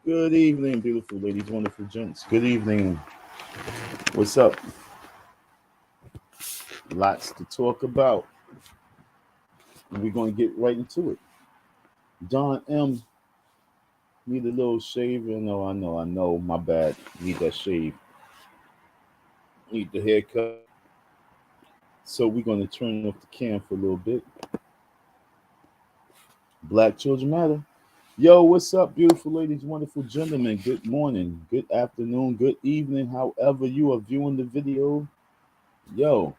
Good evening, beautiful ladies, wonderful gents. Good evening. What's up? Lots to talk about. And we're going to get right into it. Don M. Need a little shave. I know. My bad. Need that shave. Need the haircut. So we're going to turn off the cam for a little bit. Black Children Matter. Yo, what's up, beautiful ladies, wonderful gentlemen? Good morning, good afternoon, good evening, however you are viewing the video. Yo,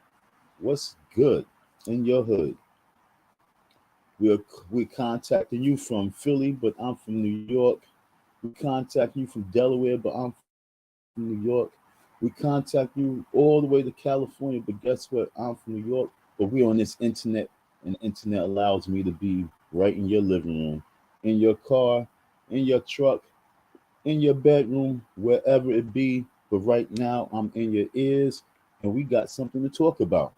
what's good in your hood? We're contacting you from Philly, but I'm from New York. We contact you from Delaware, but I'm from New York. We contact you all the way to California, but guess what? I'm from New York, but we're on this internet, and the internet allows me to be right in your living room, in your car, in your truck, in your bedroom, wherever it be. But right now, I'm in your ears, and we got something to talk about.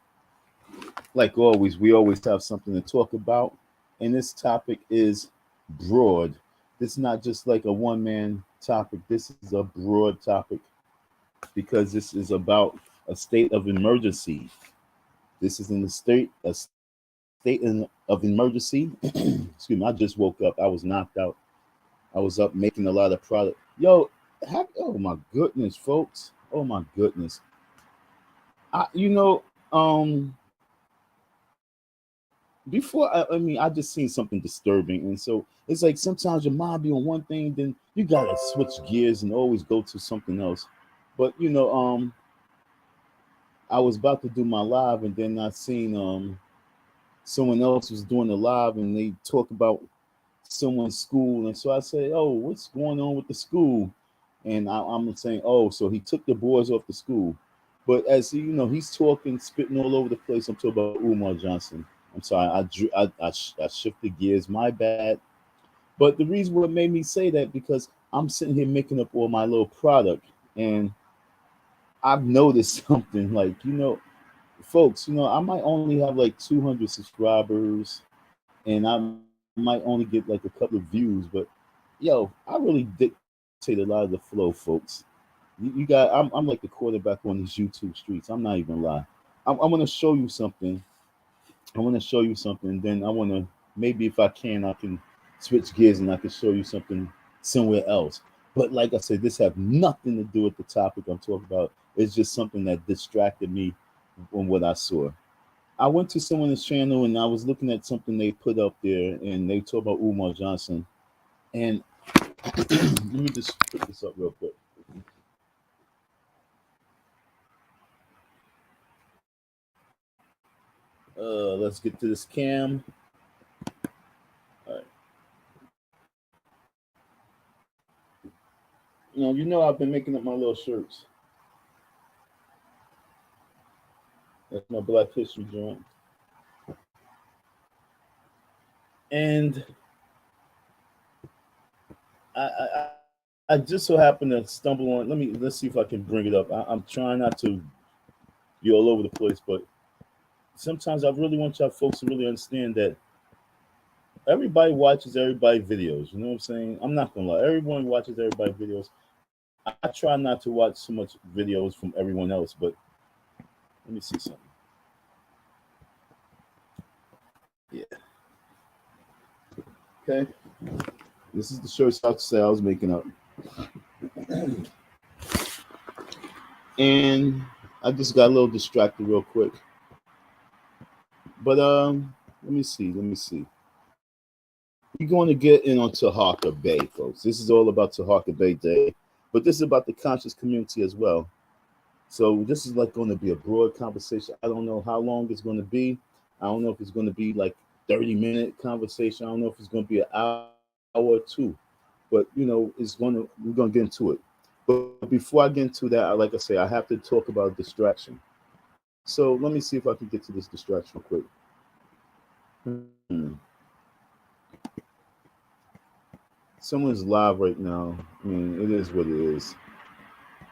Like always, we always have something to talk about. And this topic is broad. This is not just like a one man topic, this is a broad topic because this is about a state of emergency. This is in the of emergency. Excuse me, I just woke up. I was knocked out. I was up making a lot of product. Yo, oh my goodness, folks. Oh my goodness. I, you know, um, before I just seen something disturbing, and so it's like sometimes your mind be on one thing, then you gotta switch gears and always go to something else. But I was about to do my live, and then I seen someone else was doing the live, and they talk about someone's school, and so I say, "Oh, what's going on with the school?" And I'm saying, "Oh, so he took the boys off the school." But as he's talking, spitting all over the place. I'm talking about Umar Johnson. I'm sorry, I shifted gears. My bad. But the reason what made me say that because I'm sitting here making up all my little product, and I've noticed something like folks. I might only have like 200 subscribers, and I might only get like a couple of views, but I really dictate a lot of the flow, folks. I'm like the quarterback on these YouTube streets. I'm not even lying. I'm gonna show you something. I want to show you something. Then I want to maybe if I can switch gears and I can show you something somewhere else. But like I said, this have nothing to do with the topic I'm talking about. It's just something that distracted me from what I saw. I went to someone's channel and I was looking at something they put up there, and they talk about Umar Johnson. And let me just put this up real quick. Let's get to this cam. All right. I've been making up my little shirts. That's my Black History joint. And I just so happened to stumble on. Let's see if I can bring it up. I'm trying not to be all over the place, but sometimes I really want y'all folks to really understand that everybody watches everybody videos. You know what I'm saying? I'm not gonna lie. Everyone watches everybody videos. I try not to watch so much videos from everyone else, but let me see something. Yeah. Okay. This is the shirts I say I was making up. And I just got a little distracted real quick. But let me see. We're going to get in on Taharka Bay, folks. This is all about Taharka Bay Day, but this is about the conscious community as well. So this is like going to be a broad conversation. I don't know how long it's going to be. I don't know if it's going to be like 30-minute conversation. I don't know if it's going to be an hour or two. But we're going to get into it. But before I get into that, like I say, I have to talk about distraction. So let me see if I can get to this distraction quick. Hmm. Someone's live right now. I mean, it is what it is.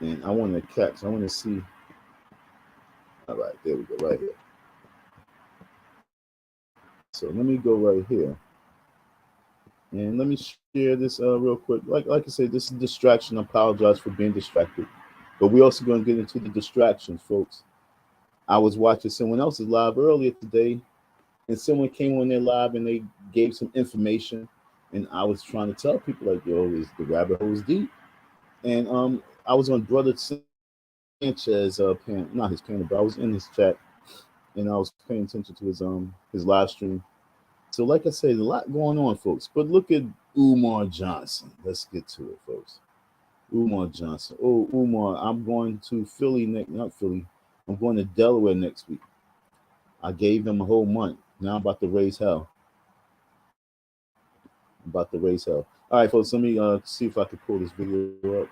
And I want to catch. I want to see. All right, there we go, right here. So let me go right here. And let me share this real quick. Like I said, this is a distraction. I apologize for being distracted, but we're also going to get into the distractions, folks. I was watching someone else's live earlier today, and someone came on their live and they gave some information, and I was trying to tell people like, yo, is the rabbit hole is deep. And I was on Brother Sanchez not his panel, but I was in his chat, and I was paying attention to his live stream. So, like I said, a lot going on, folks. But look at Umar Johnson. Let's get to it, folks. Umar Johnson. Oh, Umar, I'm going to Philly next, not Philly. I'm going to Delaware next week. I gave him a whole month. Now I'm about to raise hell. I'm about to raise hell. All right, folks. Let me see if I can pull this video up.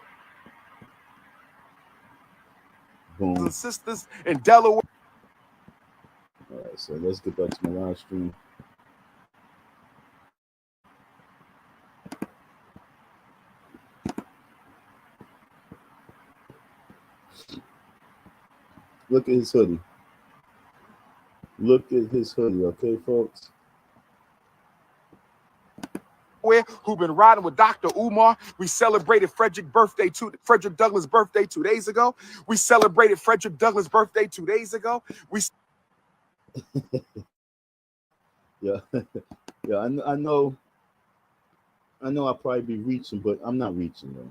Boom. Sisters in Delaware. All right, so let's get back to my live stream. Look at his hoodie. Look at his hoodie, okay, folks? Who've been riding with Dr. Umar. We celebrated Frederick Douglass' birthday 2 days ago. We celebrated Frederick Douglass' birthday 2 days ago. Yeah, yeah. I know. I'll probably be reaching, but I'm not reaching though.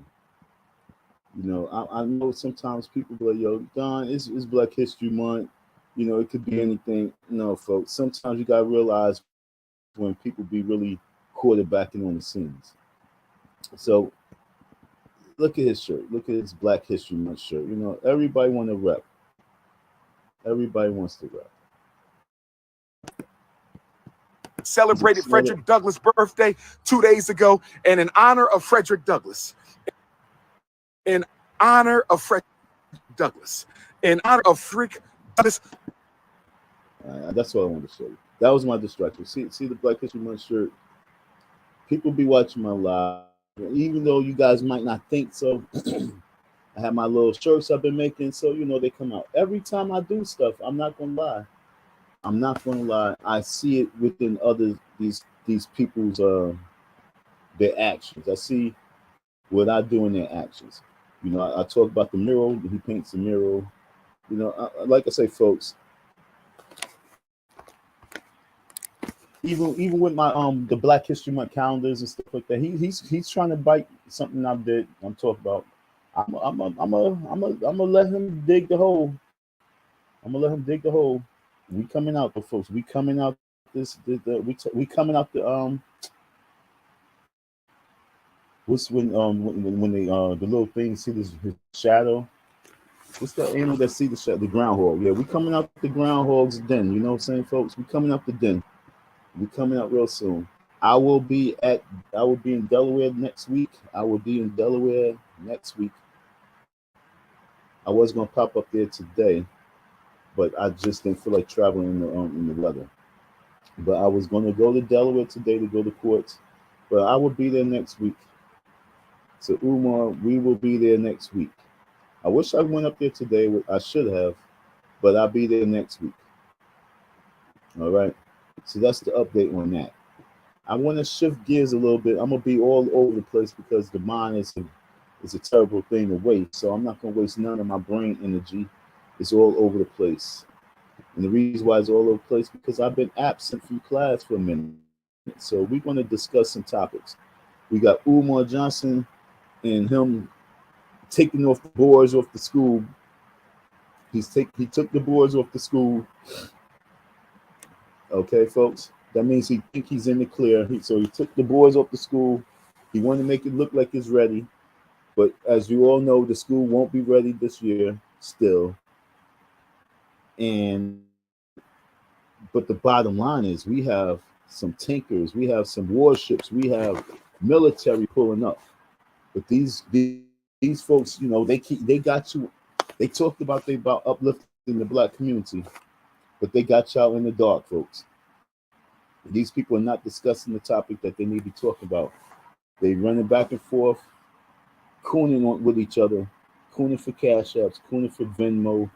You know, I know sometimes people go, yo, Don, it's Black History Month. You know, it could be anything. No, folks. Sometimes you gotta realize when people be really quarterbacking on the scenes. So look at his shirt. Look at his Black History Month shirt. You know, everybody want to rep. Everybody wants to rep. Celebrated Frederick Douglass' birthday 2 days ago, and in honor of Frederick Douglass. In honor of Frederick Douglass. In honor of Frick Douglass. That's what I wanted to show you. That was my distraction. See the Black History Month shirt. People be watching my live, even though you guys might not think so. I have my little shirts I've been making, so you know they come out every time I do stuff. I'm not gonna lie. I'm not gonna lie. I see it within other these people's their actions. I see what I do in their actions. You know, I talk about the mural. He paints the mural. You know, like I say, folks. Even with my the Black History Month calendars and stuff like that, he's trying to bite something I did. I'm talking about. I'm gonna let him dig the hole. I'm gonna let him dig the hole. We coming out, though, folks. We coming out we coming out the what's when they the little thing see this his shadow. What's the animal that see the shadow? The groundhog. Yeah, we coming out the groundhog's den. You know what I'm saying, folks? We coming out the den. We coming out real soon. I will be in Delaware next week. I will be in Delaware next week. I was gonna pop up there today, but I just didn't feel like traveling in the weather. But I was gonna go to Delaware today to go to courts, but I will be there next week. So Umar, we will be there next week. I wish I went up there today. I should have, but I'll be there next week. All right. So that's the update on that. I want to shift gears a little bit. I'm gonna be all over the place because the mind is a terrible thing to waste. So I'm not gonna waste none of my brain energy. It's all over the place. And the reason why it's all over the place because I've been absent from class for a minute. So we're gonna discuss some topics. We got Umar Johnson and him taking off the boards off the school. He took the boards off the school. Okay, folks. That means he think he's in the clear. So he took the boys off the school. He wanted to make it look like it's ready. But as you all know, the school won't be ready this year still. But the bottom line is we have some tankers, we have some warships, we have military pulling up. But these folks, you know, they got you. They talked about uplifting the Black community, but they got y'all in the dark, folks. These people are not discussing the topic that they need to be talking about. They running back and forth, cooning with each other, cooning for cash apps, cooning for Venmo,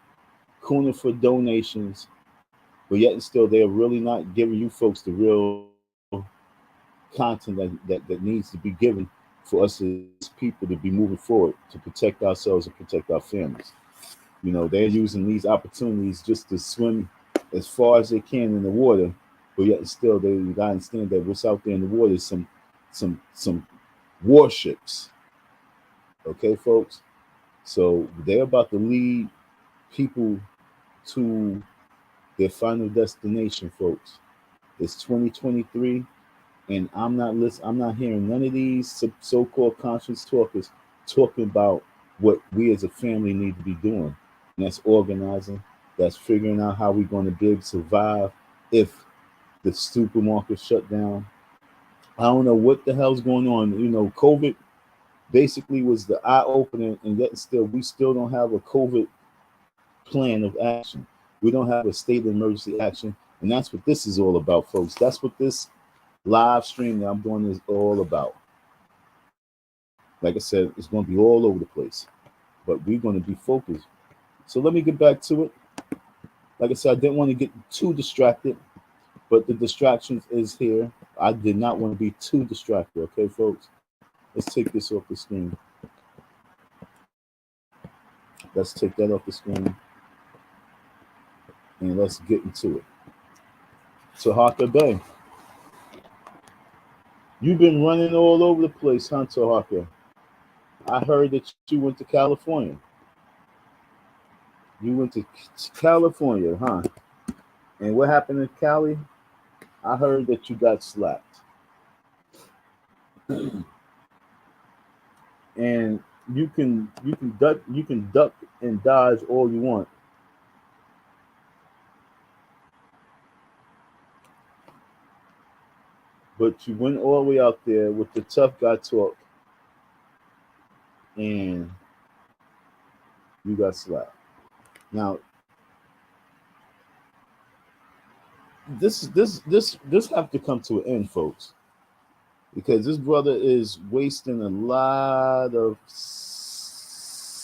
cooning for donations, but yet and still they're really not giving you folks the real content that needs to be given for us as people to be moving forward to protect ourselves and protect our families. You know, they're using these opportunities just to swim as far as they can in the water, but yet still they gotta understand that what's out there in the water is some warships. Okay, folks. So they're about to lead people to their final destination, folks. It's 2023, and I'm not hearing none of these so-called conscious talkers talking about what we as a family need to be doing. And that's organizing. That's figuring out how we're going to be able to survive if the supermarket shut down. I don't know what the hell's going on. You know, COVID basically was the eye opener, and yet still we still don't have a COVID plan of action. We don't have a state of emergency action, and that's what this is all about, folks. That's what this live stream that I'm doing is all about. Like I said, it's going to be all over the place, but we're going to be focused. So let me get back to it. Like I said, I didn't want to get too distracted, but the distractions is here. I did not want to be too distracted. Okay, folks. Let's take this off the screen. Let's take that off the screen, and let's get into it. Taharka Bay. You've been running all over the place, huh, Taharka? I heard that you went to California. You went to California, huh? And what happened in Cali? I heard that you got slapped. And you can duck and dodge all you want. But you went all the way out there with the tough guy talk, and you got slapped. Now, this have to come to an end, folks, because this brother is wasting a lot of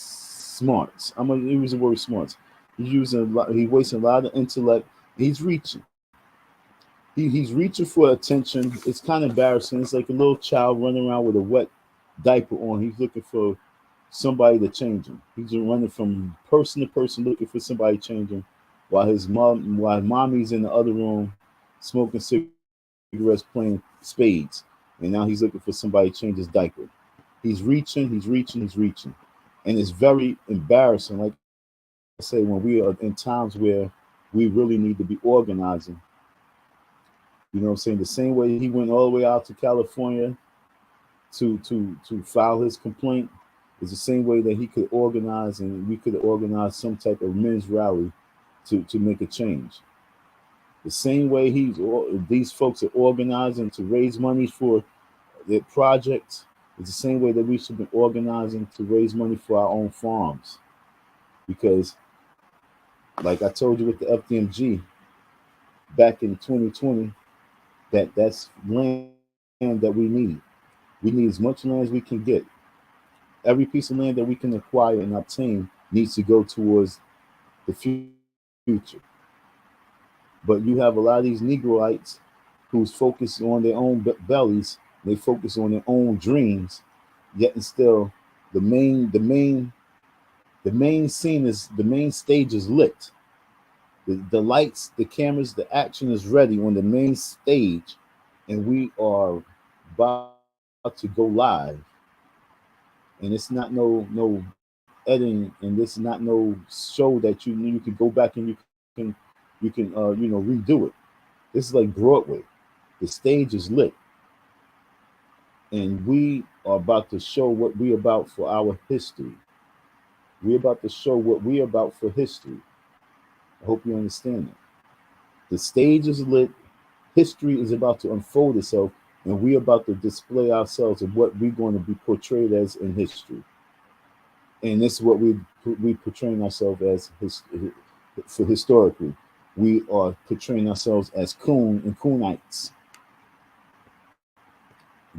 smarts. I'm gonna use the word smarts. He's wasting a lot of intellect. He's reaching. He's reaching for attention. It's kind of embarrassing. It's like a little child running around with a wet diaper on. He's looking for somebody to change him. He's running from person to person looking for somebody to change him, while mommy's in the other room smoking cigarettes, playing spades, and now he's looking for somebody to change his diaper. He's reaching, and it's very embarrassing. Like I say, when we are in times where we really need to be organizing. You know what I'm saying? The same way he went all the way out to California to file his complaint is the same way that he could organize, and we could organize some type of men's rally to make a change. The same way these folks are organizing to raise money for their projects is the same way that we should be organizing to raise money for our own farms. Because, like I told you with the FDMG back in 2020, that's land that we need. We need as much land as we can get. Every piece of land that we can acquire and obtain needs to go towards the future. But you have a lot of these Negroites who's focused on their own bellies. They focus on their own dreams. Yet and still, the main scene is the main stage is lit. The lights, the cameras, the action is ready on the main stage, and we are about to go live. And it's not no editing, and this is not no show that you can go back and you can redo it. This is like Broadway. The stage is lit, and we are about to show what we about for our history. We're about to show what we're about for history. I hope you understand that. The stage is lit. History is about to unfold itself, and we're about to display ourselves of what we're going to be portrayed as in history. And this is what we portraying ourselves as for historically. We are portraying ourselves as coon and coonites.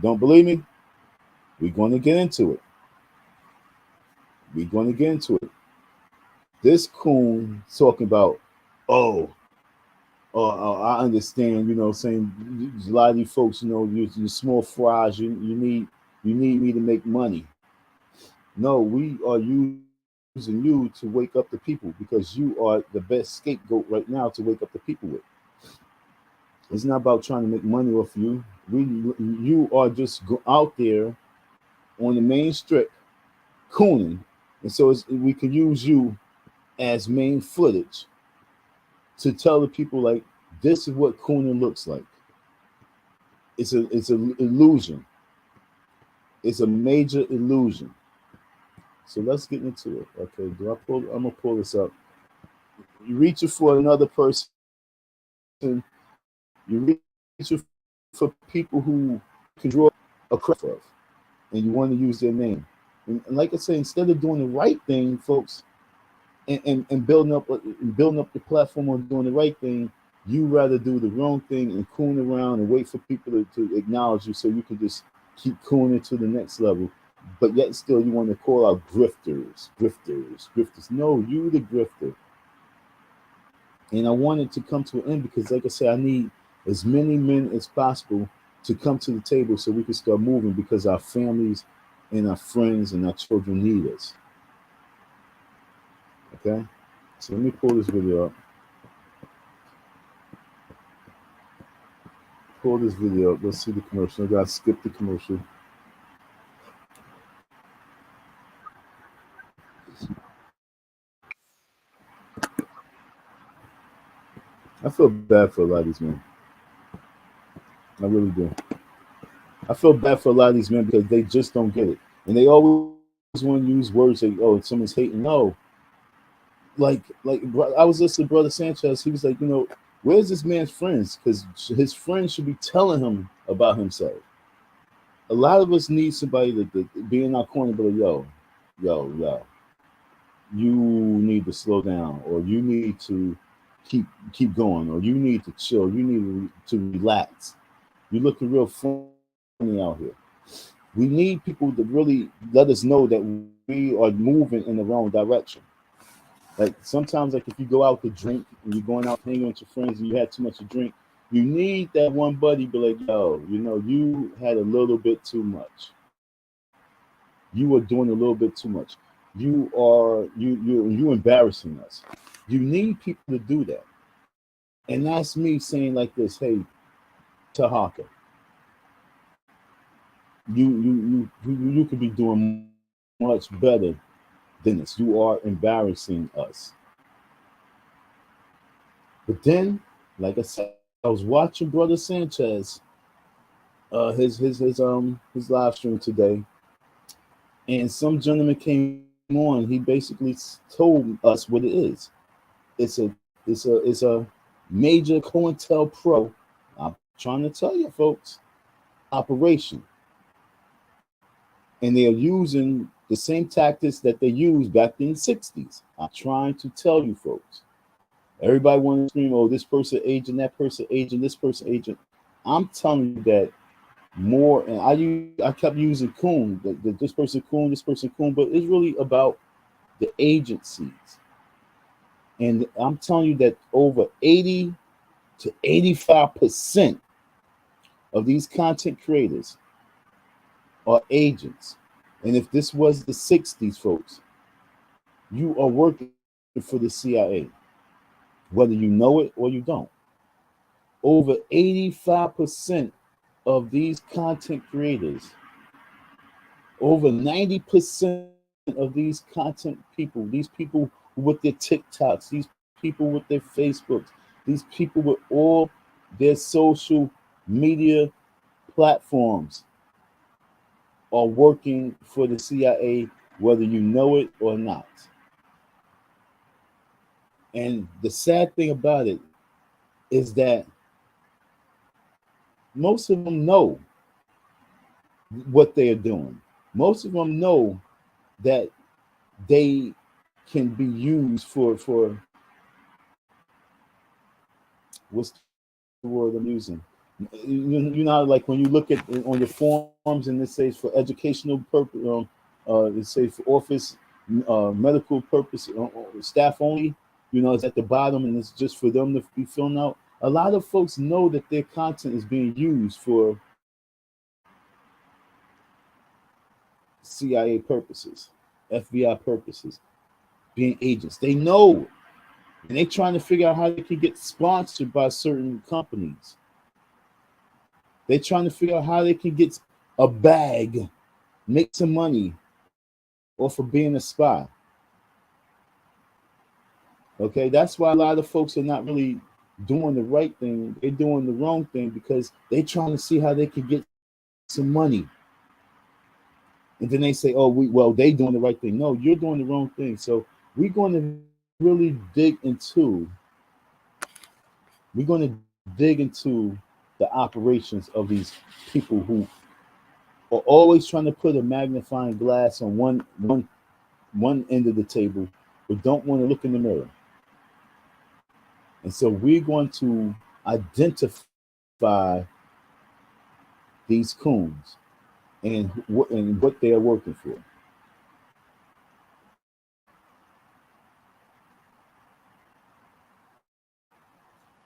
Don't believe me? We're going to get into it. We're going to get into it. This coon talking about, oh, I understand, saying a lot of these folks, you're small fries. You need me to make money. No, we are using you to wake up the people because you are the best scapegoat right now to wake up the people with. It's not about trying to make money off you. You are just out there on the main strip cooning, and so we can use you as main footage to tell the people like this is what cooning looks like. It's an illusion. It's a major illusion. So let's get into it. Okay, I'm gonna pull this up. You reach it for another person. You reach it for people who can draw a credit off of, and you want to use their name. And like I say, instead of doing the right thing, folks, and building up the platform on doing the right thing, you rather do the wrong thing and coon around and wait for people to acknowledge you so you can just keep cooning to the next level. But yet still you want to call out grifters. No, you the grifter. And I wanted to come to an end because, like I said, I need as many men as possible to come to the table so we can start moving because our families and our friends and our children need us. Okay? So let me pull this video up. Pull this video up. Let's see the commercial. I gotta skip the commercial. I feel bad for a lot of these men. I really do. I feel bad for a lot of these men because they just don't get it. And they always want to use words like, oh, someone's hating. No. I was listening to Brother Sanchez. He was like, where's this man's friends? Because his friends should be telling him about himself. A lot of us need somebody to be in our corner, but like, yo, you need to slow down, or you need to keep going, or you need to chill. You need to relax. You're looking real funny out here. We need people to really let us know that we are moving in the wrong direction. Like sometimes, like if you go out to drink and you're going out hanging with your friends and you had too much to drink, you need that one buddy be like, yo, you had a little bit too much. You are doing a little bit too much. You embarrassing us. You need people to do that. And that's me saying like this, hey, Taharka, you could be doing much better than this. You are embarrassing us. But then, like I said, I was watching Brother Sanchez, his live stream today, and some gentleman came on. He basically told us what it is. It's a major COINTELPRO. I'm trying to tell you, folks, operation, and they are using the same tactics that they used back in the '60s. I'm trying to tell you, folks. Everybody wants to scream, "Oh, this person agent, that person agent, this person agent." I'm telling you that more, and I kept using coon, this person coon, but it's really about the agencies. And I'm telling you that over 80 to 85% of these content creators are agents. And if this was the '60s, folks, you are working for the CIA, whether you know it or you don't. Over 85% of these content creators, over 90% of these content people, these people with their TikToks, these people with their Facebooks, these people with all their social media platforms are working for the CIA, whether you know it or not. And the sad thing about it is that most of them know what they are doing. Most of them know that they can be used for what's the word I'm using? Like when you look at on your forms and it says for educational purpose, it says for office, medical purpose, staff only. It's at the bottom and it's just for them to be filling out. A lot of folks know that their content is being used for CIA purposes, FBI purposes, being agents. They know, and they're trying to figure out how they can get sponsored by certain companies. They're trying to figure out how they can get a bag, make some money off of being a spy. Okay, that's why a lot of folks are not really doing the right thing. They're doing the wrong thing because they're trying to see how they can get some money. And then they say, "Oh, they doing the right thing." No, you're doing the wrong thing. So we're going to really dig into. We're going to dig into the operations of these people who are always trying to put a magnifying glass on one end of the table, but don't want to look in the mirror. And so we're going to identify these coons and what they are working for.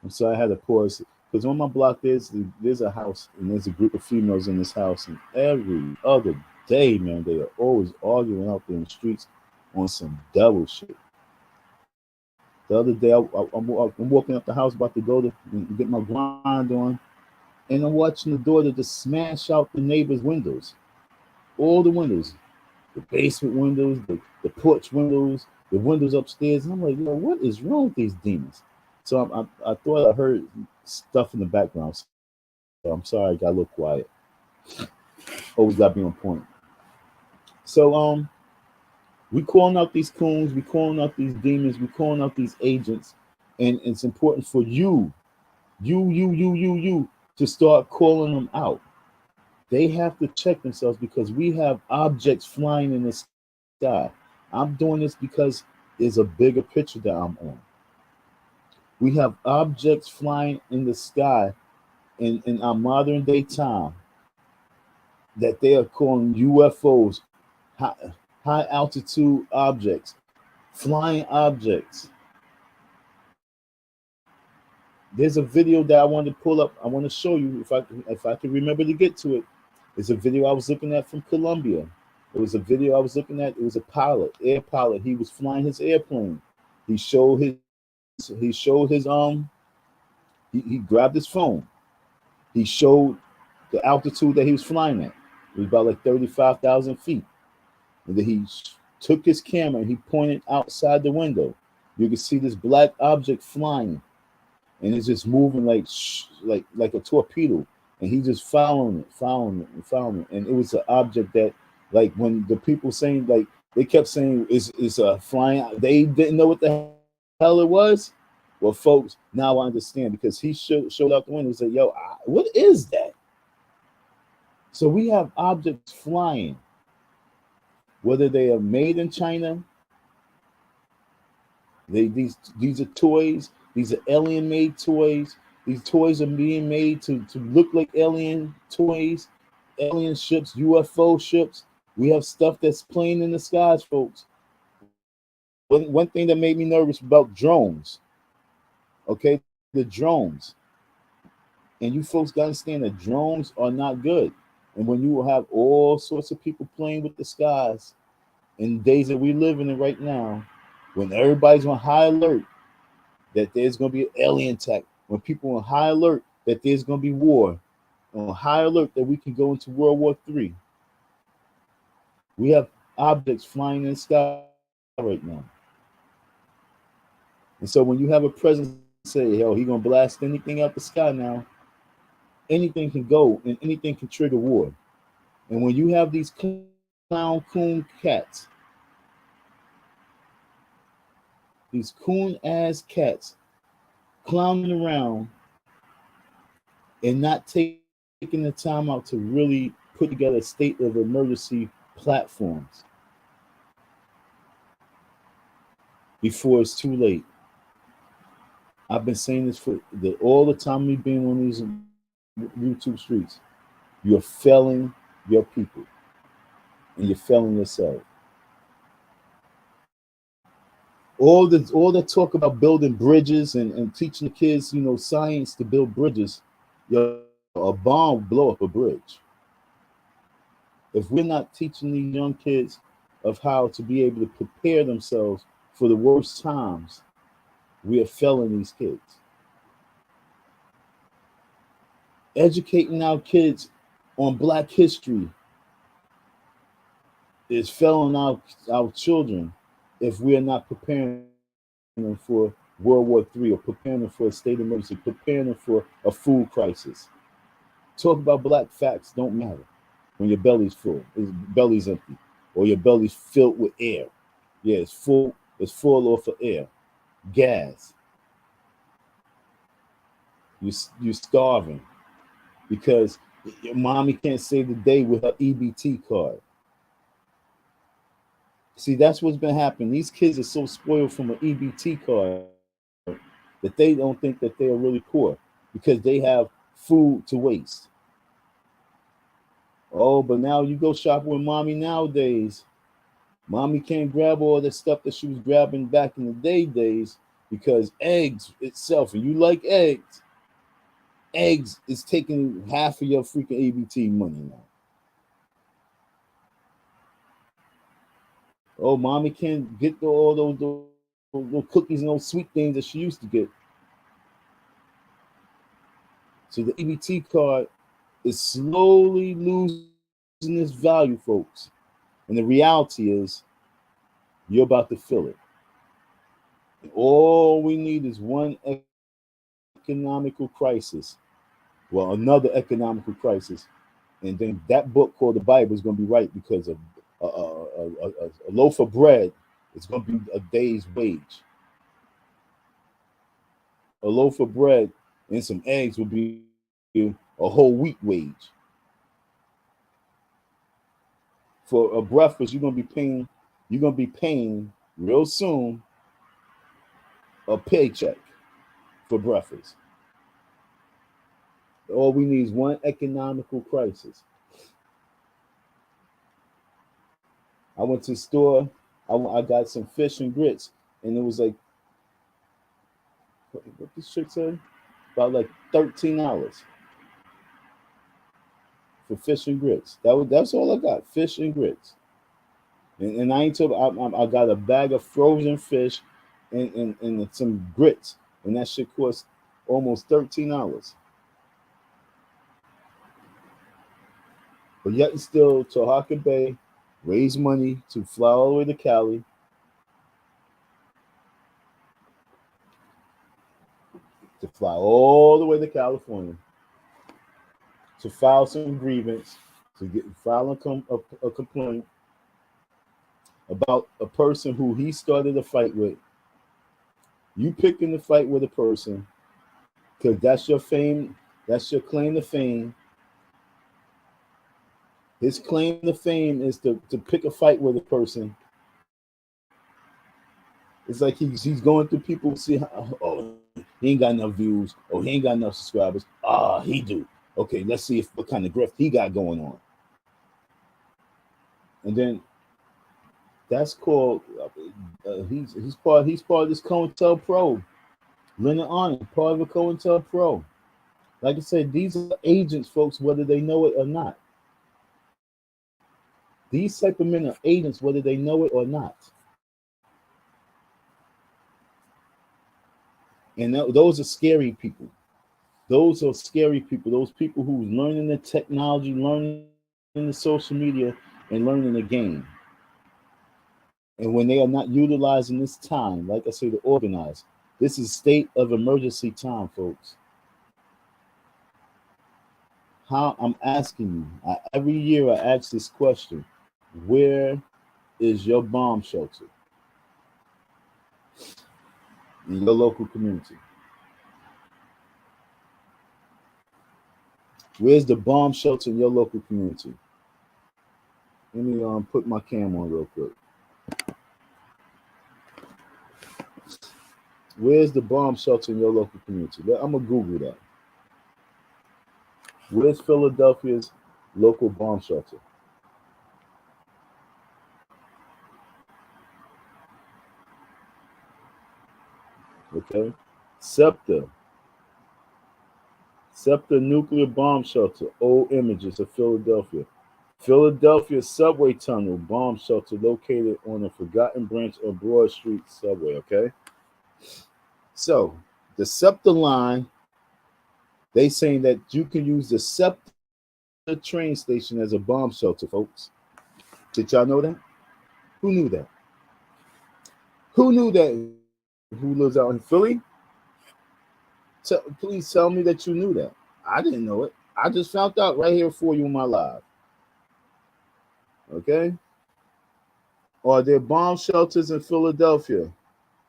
And so I had to pause because on my block there's a house and there's a group of females in this house, and every other day, man, they are always arguing out there in the streets on some devil shit. The other day, I'm walking up the house about to go to get my grind on, and I'm watching the daughter just smash out the neighbor's windows, all the windows, the basement windows, the porch windows, the windows upstairs. And I'm like, yo, what is wrong with these demons? So I thought I heard stuff in the background. So I'm sorry, I got a little quiet. Always got to be on point. So we calling out these coons, we calling out these demons, we calling out these agents, and it's important for you, to start calling them out. They have to check themselves because we have objects flying in the sky. I'm doing this because there's a bigger picture that I'm on. We have objects flying in the sky in our modern day time that they are calling UFOs, high altitude objects, flying objects. There's a video that I wanted to pull up. I want to show you if I can remember to get to it. It's a video I was looking at from Colombia. It was a video I was looking at. It was a pilot, air pilot. He was flying his airplane. He showed his he grabbed his phone. He showed the altitude that he was flying at. It was about like 35,000 feet. And then he took his camera and he pointed outside the window. You can see this black object flying, and it's just moving like a torpedo. And he just following it. And it was an object that, like, when the people saying, like, they kept saying it's a flying, they didn't know what the hell it was. Well, folks, now I understand because he showed out the window and said, yo, what is that? So we have objects flying, whether they are made in China, these are toys, these are alien-made toys. These toys are being made to look like alien toys, alien ships, UFO ships. We have stuff that's playing in the skies, folks. One thing that made me nervous about drones, okay, the drones. And you folks got to understand that drones are not good. And when you will have all sorts of people playing with the skies in the days that we live in right now, when everybody's on high alert that there's going to be an alien attack, when people are on high alert that there's going to be war, on high alert that we can go into World War III, we have objects flying in the sky right now. And so when you have a president say, hell, he's going to blast anything out the sky now, anything can go and anything can trigger war. And when you have these clown coon cats, these coon ass cats clowning around and not taking the time out to really put together a state of emergency platforms before it's too late. I've been saying this for all the time we've been on these YouTube streets. You're failing your people and you're failing yourself. all the talk about building bridges and teaching the kids, science to build bridges. A bomb will blow up a bridge. If we're not teaching these young kids of how to be able to prepare themselves for the worst times, we are failing these kids. Educating our kids on Black history is failing our children if we are not preparing them for World War III, or preparing them for a state of emergency, preparing them for a food crisis. Talk about Black facts don't matter when your belly's full, your belly's empty, or your belly's filled with air. Yeah, it's full off of air, gas. You're starving because your mommy can't save the day with her EBT card. See, that's what's been happening. These kids are so spoiled from an EBT card that they don't think that they are really poor because they have food to waste. Oh, but now you go shopping with mommy nowadays. Mommy can't grab all the stuff that she was grabbing back in the days because eggs itself, and you like eggs is taking half of your freaking ABT money now. Oh, mommy can't get all those cookies and those sweet things that she used to get. So the EBT card is slowly losing its value, folks. And the reality is, you're about to feel it. And all we need is one economical crisis. Well, another economical crisis. And then that book called the Bible is going to be right, because a loaf of bread is going to be a day's wage. A loaf of bread and some eggs will be a whole week wage. For a breakfast, you're gonna be paying real soon a paycheck for breakfast. All we need is one economical crisis. I went to the store. I got some fish and grits, and it was like, what this chick said? About like $13 for fish and grits. That's all I got. Fish and grits. And I ain't told. I got a bag of frozen fish and some grits, and that shit cost almost $13. But yet and still, Taharka Bay raised money to fly all the way to Cali, to fly all the way to California, to file some grievance, to file a complaint about a person who he started a fight with. You picking the fight with a person because that's your fame, that's your claim to fame. His claim to fame is to pick a fight with a person. It's like he's going through people, see, oh, he ain't got enough views, oh, he ain't got enough subscribers. Ah, he do. Okay, let's see what kind of grift he got going on. And then that's called he's part of this COINTELPRO. Leonard Arnold, part of the COINTELPRO. Like I said, these are agents, folks, whether they know it or not. These type of men are agents, whether they know it or not. And those are scary people. Those are scary people. Those people who's learning the technology, learning the social media, and learning the game. And when they are not utilizing this time, like I say, to organize, this is state of emergency time, folks. How I'm asking you, every year I ask this question: where is your bomb shelter in your local community? Where's the bomb shelter in your local community? Let me put my cam on real quick. Where's the bomb shelter in your local community? I'm gonna Google that. Where's Philadelphia's local bomb shelter? Okay, SEPTA. SEPTA nuclear bomb shelter. Old images of Philadelphia. Philadelphia subway tunnel bomb shelter located on a forgotten branch of Broad Street subway. Okay, so the SEPTA line, they saying that you can use the SEPTA train station as a bomb shelter, folks. Did y'all know that? Who knew that? Who knew that? Who lives out in Philly? Please tell me that you knew that. I didn't know it. I just found out right here for you in my live. Okay? Are there bomb shelters in Philadelphia?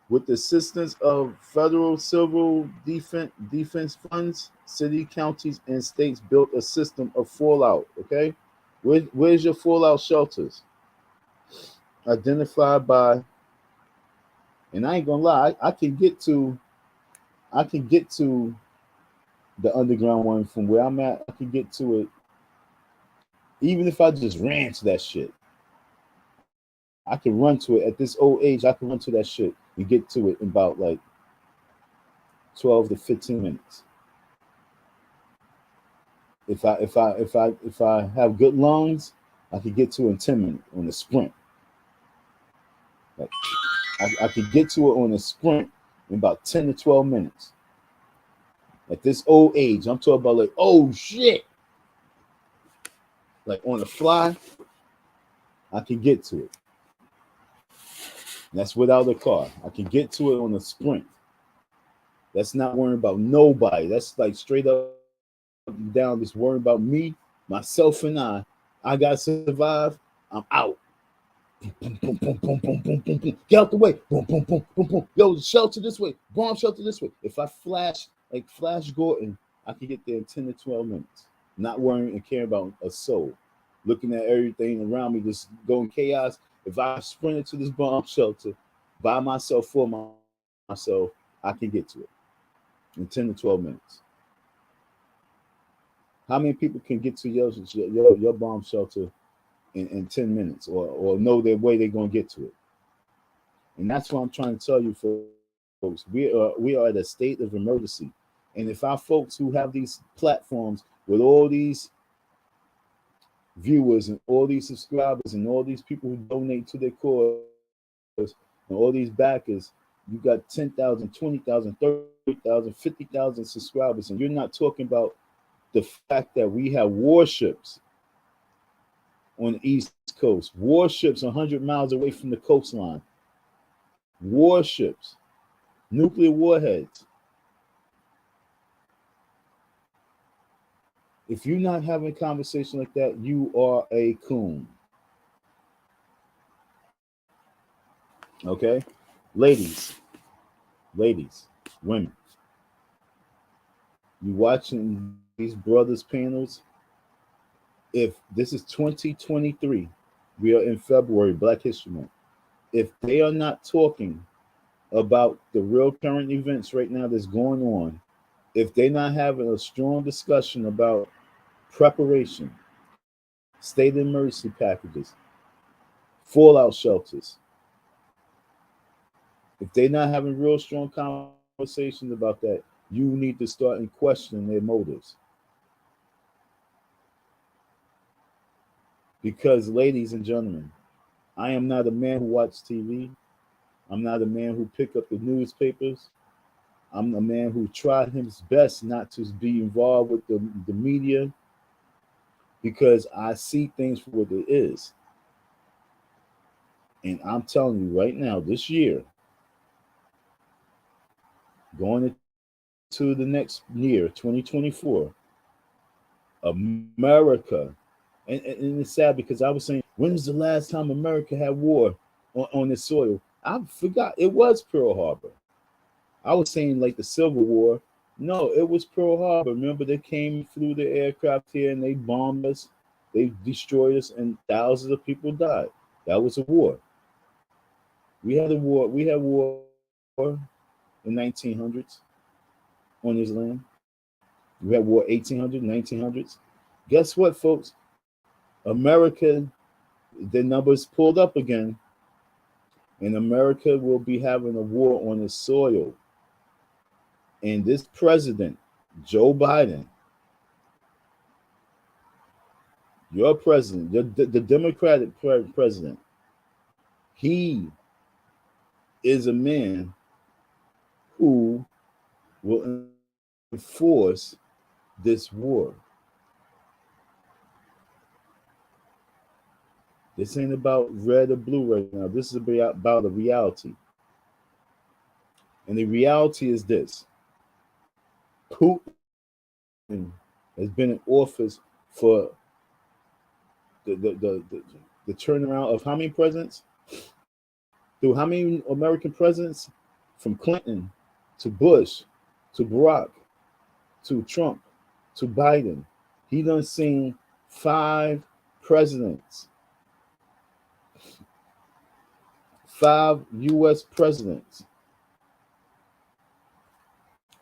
With the assistance of federal civil defense funds, city, counties, and states built a system of fallout. Okay? Where's your fallout shelters? Identified by, and I ain't gonna lie, I can get to the underground one from where I'm at. I can get to it even if I just ran to that shit. I can run to it at this old age. I can run to that shit and get to it in about like 12 to 15 minutes. If I have good lungs, I could get to it in 10 minutes on a sprint. Like I could get to it on a sprint in about 10 to 12 minutes. At this old age, I'm talking about like, oh shit. Like on the fly, I can get to it. That's without a car. I can get to it on a sprint. That's not worrying about nobody. That's like straight up and down, just worrying about me, myself, and I. I gotta survive. I'm out. Boom, boom, boom, boom, boom, boom, boom, boom. Get out the way. Boom, boom, boom, boom, boom. Yo, shelter this way. Bomb shelter this way. If I flash like Flash Gordon, I can get there in 10 to 12 minutes. Not worrying and caring about a soul. Looking at everything around me, just going chaos. If I sprinted to this bomb shelter by myself, for myself, I can get to it in 10 to 12 minutes. How many people can get to your bomb shelter in 10 minutes or know their way they're going to get to it? And that's what I'm trying to tell you, folks. We are at a state of emergency. And if our folks who have these platforms with all these viewers and all these subscribers and all these people who donate to their cause and all these backers, you got 10,000, 20,000, 30,000, 50,000 subscribers, and you're not talking about the fact that we have warships on the East Coast, warships 100 miles away from the coastline, warships, nuclear warheads. If you're not having a conversation like that, you are a coon. Okay? Ladies, women, you watching these brothers panels? If this is 2023, we are in February, Black History Month. If they are not talking about the real current events right now that's going on, if they're not having a strong discussion about preparation, state emergency packages, fallout shelters, if they're not having real strong conversations about that, you need to start questioning their motives. Because, ladies and gentlemen, I am not a man who watches TV. I'm not a man who pick up the newspapers. I'm a man who tried his best not to be involved with the media, because I see things for what it is. And I'm telling you right now, this year, going into the next year, 2024, America, and it's sad because I was saying, when was the last time America had war on its soil? I forgot. It was Pearl Harbor. I was saying like the Civil War. No, it was Pearl Harbor. Remember, they came through the aircraft here and they bombed us. They destroyed us and thousands of people died. That was a war. We had a war. We had war in 1900s on this land. We had war 1800s, 1900s. Guess what, folks? America, the numbers pulled up again, and America will be having a war on its soil. And this president, Joe Biden, your president, the Democratic president, he is a man who will enforce this war. This ain't about red or blue right now. This is about a reality. And the reality is this: Putin has been in office for the turnaround of how many presidents? Through how many American presidents? From Clinton to Bush to Barack to Trump to Biden. He done seen 5 presidents, 5 U.S. presidents.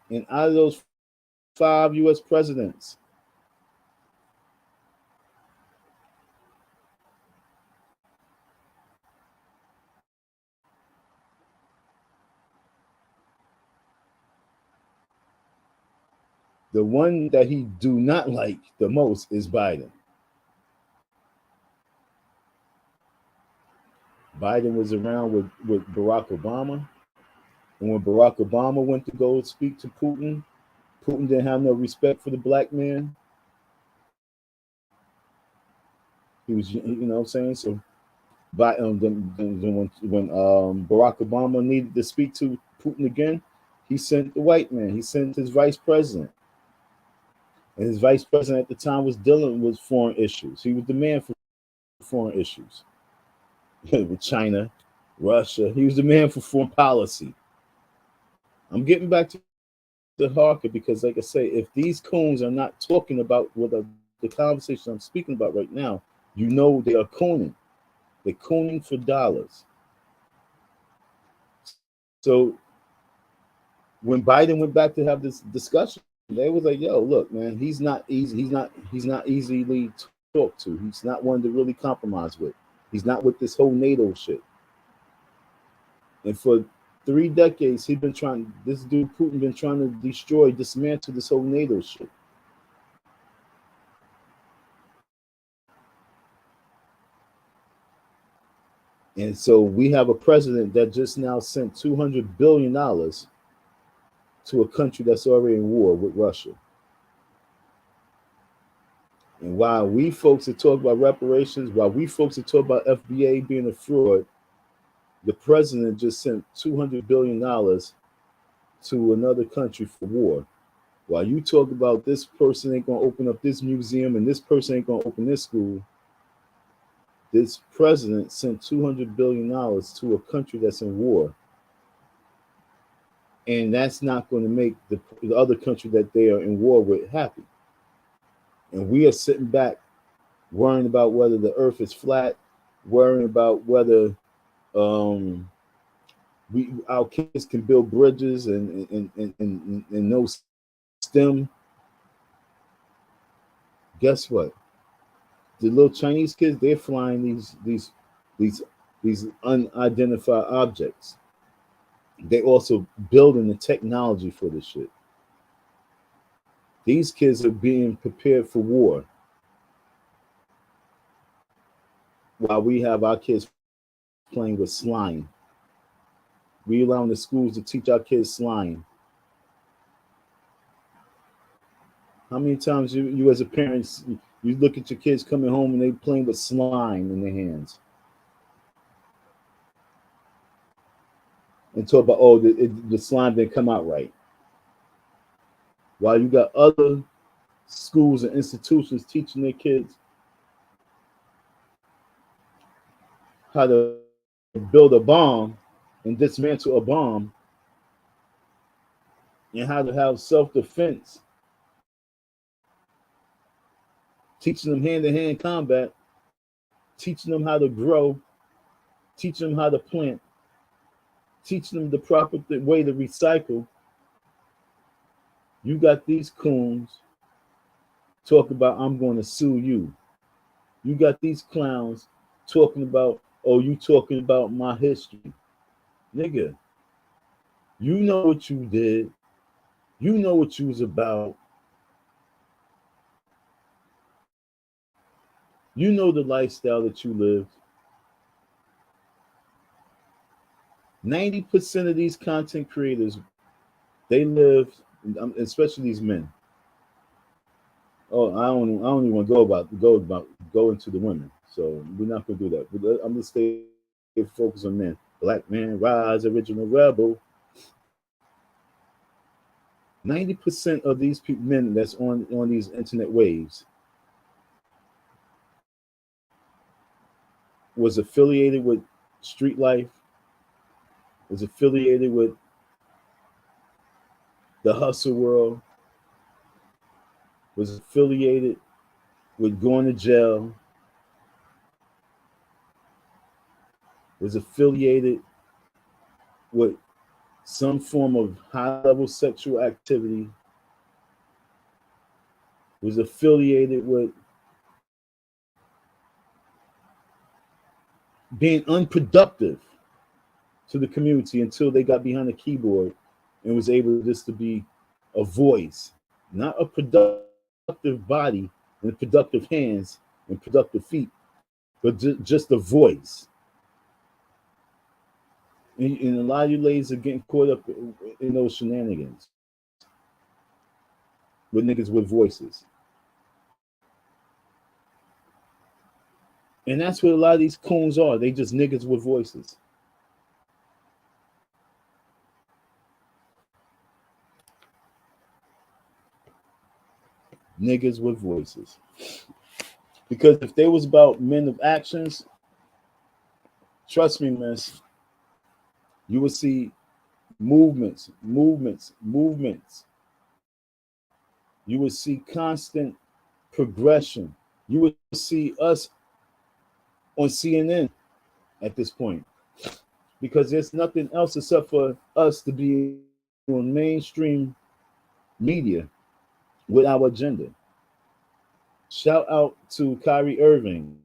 And out of those 5 U.S. presidents, the one that he do not like the most is Biden. Biden was around with Barack Obama. And when Barack Obama went to go speak to Putin, Putin didn't have no respect for the black man. He was, you know what I'm saying? So when Barack Obama needed to speak to Putin again, he sent the white man. He sent his vice president. And his vice president at the time was dealing with foreign issues. He was the man for foreign issues. With China, Russia. He was the man for foreign policy. I'm getting back to Taharka because, like I say, if these coons are not talking about what the conversation I'm speaking about right now, you know they are cooning. They're cooning for dollars. So when Biden went back to have this discussion, they was like, "Yo, look, man, he's not easy. He's not easily talked to. He's not one to really compromise with. He's not with this whole NATO shit." And for 3 decades, this dude Putin been trying to dismantle this whole NATO shit. And so we have a president that just now sent $200 billion to a country that's already in war with Russia. And while we folks are talking about reparations, while we folks are talking about FBA being a fraud, the president just sent $200 billion to another country for war. While you talk about this person ain't going to open up this museum and this person ain't going to open this school, this president sent $200 billion to a country that's in war. And that's not going to make the other country that they are in war with happy. And we are sitting back worrying about whether the earth is flat, worrying about whether our kids can build bridges and no STEM. Guess what? The little Chinese kids, they're flying these unidentified objects. They also building the technology for this shit. These kids are being prepared for war, while we have our kids playing with slime. We allowing the schools to teach our kids slime. How many times you as a parent, you look at your kids coming home and they playing with slime in their hands? And talk about, oh, the slime didn't come out right. While you got other schools and institutions teaching their kids how to build a bomb and dismantle a bomb, and how to have self-defense, teaching them hand-to-hand combat, teaching them how to grow, teaching them how to plant, teaching them the proper way to recycle. You got these coons talking about, I'm going to sue you. You got these clowns talking about, oh, you talking about my history. Nigga, you know what you did. You know what you was about. You know the lifestyle that you lived. 90% of these content creators, they live, especially these men. Oh, I don't even want to go into the women. So we're not gonna do that. But I'm gonna stay focused on men. Black man, rise, original rebel. 90% of these men that's on these internet waves was affiliated with street life, was affiliated with the hustle world, was affiliated with going to jail, was affiliated with some form of high level sexual activity, was affiliated with being unproductive to the community until they got behind a keyboard and was able just to be a voice, not a productive body and productive hands and productive feet, but just a voice. And a lot of you ladies are getting caught up in those shenanigans with niggas with voices. And that's what a lot of these coons are. They just niggas with voices. Niggas with voices. Because if they was about men of actions, trust me, miss, you would see movements. You would see constant progression. You would see us on CNN at this point. Because there's nothing else except for us to be on mainstream media with our agenda. Shout out to Kyrie Irving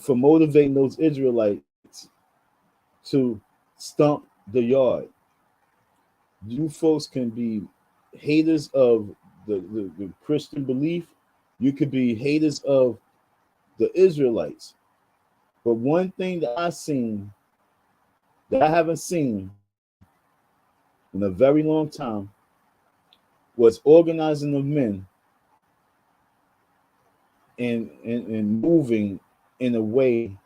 for motivating those Israelites to stomp the yard. You folks can be haters of the Christian belief. You could be haters of the Israelites. But one thing that I haven't seen in a very long time was organizing of men and moving in a way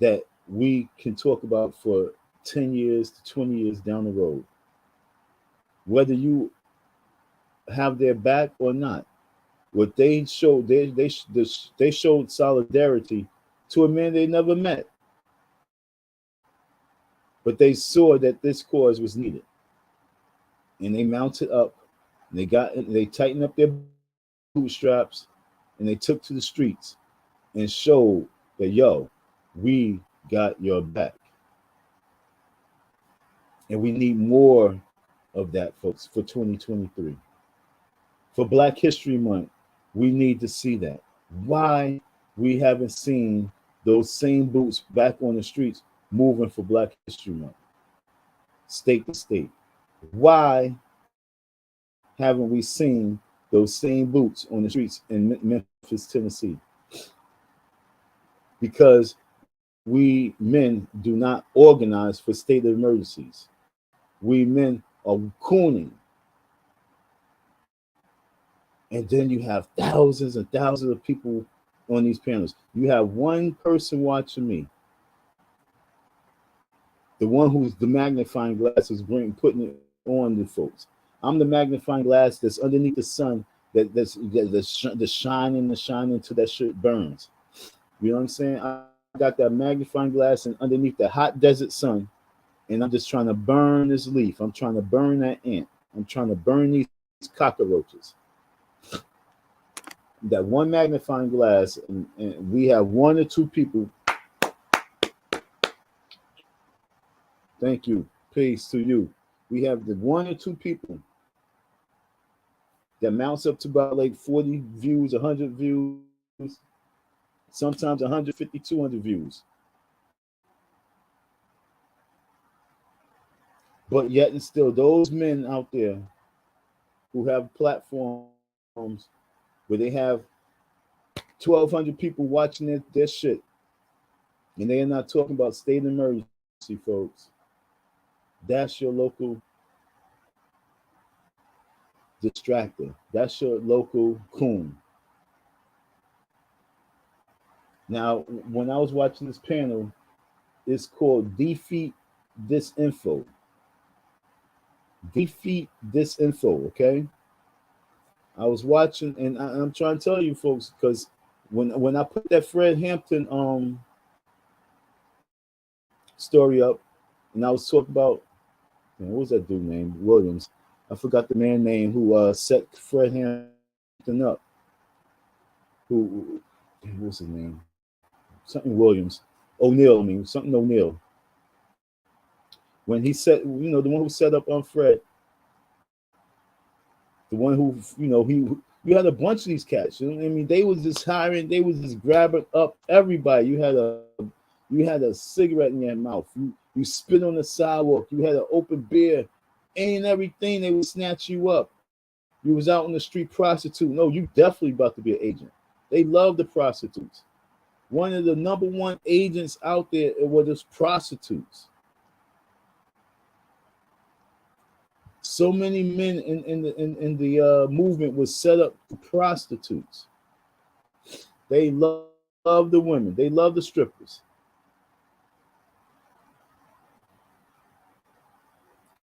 that we can talk about for 10 years to 20 years down the road. Whether you have their back or not. What they showed, they showed solidarity to a man they never met. But they saw that this cause was needed. And they mounted up, and they tightened up their bootstraps, and they took to the streets and showed that, yo, we got your back. And we need more of that, folks, for 2023. For Black History Month, we need to see that. Why we haven't seen those same boots back on the streets moving for Black History Month, state to state? Why haven't we seen those same boots on the streets in Memphis, Tennessee? Because we men do not organize for state of emergencies. We men are cooning. And then you have thousands and thousands of people on these panels. You have one person watching me, the one who's the magnifying glass is putting it on the folks. I'm the magnifying glass that's underneath the sun that's shining till that shit burns. You know what I'm saying? I got that magnifying glass and underneath the hot desert sun, and I'm just trying to burn this leaf. I'm trying to burn that ant. I'm trying to burn these cockroaches. That one magnifying glass, and we have one or two people. Thank you. Peace to you. We have the one or two people that mounts up to about like 40 views, 100 views, sometimes 150, 200 views. But yet and still, those men out there who have platforms where they have 1,200 people watching their shit, and they are not talking about state of emergency, folks. That's your local distractor. That's your local coon. Now, when I was watching this panel, it's called Defeat This Info. Defeat This Info, okay? I was watching, and I'm trying to tell you folks, because when I put that Fred Hampton story up, and I was talking about, man, what was that dude named Williams? I forgot the man name who set Fred Hampton up. Who what's his name? Something Williams. O'Neill, I mean, something O'Neill. When he set, the one who set up on Fred, the one who, you had a bunch of these cats. You know what I mean? They was just hiring, they was just grabbing up everybody. You had a cigarette in your mouth. You spit on the sidewalk. You had an open beer. Any and everything, they would snatch you up. You was out on the street prostitute. No, you definitely about to be an agent. They love the prostitutes. One of the number one agents out there were those prostitutes. So many men in the movement was set up for prostitutes. They love the women. They love the strippers.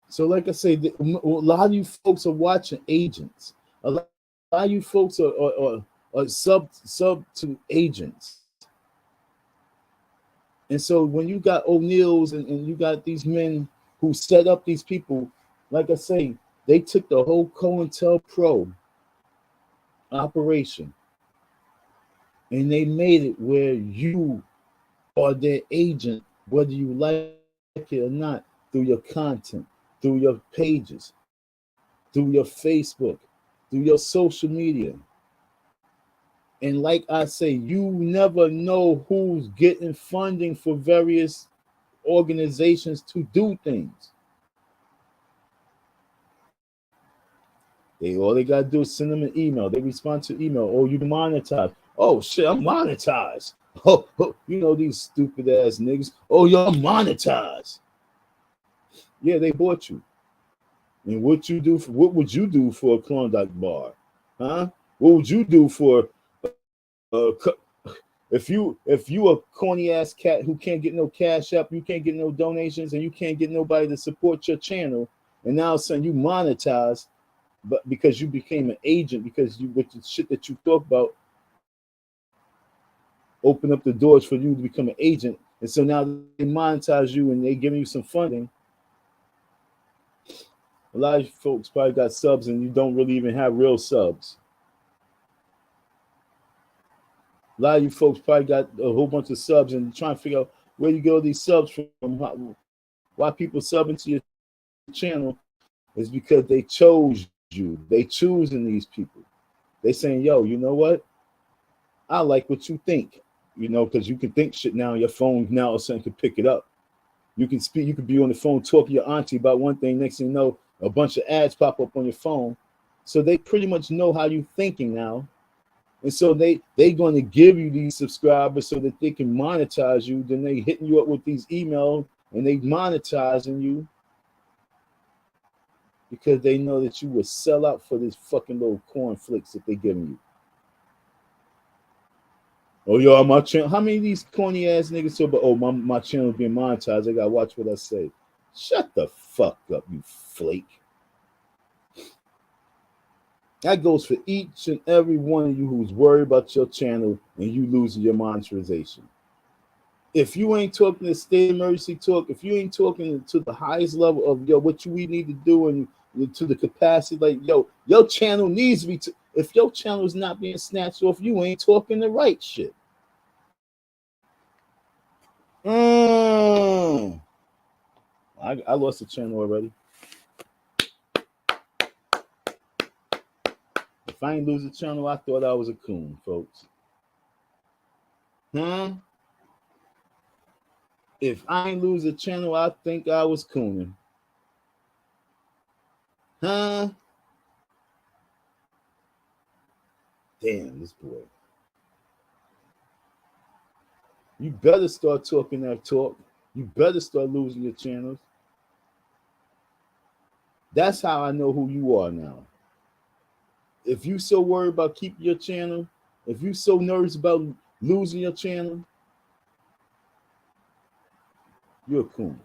So, like I say, a lot of you folks are watching agents. A lot of you folks are sub to agents. And so when you got O'Neills and you got these men who set up these people, like I say, they took the whole COINTELPRO operation and they made it where you are their agent, whether you like it or not, through your content, through your pages, through your Facebook, through your social media. And like I say, you never know who's getting funding for various organizations to do things. All they gotta do is send them an email. They respond to email. Oh, you monetized. Oh shit, I'm monetized. Oh, these stupid ass niggas. Oh, you're monetized. Yeah, they bought you. And what would you do for a Klondike bar? Huh? What would you do for if you a corny ass cat who can't get no cash up, you can't get no donations, and you can't get nobody to support your channel, and now all of a sudden you monetize, but because you became an agent, because you with the shit that you talk about, open up the doors for you to become an agent, and so now they monetize you and they giving you some funding. A lot of folks probably got subs and you don't really even have real subs. A lot of you folks probably got a whole bunch of subs and trying to figure out where you get these subs from. Why people subbing to your channel is because they chose you. They choosing these people. They saying, yo, you know what? I like what you think. Because you can think shit now on your phone. Now all of a sudden can pick it up. You can speak. You could be on the phone talking to your auntie about one thing. Next thing you know, a bunch of ads pop up on your phone. So they pretty much know how you're thinking now. And so they going to give you these subscribers so that they can monetize you. Then they hitting you up with these emails and they monetizing you because they know that you will sell out for this fucking little cornflakes that they giving you. Oh, yo, my channel. How many of these corny ass niggas talk about, oh, my channel being monetized? I gotta watch what I say. Shut the fuck up, you flake. That goes for each and every one of you who's worried about your channel and you losing your monetization. If you ain't talking to state emergency talk, if you ain't talking to the highest level of what we need to do and to the capacity, like your channel needs to be. If your channel is not being snatched off, you ain't talking the right shit. I lost the channel already. If I ain't lose the channel, I thought I was a coon, folks. If I ain't lose the channel, I think I was cooning. Huh? Damn, this boy. You better start talking that talk. You better start losing your channels. That's how I know who you are now. If you so worried about keeping your channel, if you so nervous about losing your channel, you're a coon.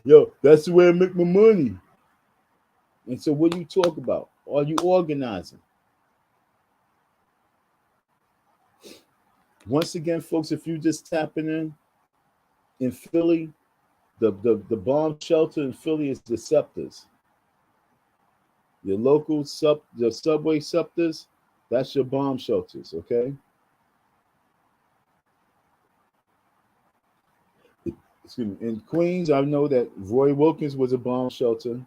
Yo, that's the way I make my money. And so what do you talk about? Are you organizing? Once again, folks, if you just tapping in Philly, the bomb shelter in Philly is the Scepters. Your local the subway Scepters, that's your bomb shelters, okay? Excuse me. In Queens, I know that Roy Wilkins was a bomb shelter.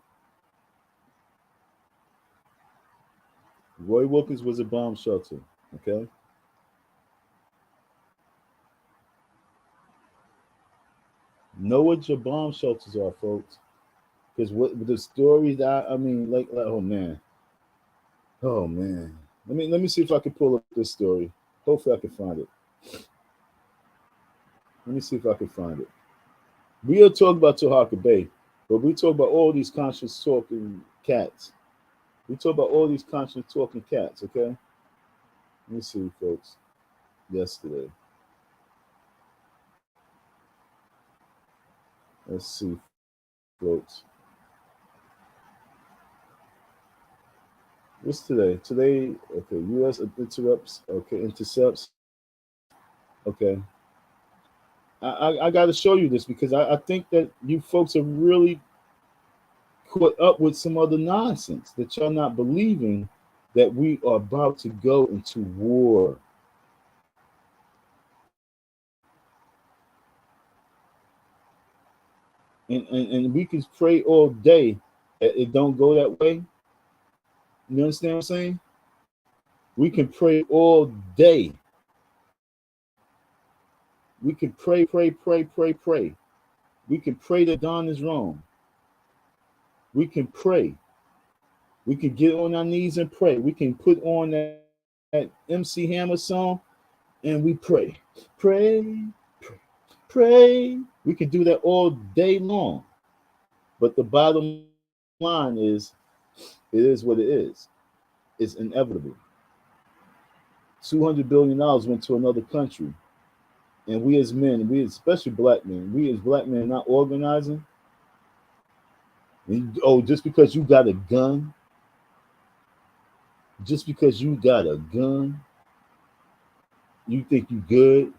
Roy Wilkins was a bomb shelter, okay? Know what your bomb shelters are, folks. Because what the stories that I mean, like oh man. Let me see if I can pull up this story. Hopefully I can find it. Let me see if I can find it. We'll talk about Taharka Bay, but we talk about all these conscious talking cats. We talk about all these conscious talking cats, okay? Let me see, folks. Yesterday. Let's see, folks. What's today? Today, okay, U.S. interrupts, okay, intercepts. Okay. I got to show you this because I think that you folks are really caught up with some other nonsense that y'all not believing that we are about to go into war. And we can pray all day that it don't go that way. You understand what I'm saying? We can pray all day. We can pray. We can pray that Don is wrong. We can pray. We can get on our knees and pray. We can put on that MC Hammer song and we pray. Pray. We can do that all day long. But the bottom line is, it is what it is. It's inevitable. $200 billion went to another country. And we as men, especially black men, we as black men not organizing. And, just because you got a gun, you think you good?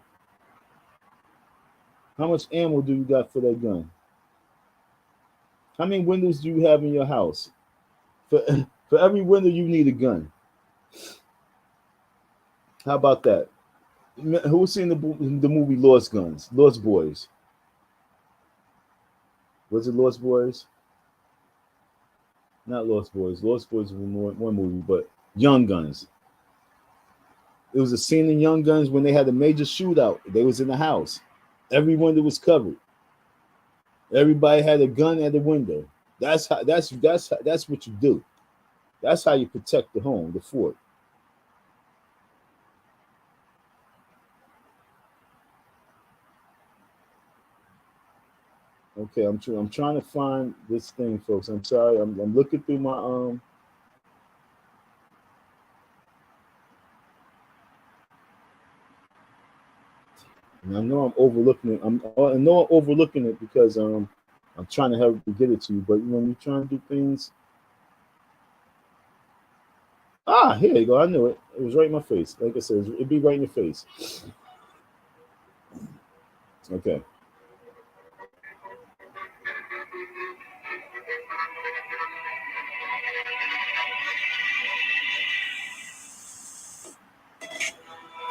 How much ammo do you got for that gun? How many windows do you have in your house? For every window, you need a gun. How about that? Who's seen the movie Lost Boys? Was it Lost Boys? Not Lost Boys. Lost Boys was one movie, but Young Guns. It was a scene in Young Guns when they had a major shootout. They was in the house. Every window was covered. Everybody had a gun at the window. That's what you do. That's how you protect the home, the fort. Okay, I'm trying to find this thing, folks. I'm sorry. I'm looking through my and I know I'm overlooking it. I know I'm overlooking it because I'm trying to help you get it to you. But when you're trying to do things, here you go. I knew it. It was right in my face. Like I said, it'd be right in your face. Okay.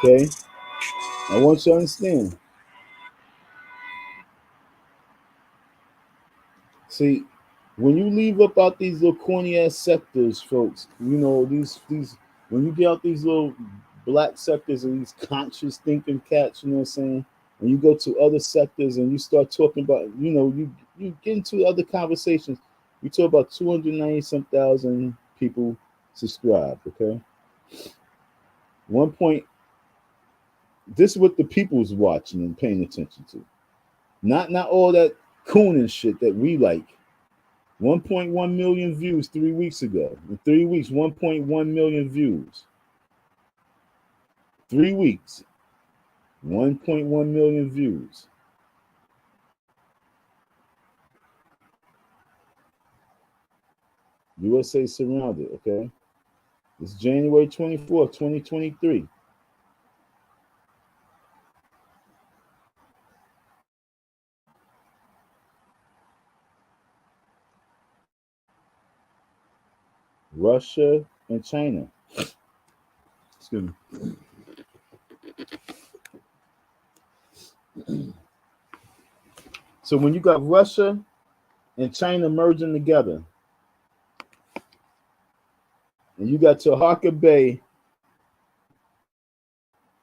Okay. I want you to understand. See, when you leave up out these little corny ass sectors, folks, these when you get out these little black sectors and these conscious thinking cats, you know what I'm saying? When you go to other sectors and you start talking about, you you get into other conversations. We talk about 290 some thousand people subscribe. Okay, 1 point. This is what the people's watching and paying attention to. Not all that cooning shit that we like. 1.1 million views 3 weeks ago. In 3 weeks, 1.1 million views. 3 weeks, 1.1 million views. USA surrounded, okay? It's January 24th, 2023. Russia and China. Excuse me. So when you got Russia and China merging together, and you got Taharka Bay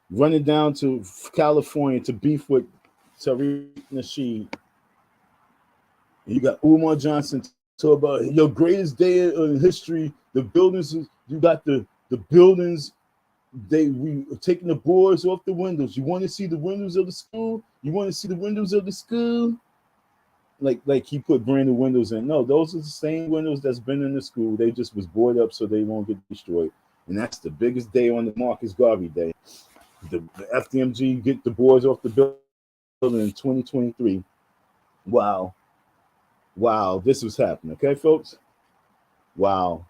running down to California to beef with Tariq Nasheed, and you got Umar Johnson talk about your greatest day in history. The buildings, you got the buildings. We taking the boards off the windows. You want to see the windows of the school? You want to see the windows of the school? Like he put brand new windows in. No, those are the same windows that's been in the school. They just was boarded up so they won't get destroyed. And that's the biggest day on the Marcus Garvey Day. The FDMG get the boards off the building in 2023. Wow, this was happening. Okay, folks. Wow,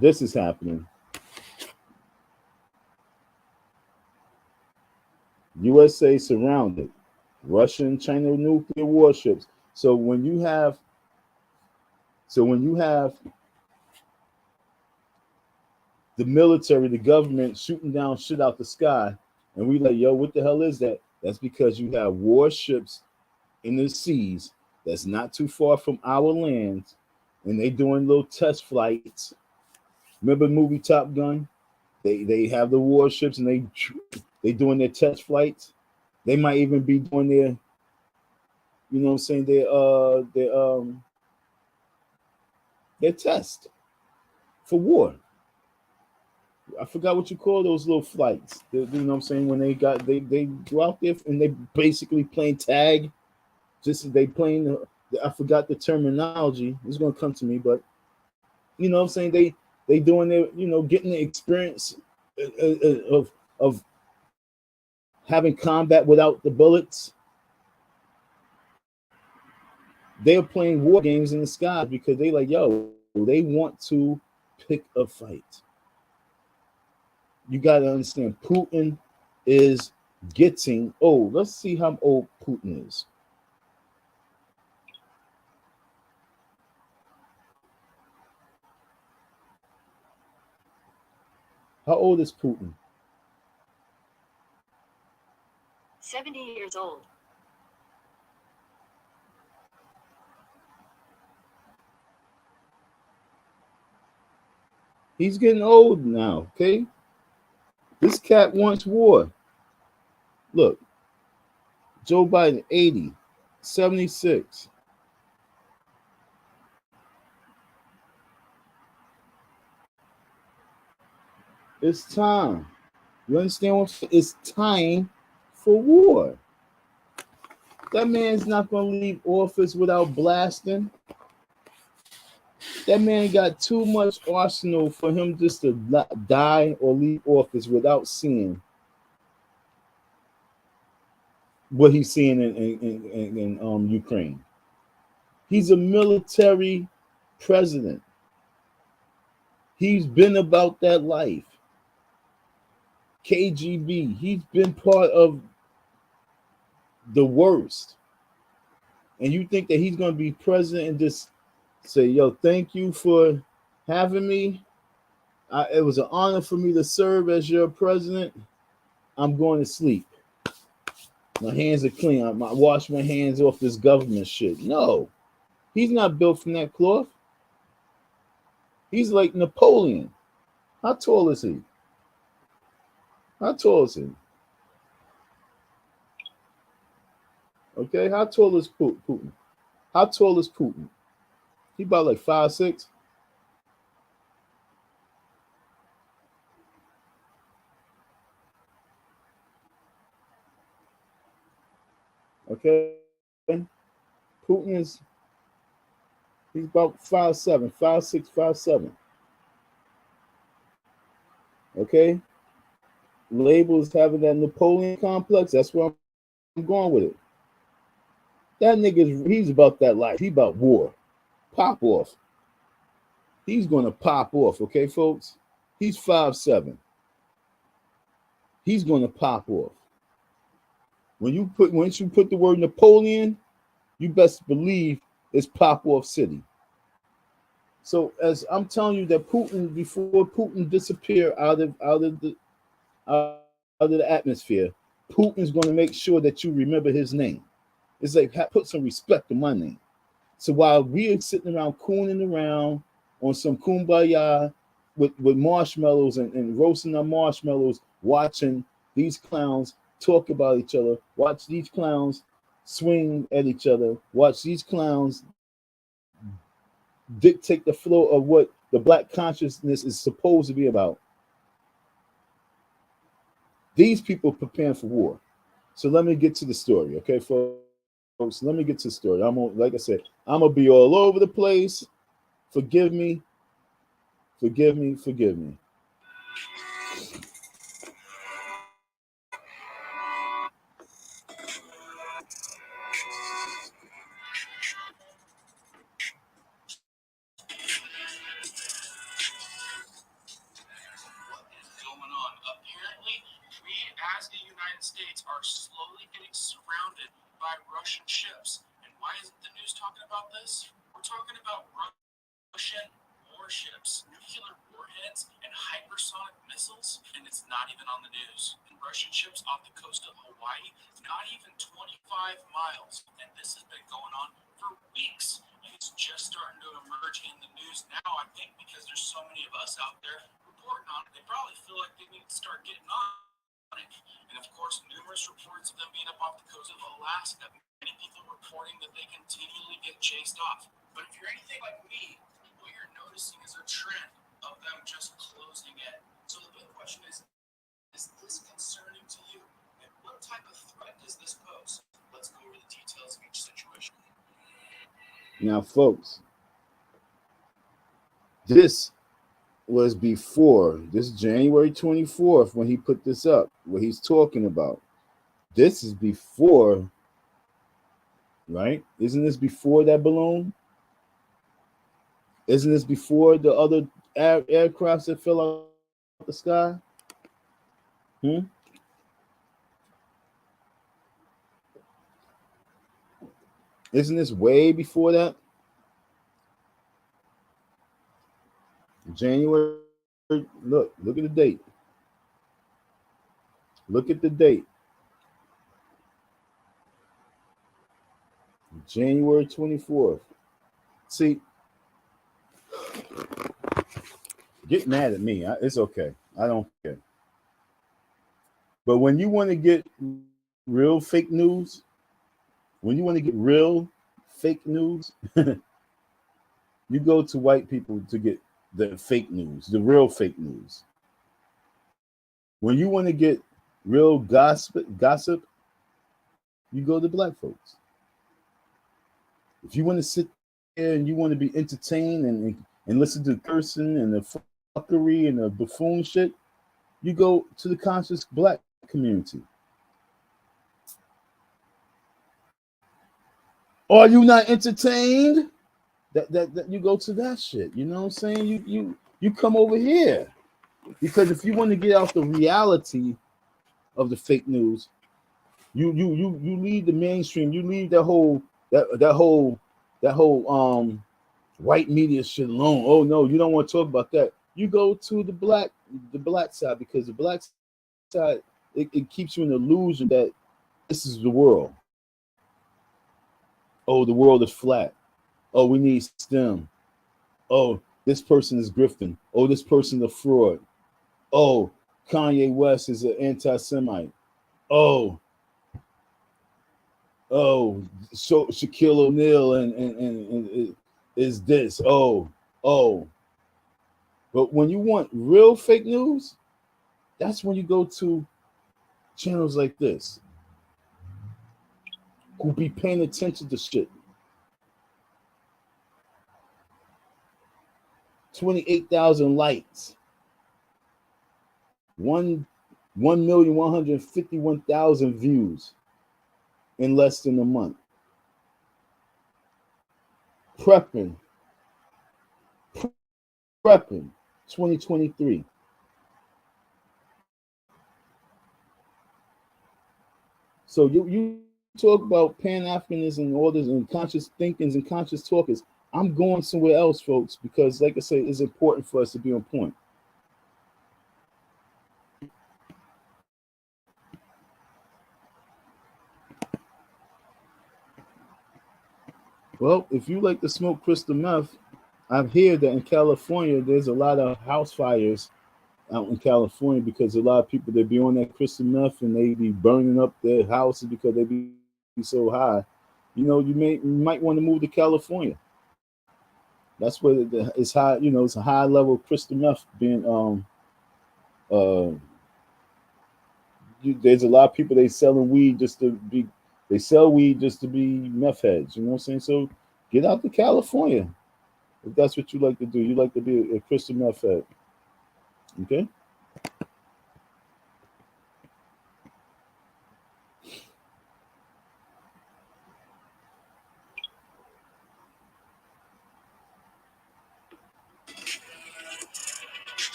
this is happening. USA surrounded. Russia and China nuclear warships. So when you have the military, the government shooting down shit out the sky, and we like, yo, what the hell is that? That's because you have warships in the seas that's not too far from our lands, and they doing little test flights. Remember the movie Top Gun? They have the warships and they doing their test flights. They might even be doing their, you know what I'm saying, their test for war. I forgot what you call those little flights. You know what I'm saying? When they go out there and they basically playing tag. Just they playing. I forgot the terminology. It's gonna come to me, but you know what I'm saying. They doing their, you know, getting the experience of having combat without the bullets. They're playing war games in the sky because they like, yo, they want to pick a fight. You got to understand, Putin is getting old. Let's see how old Putin is. How old is Putin? 70 years old. He's getting old now, okay? This cat wants war. Look, Joe Biden, 80, 76. It's time. You understand what? It's time for war. That man's not going to leave office without blasting. That man got too much arsenal for him just to die or leave office without seeing what he's seeing in Ukraine. He's a military president. He's been about that life. KGB. He's been part of the worst. And you think that he's going to be president and just say, yo, thank you for having me. It was an honor for me to serve as your president. I'm going to sleep. My hands are clean. I wash my hands off this government shit. No, he's not built from that cloth. He's like Napoleon. How tall is he? How tall is he? Okay, how tall is Putin? How tall is Putin? He about like 5'6". Okay, Putin is he's about 5'7", 5'6", 5'7". Okay, labels having that Napoleon complex. That's where I'm going with it. That nigga, he's about that life. He about war. Pop off. He's gonna pop off. Okay, folks. He's 5'7". He's gonna pop off. Once you put the word Napoleon, you best believe it's pop off city. So as I'm telling you that Putin, before Putin disappear out of the atmosphere, Putin's going to make sure that you remember his name. It's like put some respect on my name. So while we are sitting around cooning around on some kumbaya with marshmallows and roasting our marshmallows, watching these clowns talk about each other, watch these clowns swing at each other, watch these clowns dictate the flow of what the black consciousness is supposed to be about. These people preparing for war. So let me get to the story, okay, folks? Let me get to the story. Like I said, I'm gonna be all over the place. Forgive me. Forgive me. Forgive me. Going on. Apparently, we as the United States are slowly getting surrounded by Russian ships. And why isn't the news talking about this? We're talking about Russian warships, nuclear warheads, and hypersonic missiles, and it's not even on the news. And Russian ships off the coast of Hawaii, not even 25 miles. And this has been going on for weeks. And it's just starting to emerge in the news now, I think, because there's so many of us out there reporting on it. They probably feel like they need to start getting on it. And of course, numerous reports of them being up off the coast of Alaska. Many people reporting that they continually get chased off. But if you're anything like me, what you're noticing is a trend of them just closing in. So the big question is this concerning to you? And what type of threat does this pose? Let's go over the details of each situation. Now, folks, this was before this January 24th when he put this up, what he's talking about. This is before, right? Isn't this before that balloon? Isn't this before the other aircrafts that fell out of the sky? Isn't this way before that? January. Look at the date. Look at the date. January 24th. See, get mad at me. It's okay. I don't care. But when you want to get real fake news, you go to white people to get the fake news, the real fake news. When you want to get real gossip, you go to black folks. If you want to sit there and you want to be entertained and listen to the cursing and the fuckery and the buffoon shit, you go to the conscious black community. Are you not entertained? That you go to that shit. You know what I'm saying? You come over here. Because if you want to get out the reality of the fake news, you leave the mainstream, you leave that whole white media shit alone. Oh no, you don't want to talk about that. You go to the black side, because the black side it keeps you in the illusion that this is the world. Oh, the world is flat. Oh, we need STEM. Oh, this person is grifting. Oh, this person is a fraud. Oh, Kanye West is an anti-Semite. Oh, Oh, so Shaquille O'Neal and is this. Oh. But when you want real fake news, that's when you go to channels like this who be paying attention to shit. 28,000 likes. 1,151,000 views in less than a month. Prepping 2023. So you talk about Pan-Africanism and all this and conscious thinkings and conscious talkers. I'm going somewhere else, folks, because like I say, it's important for us to be on point. Well, if you like to smoke crystal meth, I've heard that in California there's a lot of house fires out in California because a lot of people they be on that crystal meth and they be burning up their houses because they be so high. You know, you might want to move to California. That's where it's high. You know, it's a high level of crystal meth being uh. There's a lot of people they selling weed just to be. They sell weed just to be meth heads. You know what I'm saying? So get out to California if that's what you like to do. You like to be a crystal meth head. Okay.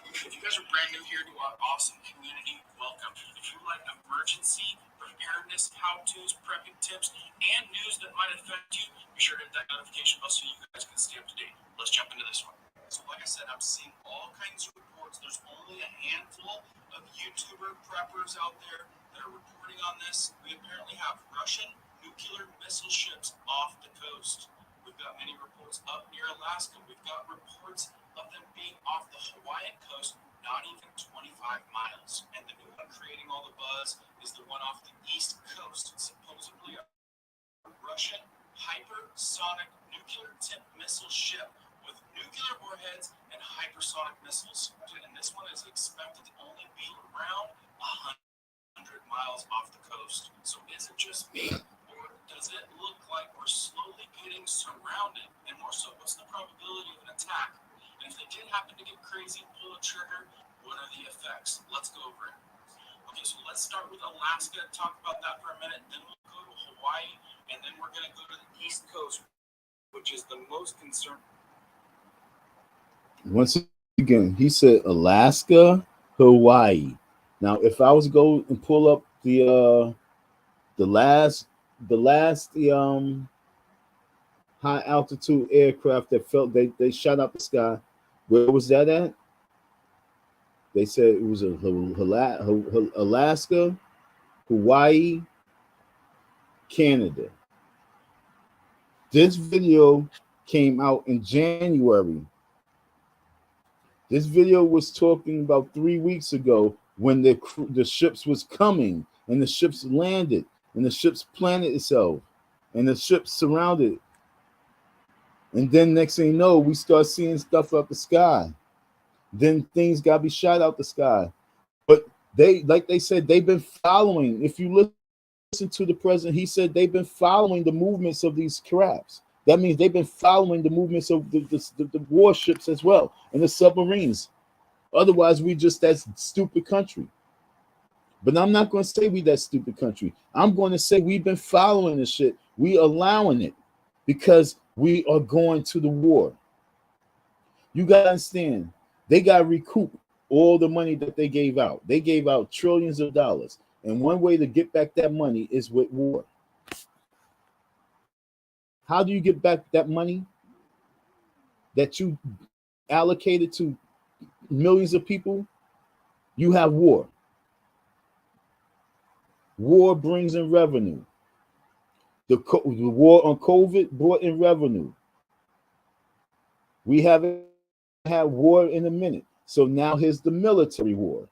If you guys are brand new here to our awesome community, welcome. If you like emergency preparedness, how-tos, prepping tips, and news that might affect you, be sure to hit that notification bell so you guys can stay up to date. Let's jump into this one. So like I said, I'm seeing all kinds of reports. There's only a handful of YouTuber preppers out there that are reporting on this. We apparently have Russian nuclear missile ships off the coast. We've got many reports up near Alaska. We've got reports of them being off the Hawaiian coast, not even 25 miles. And the new one creating all the buzz is the one off the east coast, supposedly a Russian hypersonic nuclear tipped missile ship with nuclear warheads and hypersonic missiles. And this one is expected to only be around 100 miles off the coast. So is it just me? Or does it look like we're slowly getting surrounded? And more so, what's the probability of an attack? And if they did happen to get crazy and pull a trigger, what are the effects? Let's go over it. Okay, so let's start with Alaska, talk about that for a minute, then we'll go to Hawaii, and then we're going to go to the East Coast, which is the most concerned. Once again, he said Alaska, Hawaii. Now, if I was to go and pull up the last high altitude aircraft that they shot out the sky. Where was that at? They said it was Alaska, Hawaii, Canada. This video came out in January. This video was talking about 3 weeks ago when the ships was coming and the ships landed and the ships planted itself and the ships surrounded it. And then next thing you know, we start seeing stuff up the sky. Then things got to be shot out the sky. But like they said, they've been following. If you listen to the president, he said they've been following the movements of these crafts. That means they've been following the movements of the warships as well and the submarines. Otherwise, we just that stupid country. But I'm not going to say we that stupid country. I'm going to say we've been following this shit. We allowing it because we are going to the war. You got to understand, they got to recoup all the money that they gave out. They gave out trillions of dollars. And one way to get back that money is with war. How do you get back that money that you allocated to millions of people? You have war. War brings in revenue. The war on COVID brought in revenue. We haven't had war in a minute. So now here's the military war.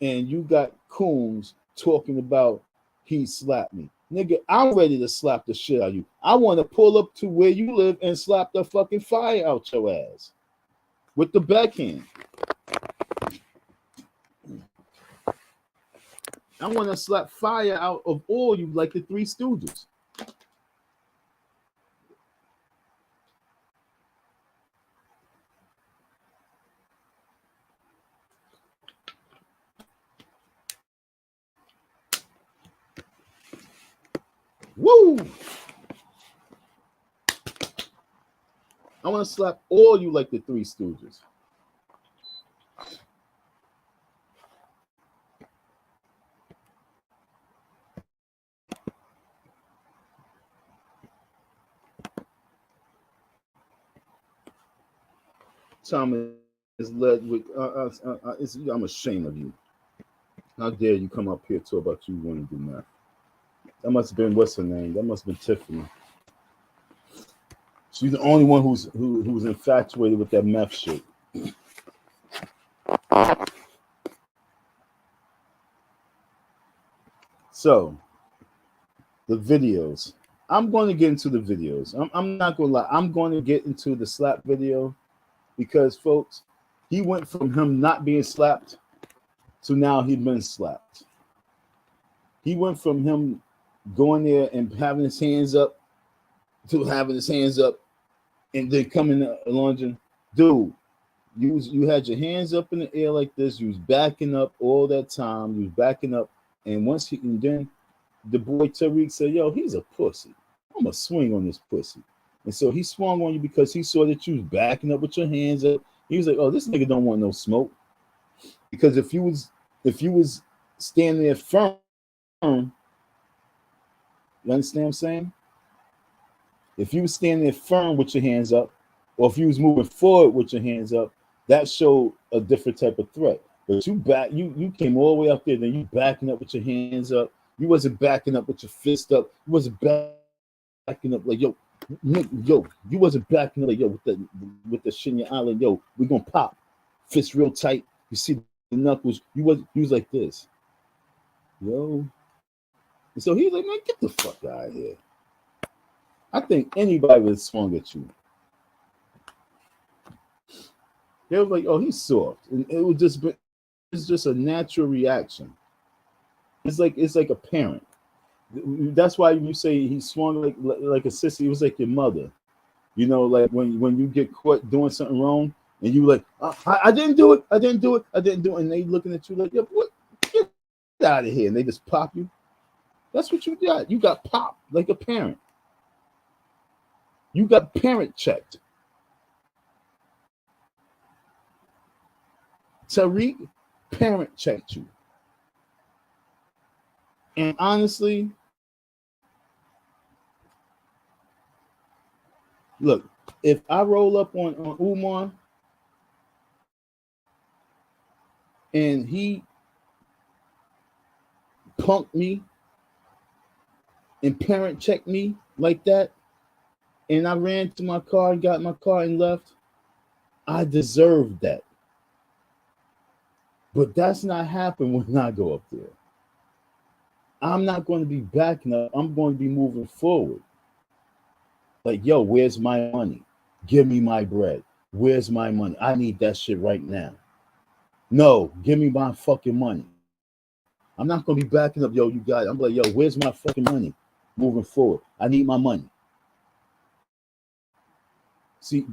and you got coons talking about he slapped me. Nigga, I'm ready to slap the shit out of you. I want to pull up to where you live and slap the fucking fire out your ass with the backhand. I want to slap fire out of all you like the Three Stooges. Woo! I want to slap all you like the Three Stooges. Tom is led with. I'm ashamed of you. How dare you come up here to talk about you want to do math? That must have been what's her name? That must have been Tiffany. She's the only one who's infatuated with that meth shit. So, the videos. I'm going to get into the videos. I'm not going to lie. I'm going to get into the slap video because, folks, he went from him not being slapped to now he'd been slapped. He went from him going there and having his hands up to having his hands up and then coming lunging. Dude, you had your hands up in the air like this. You was backing up all that time. You was backing up. And then the boy Tariq said, yo, he's a pussy. I'm going to swing on this pussy. And so he swung on you because he saw that you was backing up with your hands up. He was like, oh, this nigga don't want no smoke. Because if you was standing there firm, you understand what I'm saying? If you was standing there firm with your hands up, or if you was moving forward with your hands up, that showed a different type of threat. But you came all the way up there, then you backing up with your hands up. You wasn't backing up with your fist up. You wasn't backing up like yo, you wasn't backing up like yo with the shit in your eye like yo, we gonna pop. Fist real tight. You see the knuckles. You was like this. Yo. And so he's like, man, get the fuck out of here. I think anybody would have swung at you. They were like, oh, he's soft. And it's just a natural reaction. It's like a parent. That's why you say he swung like a sissy. It was like your mother. You know, like when you get caught doing something wrong and you like, I didn't do it. And they looking at you like, yo, what? Get out of here. And they just pop you. That's what you got. You got popped like a parent. You got parent checked. Tariq parent checked you. And honestly, look, if I roll up on Umar and he punked me and parent checked me like that, and I ran to my car and got my car and left, I deserved that. But that's not happening when I go up there. I'm not going to be backing up. I'm going to be moving forward. Like, yo, where's my money? Give me my bread. Where's my money? I need that shit right now. No, give me my fucking money. I'm not going to be backing up, yo, you got it. I'm like, yo, where's my fucking money? Moving forward. I need my money. See,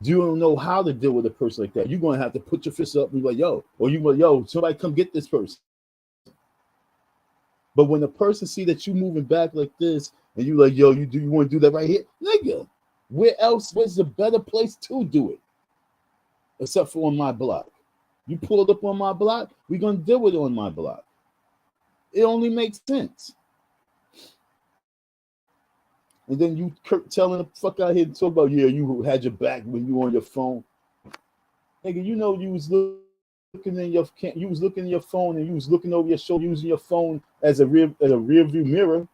you don't know how to deal with a person like that. You're going to have to put your fist up and be like, yo, or you like, yo, somebody come get this person. But when the person see that you moving back like this and you like, yo, you want to do that right here? Nigga, where's the better place to do it? Except for on my block. You pulled up on my block, we're going to deal with it on my block. It only makes sense. And then you telling the fuck out here to talk about, yeah, you had your back when you on your phone. Nigga, you know you was looking in your phone and you was looking over your shoulder using your phone as a rear view mirror.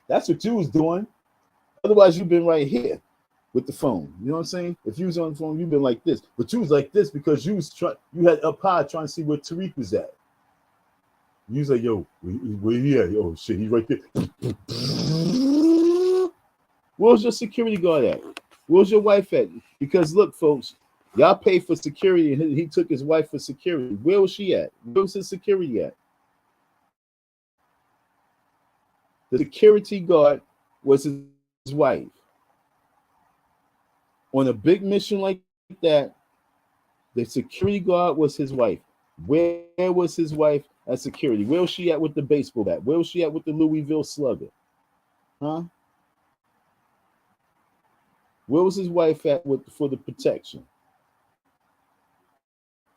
That's what you was doing. Otherwise, you've been right here. with the phone. You know what I'm saying? If you was on the phone, you'd been like this. But you was like this because you had up high trying to see where Tariq was at. You was like, yo, where he at? Oh shit, he's right there. Where's your security guard at? Where's your wife at? Because look, folks, y'all pay for security, and he took his wife for security. Where was she at? Where was his security at? The security guard was his wife. On a big mission like that, the security guard was his wife. Where was his wife at security? Where was she at with the baseball bat? Where was she at with the Louisville Slugger? Huh? Where was his wife at for the protection?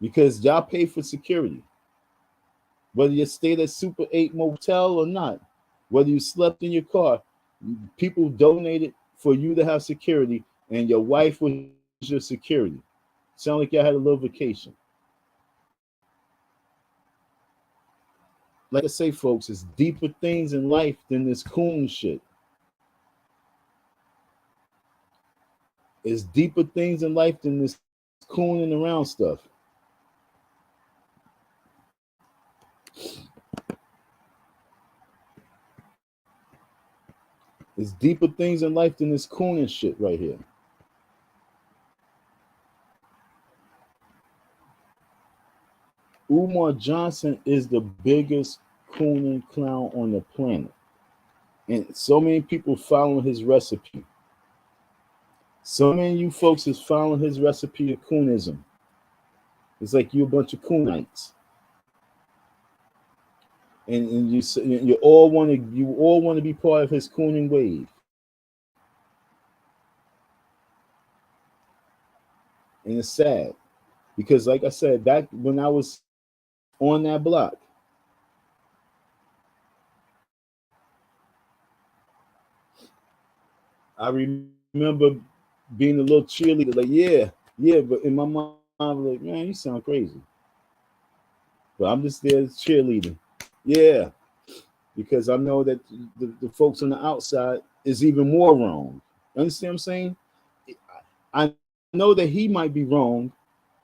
Because y'all pay for security. Whether you stayed at Super 8 Motel or not, whether you slept in your car, people donated for you to have security, and your wife was your security. Sound like y'all had a little vacation. Like I say, folks, it's deeper things in life than this coon shit. It's deeper things in life than this cooning around stuff. It's deeper things in life than this cooning shit right here. Umar Johnson is the biggest cooning clown on the planet. And so many people following his recipe. So many of you folks is following his recipe of coonism. It's like you a bunch of coonites. And you all want to be part of his cooning wave. And it's sad. Because like I said, back when I was on that block, I remember being a little cheerleader, like, yeah, but in my mind, I was like, man, you sound crazy. But I'm just there cheerleading. Yeah, because I know that the folks on the outside is even more wrong. Understand what I'm saying? I know that he might be wrong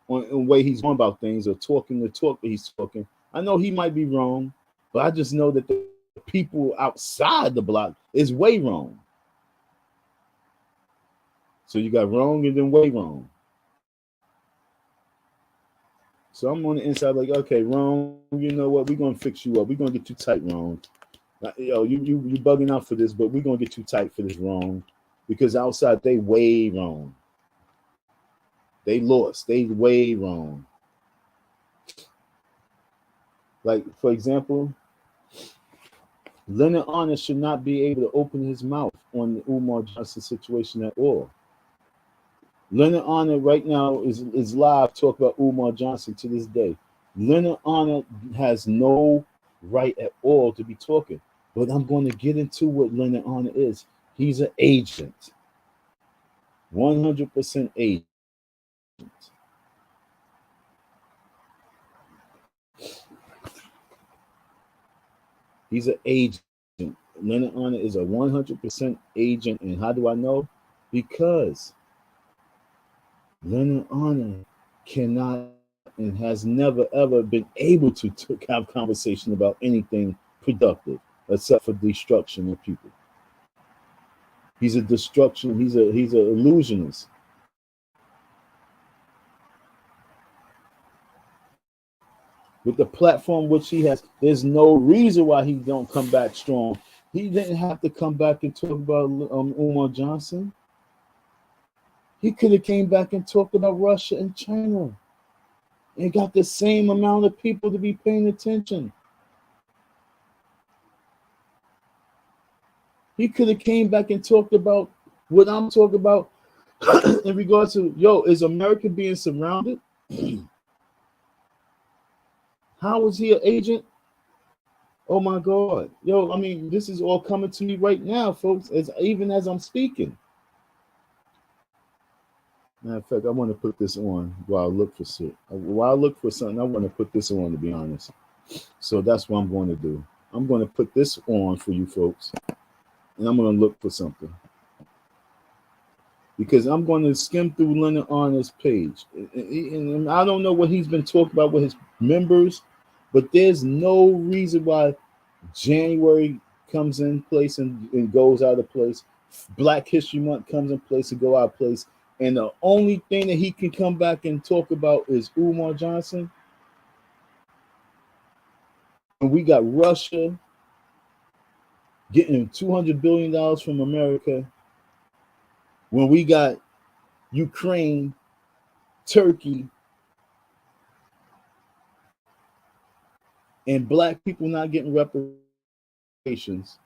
on the way he's going about things or talking the talk that he's talking. I know he might be wrong, but I just know that the people outside the block is way wrong. So you got wrong and then way wrong. So I'm on the inside like, okay, wrong, you know what? We're going to fix you up. We're going to get you tight, wrong. Yo, you bugging out for this, but we're going to get you tight for this, wrong. Because outside, they way wrong. They lost. They way wrong. Like, for example, Leonard Arnold should not be able to open his mouth on the Umar Johnson situation at all. Leonard Arnold right now is live talking about Umar Johnson to this day. Leonard Arnold has no right at all to be talking. But I'm going to get into what Leonard Arnold is. He's an agent. 100% agent. He's an agent. Leonard Arnold is a 100% agent. And how do I know? Because Leonard Arnold cannot and has never ever been able to have conversation about anything productive except for destruction of people. He's a destruction. He's an illusionist. With the platform which he has, there's no reason why he don't come back strong. He didn't have to come back and talk about Umar Johnson. He could have came back and talked about Russia and China and got the same amount of people to be paying attention. He could have came back and talked about what I'm talking about in regards to, is America being surrounded? How is he an agent? Oh my God. I mean, this is all coming to me right now, folks, even as I'm speaking. Matter of fact, I want to put this on while I look for shit. While I look for something, I want to put this on, to be honest. So that's what I'm going to do. I'm going to put this on for you folks, and I'm going to look for something. because I'm going to skim through Leonard Arnold's page, and I don't know what he's been talking about with his members, but there's no reason why January comes in place and goes out of place. Black History Month comes in place and go out of place. And the only thing that he can come back and talk about is Umar Johnson. And we got Russia getting $200 billion from America when we got Ukraine, Turkey, and black people not getting reparations.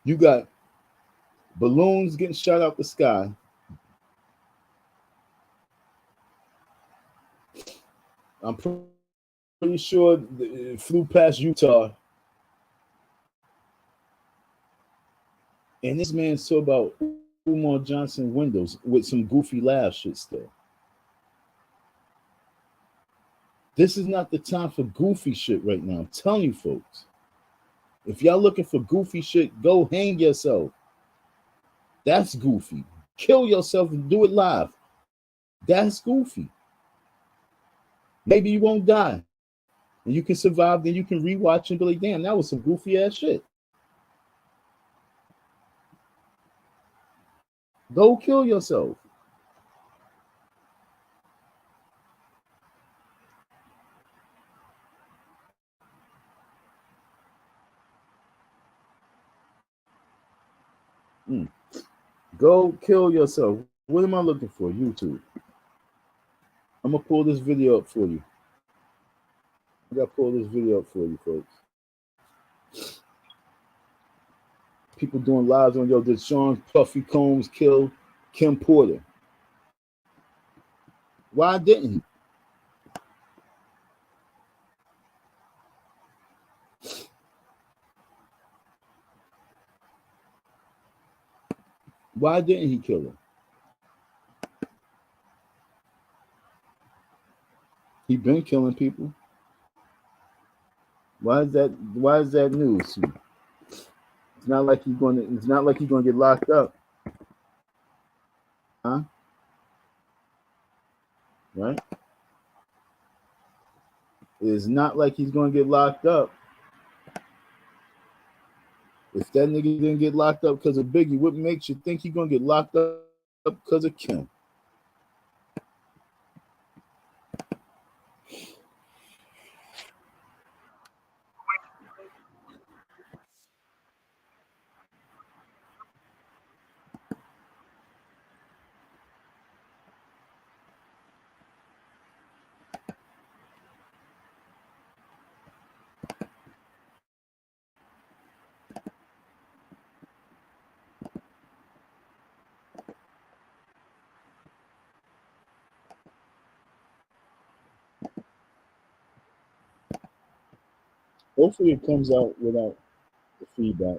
You got balloons getting shot out the sky. I'm pretty sure it flew past Utah. And this man's talking about Umar Johnson windows with some goofy laugh shit still. This is not the time for goofy shit right now. I'm telling you folks. If y'all looking for goofy shit, go hang yourself. That's goofy. Kill yourself and do it live. That's goofy. Maybe you won't die. And you can survive, then you can rewatch and be like, damn, that was some goofy ass shit. Go kill yourself. Go kill yourself. What am I looking for? YouTube. I'm gonna pull this video up for you. I gotta pull this video up for you, folks. People doing lives on, yo, did Sean Puffy Combs kill Kim Porter? Why didn't he? Why didn't he kill her? He been killing people. Why is that news? It's not like he's gonna get locked up. Huh? Right? It's not like he's gonna get locked up. If that nigga didn't get locked up because of Biggie, what makes you think he's gonna get locked up because of Kim? Hopefully it comes out without the feedback.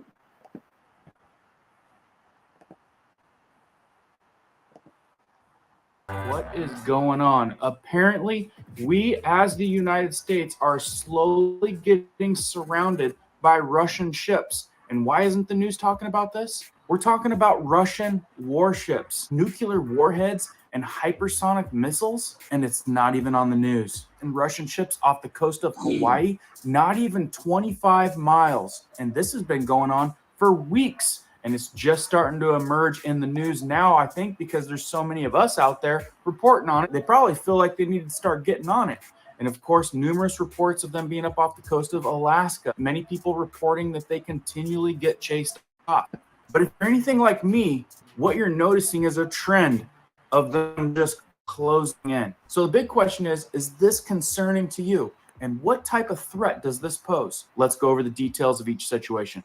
What is going on? Apparently, we as the United States are slowly getting surrounded by Russian ships. And why isn't the news talking about this? We're talking about Russian warships, nuclear warheads, and hypersonic missiles, and it's not even on the news. And Russian ships off the coast of Hawaii, not even 25 miles. And this has been going on for weeks. And it's just starting to emerge in the news now, I think, because there's so many of us out there reporting on it. They probably feel like they need to start getting on it. And of course, numerous reports of them being up off the coast of Alaska. Many people reporting that they continually get chased off. But if you're anything like me, what you're noticing is a trend of them just closing in. So the big question is this concerning to you? And what type of threat does this pose? Let's go over the details of each situation.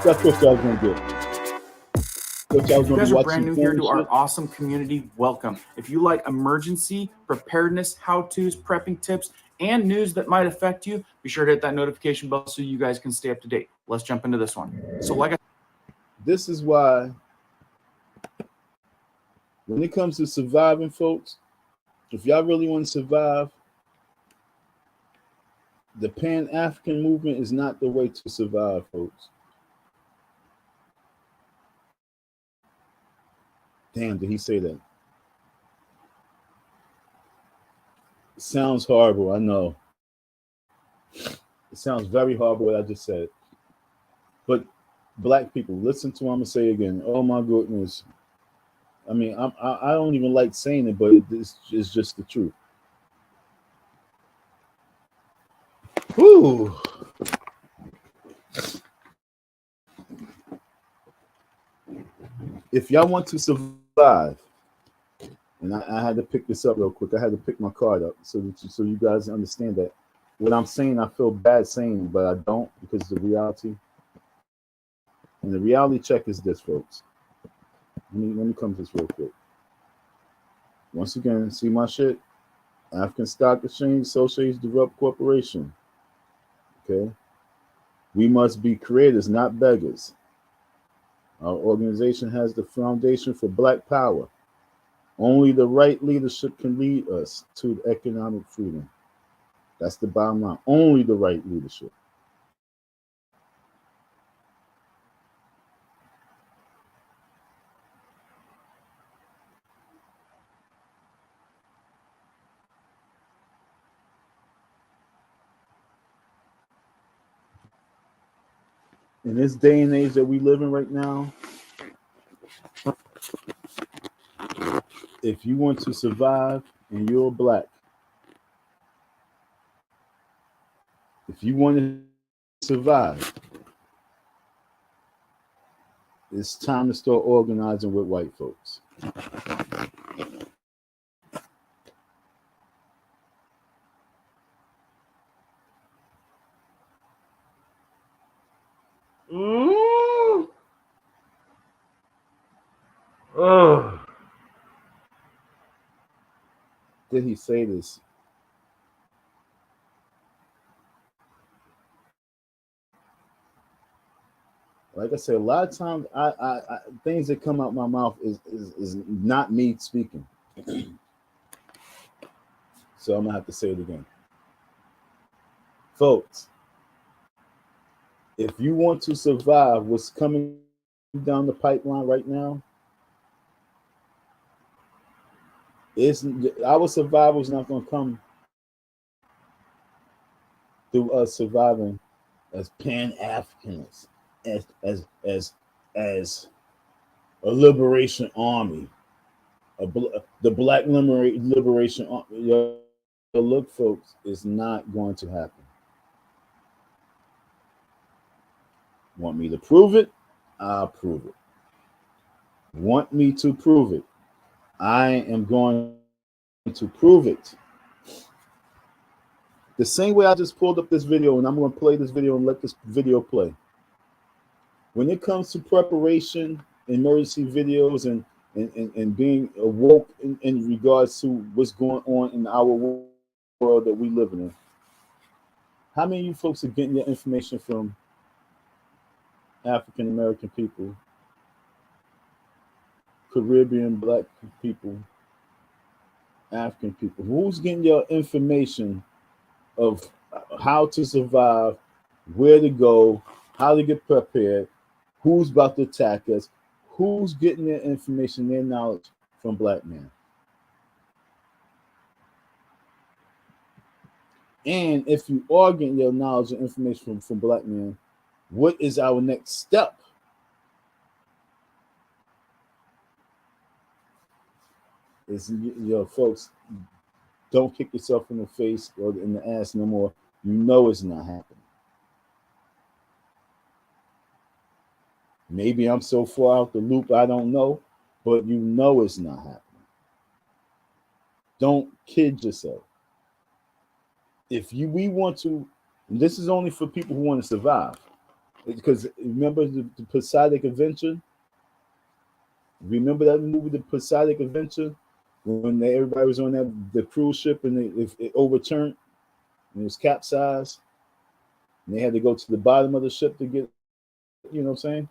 That's what y'all gonna get. If you guys are brand new here to our awesome community, welcome. If you like emergency preparedness, how-tos, prepping tips, and news that might affect you, be sure to hit that notification bell so you guys can stay up to date. Let's jump into this one. So this is why when it comes to surviving, folks, If y'all really want to survive, the Pan-African movement is not the way to survive, folks. Damn, did he say that? It sounds horrible, I know. It sounds very horrible what I just said. But black people, listen to what I'm gonna say again. Oh my goodness. I mean, I don't even like saying it, but it's just the truth. Whew. If y'all want to survive, and I had to pick this up real quick. I had to pick my card up so you guys understand that what I'm saying, I feel bad saying, but I don't, because it's the reality. And the reality check is this, folks. Let me come to this real quick. Once again, see my shit? African Stock Exchange Associates Developed Corporation. Okay? We must be creators, not beggars. Our organization has the foundation for black power. Only the right leadership can lead us to economic freedom. That's the bottom line. Only the right leadership. In this day and age that we live in right now, if you want to survive and you're black, if you want to survive, it's time to start organizing with white folks. Ooh. Oh. Did he say this? Like I said, a lot of times I things that come out my mouth is not me speaking. So I'm gonna have to say it again. Folks, if you want to survive what's coming down the pipeline right now, our survival is not gonna come through us surviving as Pan-Africans, as a liberation army, the Black Liberation Army. Look, folks, it's not going to happen. Want me to prove it? I'll prove it. Want me to prove it? I am going to prove it. The same way I just pulled up this video, and I'm going to play this video and let this video play. When it comes to preparation, emergency videos, and being awoke in regards to what's going on in our world that we live in, how many of you folks are getting your information from African American people, Caribbean black people, African people? Who's getting your information of how to survive, where to go, how to get prepared, who's about to attack us, who's getting their information, their knowledge from black men? And if you are getting your knowledge and information from black men, what is our next step? Is, folks, don't kick yourself in the face or in the ass no more. You know it's not happening. Maybe I'm so far out the loop, I don't know, but you know it's not happening. Don't kid yourself. If we want to, and this is only for people who want to survive, because remember the Pacific Adventure? Remember that movie, The Pacific Adventure, when everybody was on the cruise ship and it overturned and it was capsized, and they had to go to the bottom of the ship to get, you know what I'm saying?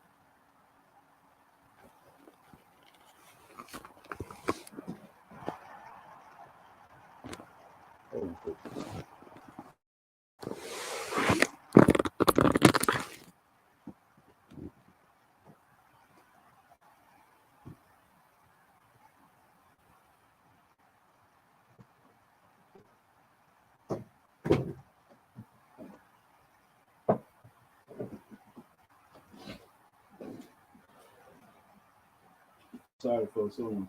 Sorry, folks. Hold on.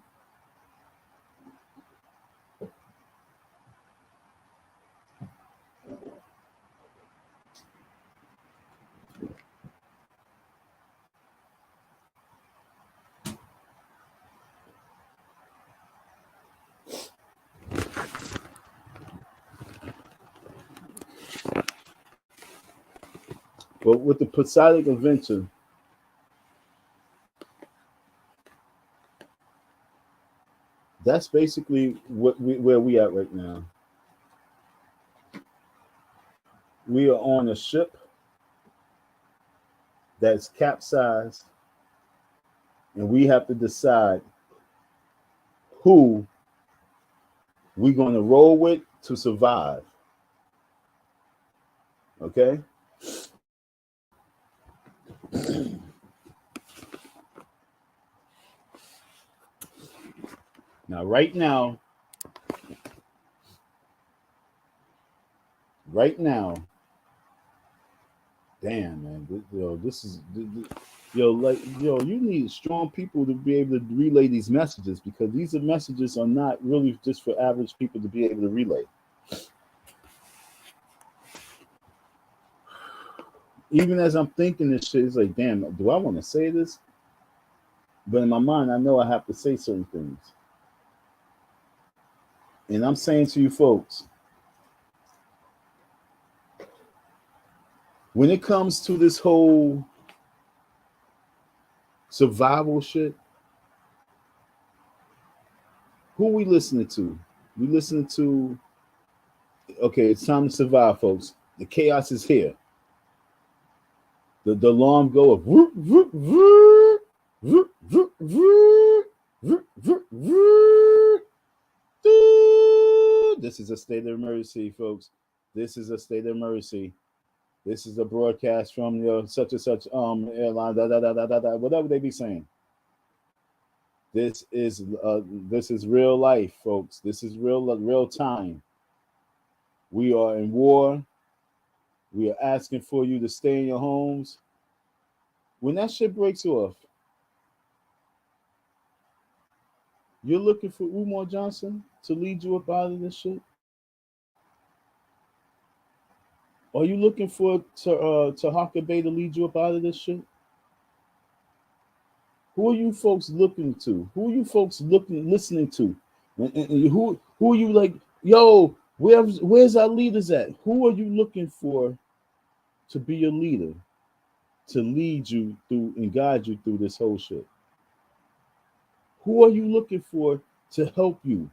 But with the Poseidon Adventure, that's basically where we at right now. We are on a ship that's capsized, and we have to decide who we're going to roll with to survive. Okay? Now, right now, damn, man, this is, you need strong people to be able to relay these messages, because these messages are not really just for average people to be able to relay. Even as I'm thinking this shit, it's like, damn, do I want to say this? But in my mind, I know I have to say certain things. And I'm saying to you folks, when it comes to this whole survival shit, who we listening to? We listening to, okay, it's time to survive, folks. The chaos is here. The alarm go of whoop, whoop, whoop, whoop, whoop, whoop, whoop, whoop, whoop. This is a state of emergency, folks. This is a state of emergency. This is a broadcast from your such and such airline, whatever they be saying. This is real life, folks. This is real time. We are in war. We are asking for you to stay in your homes. When that shit breaks off, you're looking for Umar Johnson to lead you up out of this shit? Are you looking for Taharka Bay to lead you up out of this shit? Who are you folks looking to? Who are you folks listening to? And who are you like, yo, where's our leaders at? Who are you looking for to be your leader, to lead you through and guide you through this whole shit? Who are you looking for to help you?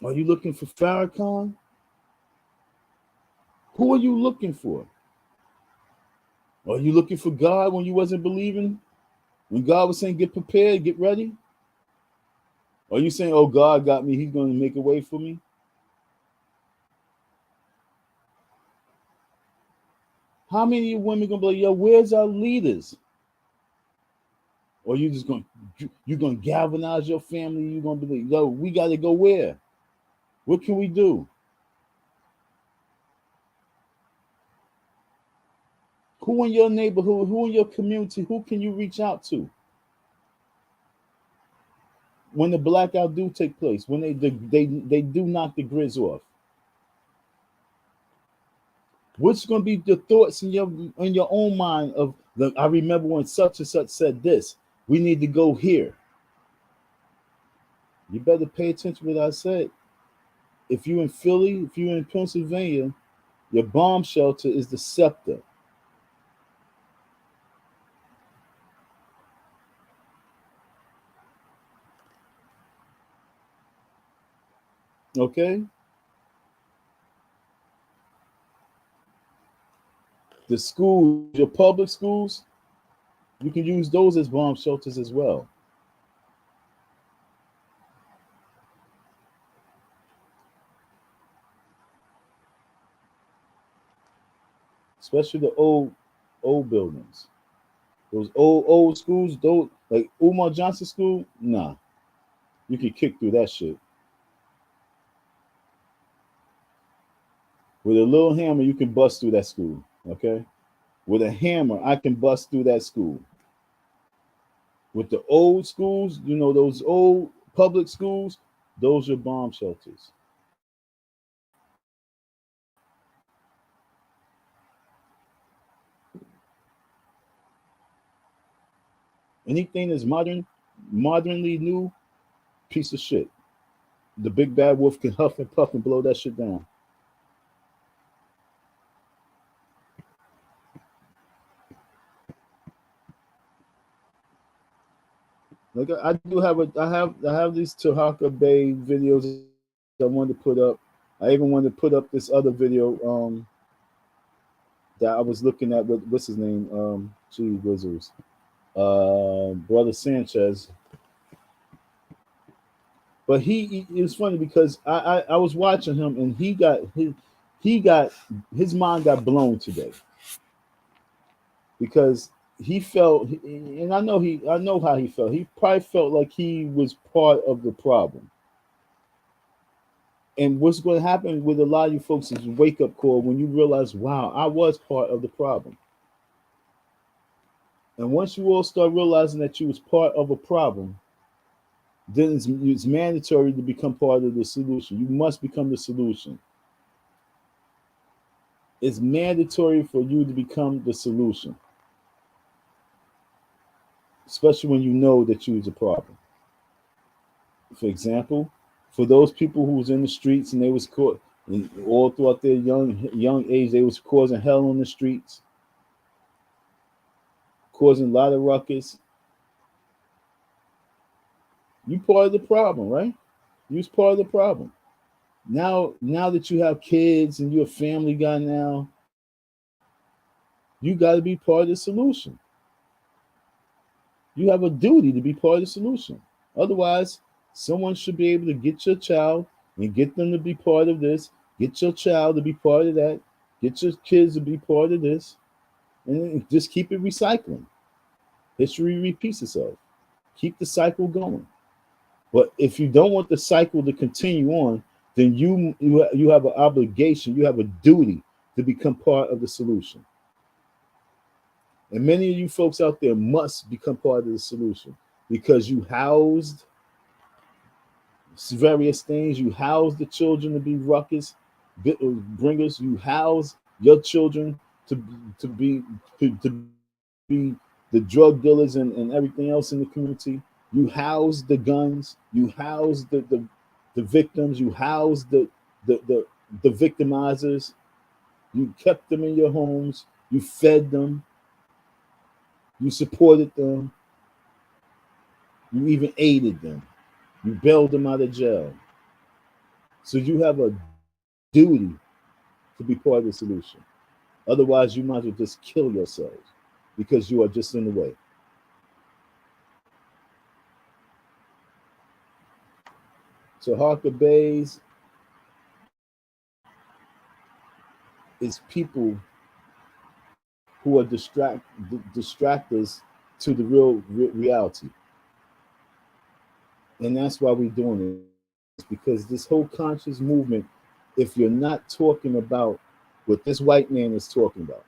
Are you looking for Farrakhan? Who are you looking for? Are you looking for God when you wasn't believing? When God was saying, get prepared, get ready? Are you saying, oh, God got me, he's going to make a way for me? How many of you women going to be like, yo, where's our leaders? Or you just going to galvanize your family? You're going to be like, yo, we got to go where? What can we do? Who in your neighborhood, who in your community, who can you reach out to? When the blackout do take place, when they do knock the grids off, what's going to be the thoughts in your own mind of I remember when such and such said this. We need to go here. You better pay attention to what I said. If you're in Philly, if you're in Pennsylvania, your bomb shelter is the Scepter. Okay? The schools, your public schools, you can use those as bomb shelters as well. Especially the old buildings. Those old schools, those like Umar Johnson School, nah. You can kick through that shit. With a little hammer, you can bust through that school. Okay? With a hammer, I can bust through that school. With the old schools, you know, those old public schools, those are bomb shelters. Anything that's modernly new, piece of shit. The big bad wolf can huff and puff and blow that shit down. Like I do have I have these Taharka Bay videos I wanted to put up. I even wanted to put up this other video that I was looking at with what's his name? Gee Wizards. Brother Sanchez. But it was funny because I was watching him and he got his mind got blown today. Because he felt, and I know how he felt. He probably felt like he was part of the problem. And what's going to happen with a lot of you folks is a wake up call when you realize, wow, I was part of the problem. And once you all start realizing that you was part of a problem, then it's mandatory to become part of the solution. You must become the solution. It's mandatory for you to become the solution. Especially when you know that you was a problem. For example, for those people who was in the streets and they was caught, and all throughout their young age, they was causing hell on the streets, causing a lot of ruckus. You part of the problem, right? You was part of the problem. Now that you have kids and you're a family guy now, you got to be part of the solution. You have a duty to be part of the solution. Otherwise, someone should be able to get your child and get them to be part of this, get your child to be part of that, get your kids to be part of this, and just keep it recycling. History repeats itself. Keep the cycle going. But if you don't want the cycle to continue on, then you have an obligation, you have a duty to become part of the solution. And many of you folks out there must become part of the solution because you housed various things. You housed the children to be ruckus bringers. You house your children to be the drug dealers and everything else in the community. You house the guns. You house the victims. You house the victimizers. You kept them in your homes. You fed them. You supported them. You even aided them. You bailed them out of jail. So you have a duty to be part of the solution. Otherwise, you might as well just kill yourselves because you are just in the way. So Taharka Bays is people who are distractors to the real reality. And that's why we're doing it. Because this whole conscious movement, if you're not talking about what this white man is talking about,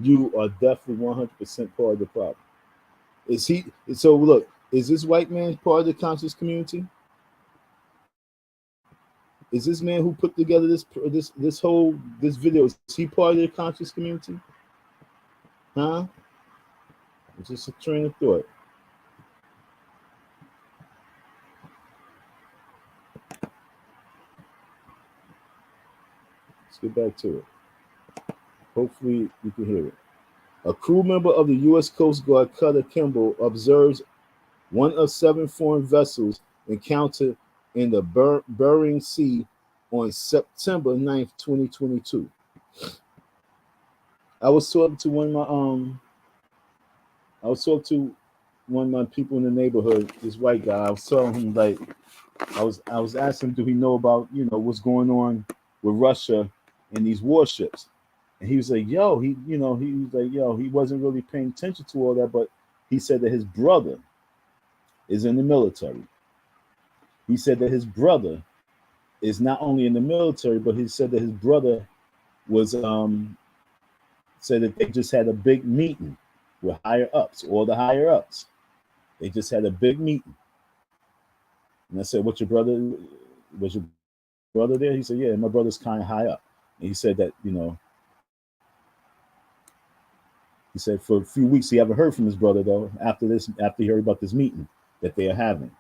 you are definitely 100% part of the problem. So look, is this white man part of the conscious community? Is this man who put together this video, is he part of the conscious community? Huh? It's just a train of thought. Let's get back to it. Hopefully you can hear it. A crew member of the U.S. Coast Guard Cutter Kimball observes one of 7 foreign vessels encountered in the Bering Sea on September 9th, 2022. I was talking to one of my people in the neighborhood, this white guy. I was telling him, like, I was asking him, do he know about, what's going on with Russia and these warships? And he was like, he wasn't really paying attention to all that, but he said that his brother is in the military. He said that his brother is not only in the military, but he said that his brother was said that they just had a big meeting with higher ups, all the higher ups. They just had a big meeting. And I said, "What's your brother? Was your brother there?" He said, "Yeah, my brother's kind of high up." And he said that, he said for a few weeks he haven't heard from his brother though. After he heard about this meeting that they are having,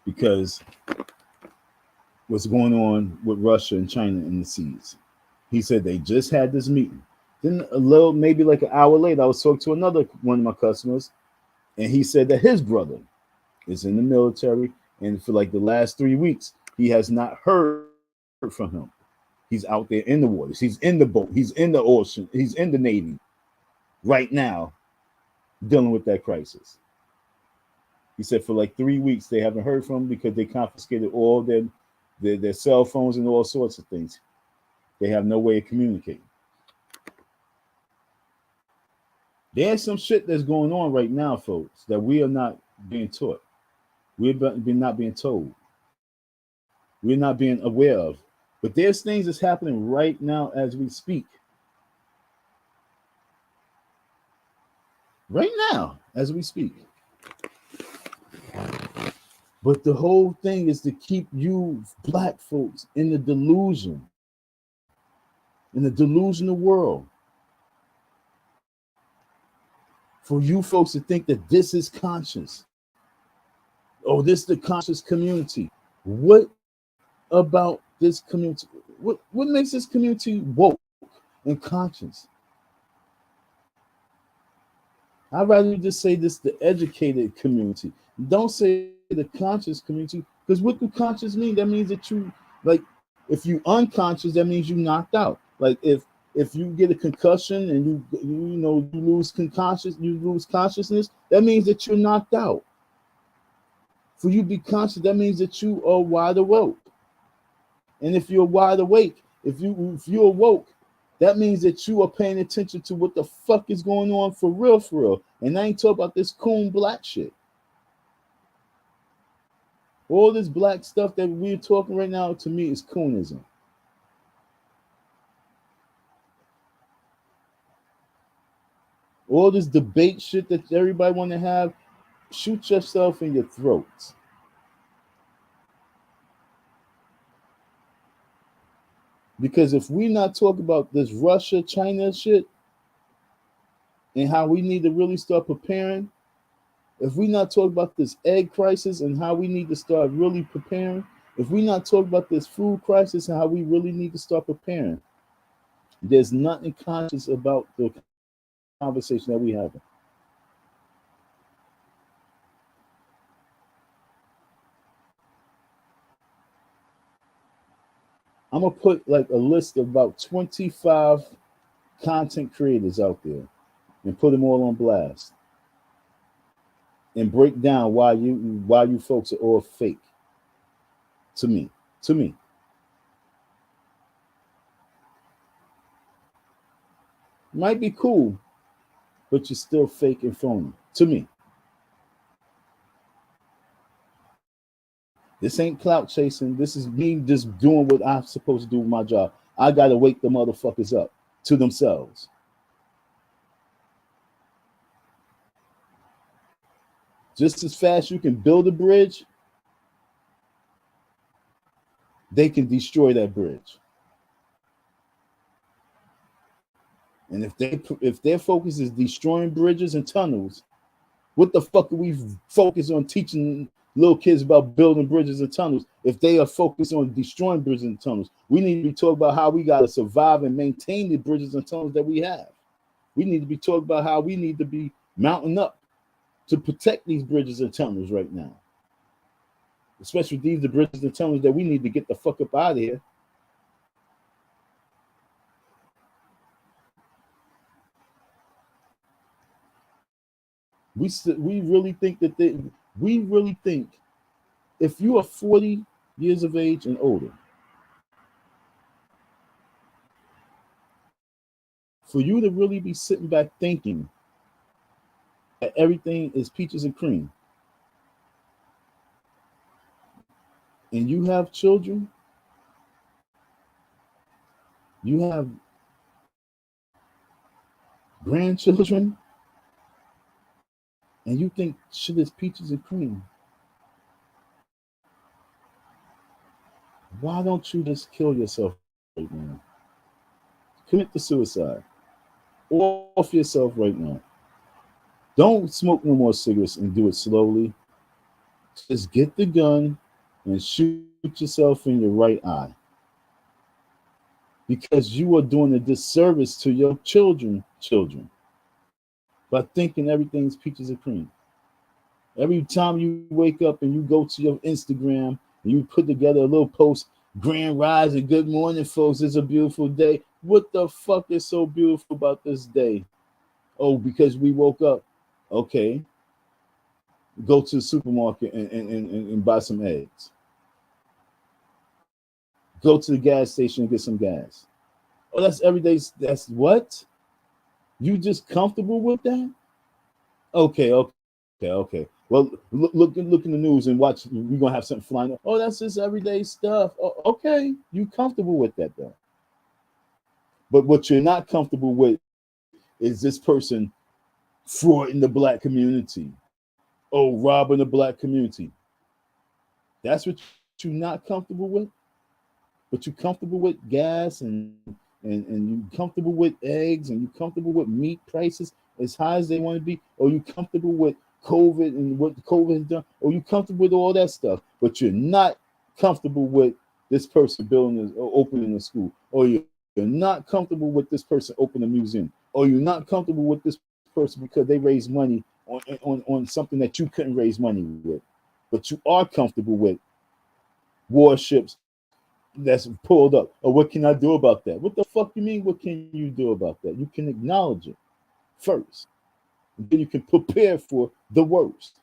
because what's going on with Russia and China in the seas. He said they just had this meeting. Then maybe like an hour later, I was talking to another one of my customers, and he said that his brother is in the military, and for like the last 3 weeks, he has not heard from him. He's out there in the waters. He's in the boat. He's in the ocean. He's in the Navy right now dealing with that crisis. He said for like 3 weeks, they haven't heard from him because they confiscated all their cell phones and all sorts of things. They have no way of communicating. There's some shit that's going on right now, folks, that we are not being taught. We're not being told. We're not being aware of. But there's things that's happening right now as we speak. Right now, as we speak. But the whole thing is to keep you black folks in the delusion, in the delusional world. For you folks to think that this is conscious. Oh, this is the conscious community. What about this community? What makes this community woke and conscious? I'd rather just say this the educated community. Don't say the conscious community, because what do conscious mean? That means that you, like, if you unconscious, that means you knocked out. Like if you get a concussion and you lose consciousness, that means that you're knocked out. For you to be conscious, that means that you are wide awake. And if you're wide awake, if you're awoke, that means that you are paying attention to what the fuck is going on for real. And I ain't talking about this coon black shit. All this black stuff that we're talking right now, to me, is coonism. All this debate shit that everybody want to have, shoot yourself in your throats. Because if we not talk about this Russia, China shit, and how we need to really start preparing, if we not talk about this egg crisis and how we need to start really preparing, if we not talk about this food crisis and how we really need to start preparing, there's nothing conscious about the conversation that we having. I'm gonna put like a list of about 25 content creators out there and put them all on blast and break down why you folks are all fake. To me. Might be cool, but you're still fake and phony. To me. This ain't clout chasing. This is me just doing what I'm supposed to do with my job. I gotta wake the motherfuckers up to themselves. Just as fast you can build a bridge, they can destroy that bridge. And if their focus is destroying bridges and tunnels, what the fuck are we focused on teaching little kids about building bridges and tunnels if they are focused on destroying bridges and tunnels? We need to be talking about how we got to survive and maintain the bridges and tunnels that we have. We need to be talking about how we need to be mounting up to protect these bridges and tunnels right now. Especially the bridges and tunnels that we need to get the fuck up out of here. We really think if you are 40 years of age and older, for you to really be sitting back thinking that everything is peaches and cream, and you have children, you have grandchildren, And you think shit is peaches and cream. Why don't you just kill yourself right now? Commit the suicide. Off yourself right now. Don't smoke no more cigarettes and do it slowly. Just get the gun and shoot yourself in your right eye. Because you are doing a disservice to your children by thinking everything's peaches and cream. Every time you wake up and you go to your Instagram and you put together a little post, grand rising, good morning, folks, it's a beautiful day. What the fuck is so beautiful about this day? Oh, because we woke up. Okay. Go to the supermarket and buy some eggs. Go to the gas station and get some gas. Oh, that's every day. That's what? You just comfortable with that? Okay. Well, look in the news and watch. We're gonna have something flying. Oh, that's just everyday stuff. Oh, okay, you comfortable with that though? But what you're not comfortable with is this person frauding the black community. Oh, robbing the black community. That's what you're not comfortable with. But you're comfortable with gas and you're comfortable with eggs and you're comfortable with meat prices as high as they want to be, or you comfortable with COVID and what COVID has done, or you comfortable with all that stuff, but you're not comfortable with this person building or opening a school, or you're not comfortable with this person opening a museum, or you're not comfortable with this person because they raise money on something that you couldn't raise money with, but you are comfortable with warships that's pulled up. Or what can I do about that? What the fuck you mean? What can you do about that? You can acknowledge it first, and then you can prepare for the worst.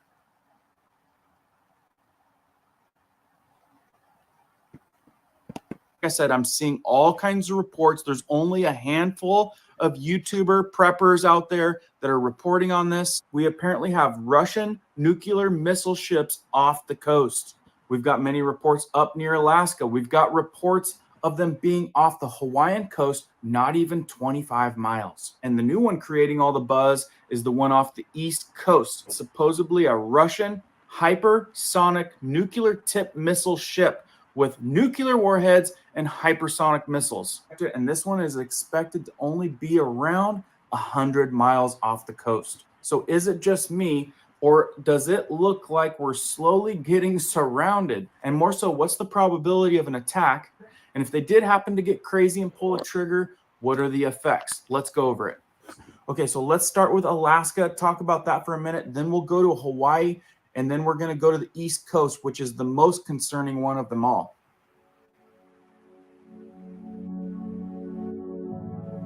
Like I said, I'm seeing all kinds of reports. There's only a handful of YouTuber preppers out there that are reporting on this. We apparently have Russian nuclear missile ships off the coast. We've got many reports up near Alaska. We've got reports of them being off the Hawaiian coast, not even 25 miles. And the new one creating all the buzz is the one off the East Coast, supposedly a Russian hypersonic nuclear tipped missile ship with nuclear warheads and hypersonic missiles. And this one is expected to only be around 100 miles off the coast. So is it just me, or does it look like we're slowly getting surrounded? And more so, what's the probability of an attack? And if they did happen to get crazy and pull a trigger, what are the effects? Let's go over it. Okay, so let's start with Alaska, talk about that for a minute. Then we'll go to Hawaii, and then we're going to go to the East Coast, which is the most concerning one of them all.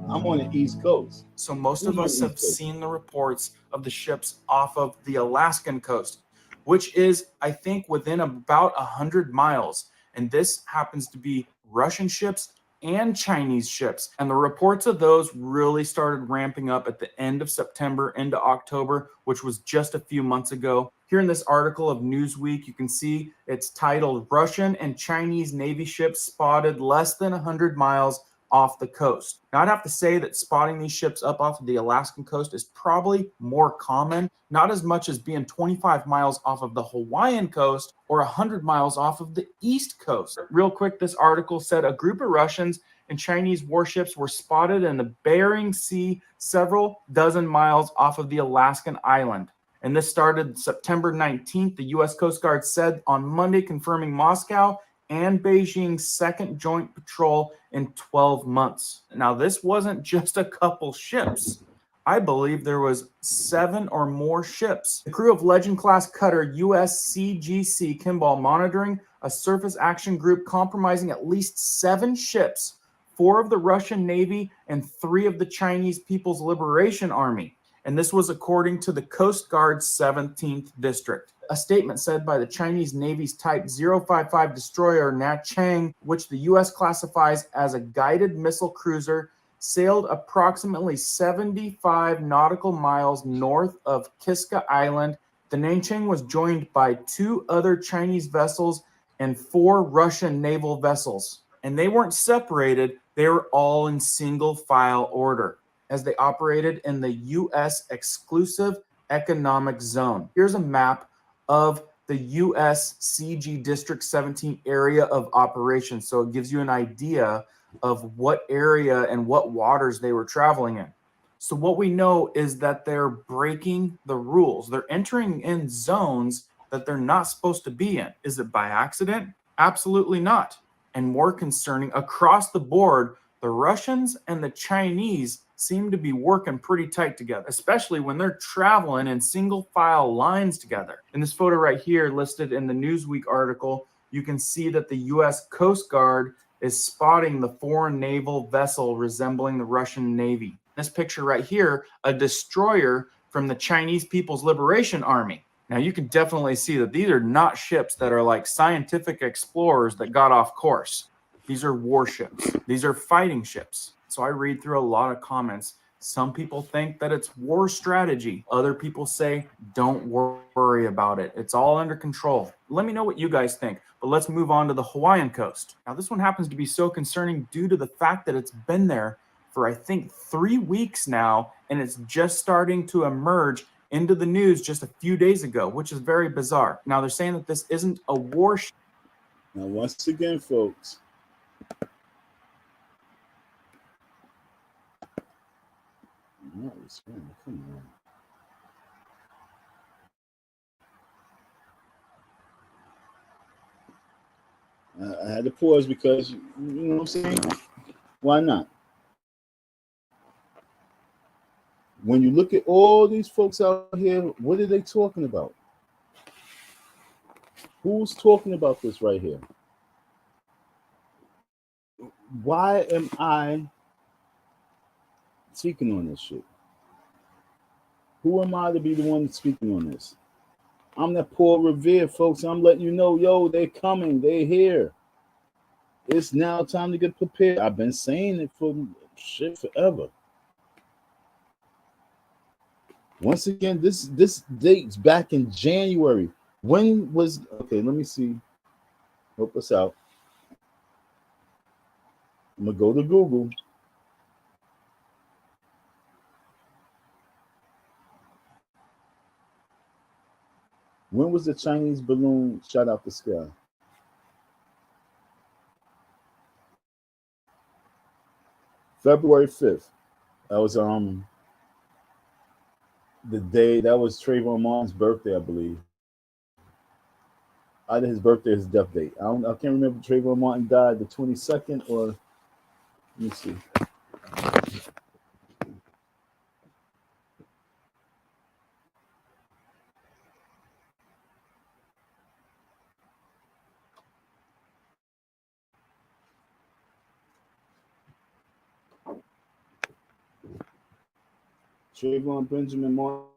I'm on the East Coast. So most of us have seen the reports of the ships off of the Alaskan coast, which is, I think, within about 100 miles. And this happens to be Russian ships and Chinese ships. And the reports of those really started ramping up at the end of September into October, which was just a few months ago. Here in this article of Newsweek, you can see it's titled Russian and Chinese Navy ships spotted less than 100 miles off the coast. Now, I'd have to say that spotting these ships up off of the Alaskan coast is probably more common, not as much as being 25 miles off of the Hawaiian coast or 100 miles off of the East Coast. Real quick, this article said a group of Russians and Chinese warships were spotted in the Bering Sea several dozen miles off of the Alaskan island. And this started September 19th. The U.S. Coast Guard said on Monday, confirming Moscow and Beijing's second joint patrol in 12 months. Now, this wasn't just a couple ships. I believe there was 7 or more ships. The crew of Legend-class cutter USCGC Kimball monitoring a surface action group comprising at least 7 ships, 4 of the Russian Navy and 3 of the Chinese People's Liberation Army. And this was according to the Coast Guard's 17th District. A statement said by the Chinese Navy's Type 055 destroyer Na Chang, which the U.S. classifies as a guided missile cruiser, sailed approximately 75 nautical miles north of Kiska Island. The Nanchang was joined by 2 other Chinese vessels and 4 Russian naval vessels. And they weren't separated, they were all in single file order, as they operated in the U.S. exclusive economic zone. Here's a map of the U.S. CG District 17 area of operations. So it gives you an idea of what area and what waters they were traveling in. So what we know is that they're breaking the rules. They're entering in zones that they're not supposed to be in. Is it by accident? Absolutely not. And more concerning, across the board, the Russians and the Chinese seem to be working pretty tight together, especially when they're traveling in single file lines together. In this photo right here, listed in the Newsweek article, you can see that the U.S. Coast Guard is spotting the foreign naval vessel resembling the Russian Navy. This picture right here, a destroyer from the Chinese People's Liberation Army. Now you can definitely see that these are not ships that are like scientific explorers that got off course. These are warships. These are fighting ships. So I read through a lot of comments. Some people think that it's war strategy. Other people say, don't worry about it. It's all under control. Let me know what you guys think. But let's move on to the Hawaiian coast. Now this one happens to be so concerning due to the fact that it's been there for I think 3 weeks now, and it's just starting to emerge into the news just a few days ago, which is very bizarre. Now they're saying that this isn't a warship. Now, once again, folks, come on. I had to pause because, you know what I'm saying? Why not? When you look at all these folks out here, what are they talking about? Who's talking about this right here? Why am I speaking on this shit? Who am I to be the one speaking on this? I'm that Paul Revere, folks. I'm letting you know, yo, they're coming. They're here. It's now time to get prepared. I've been saying it for shit forever. Once again, this dates back in January. When was, okay, let me see. Help us out. I'm going to go to Google. When was the Chinese balloon shot out the sky? February 5th. That was the day, that was Trayvon Martin's birthday, I believe. Either his birthday or his death date. I can't remember if Trayvon Martin died the 22nd or, let me see. Trayvon Benjamin Martin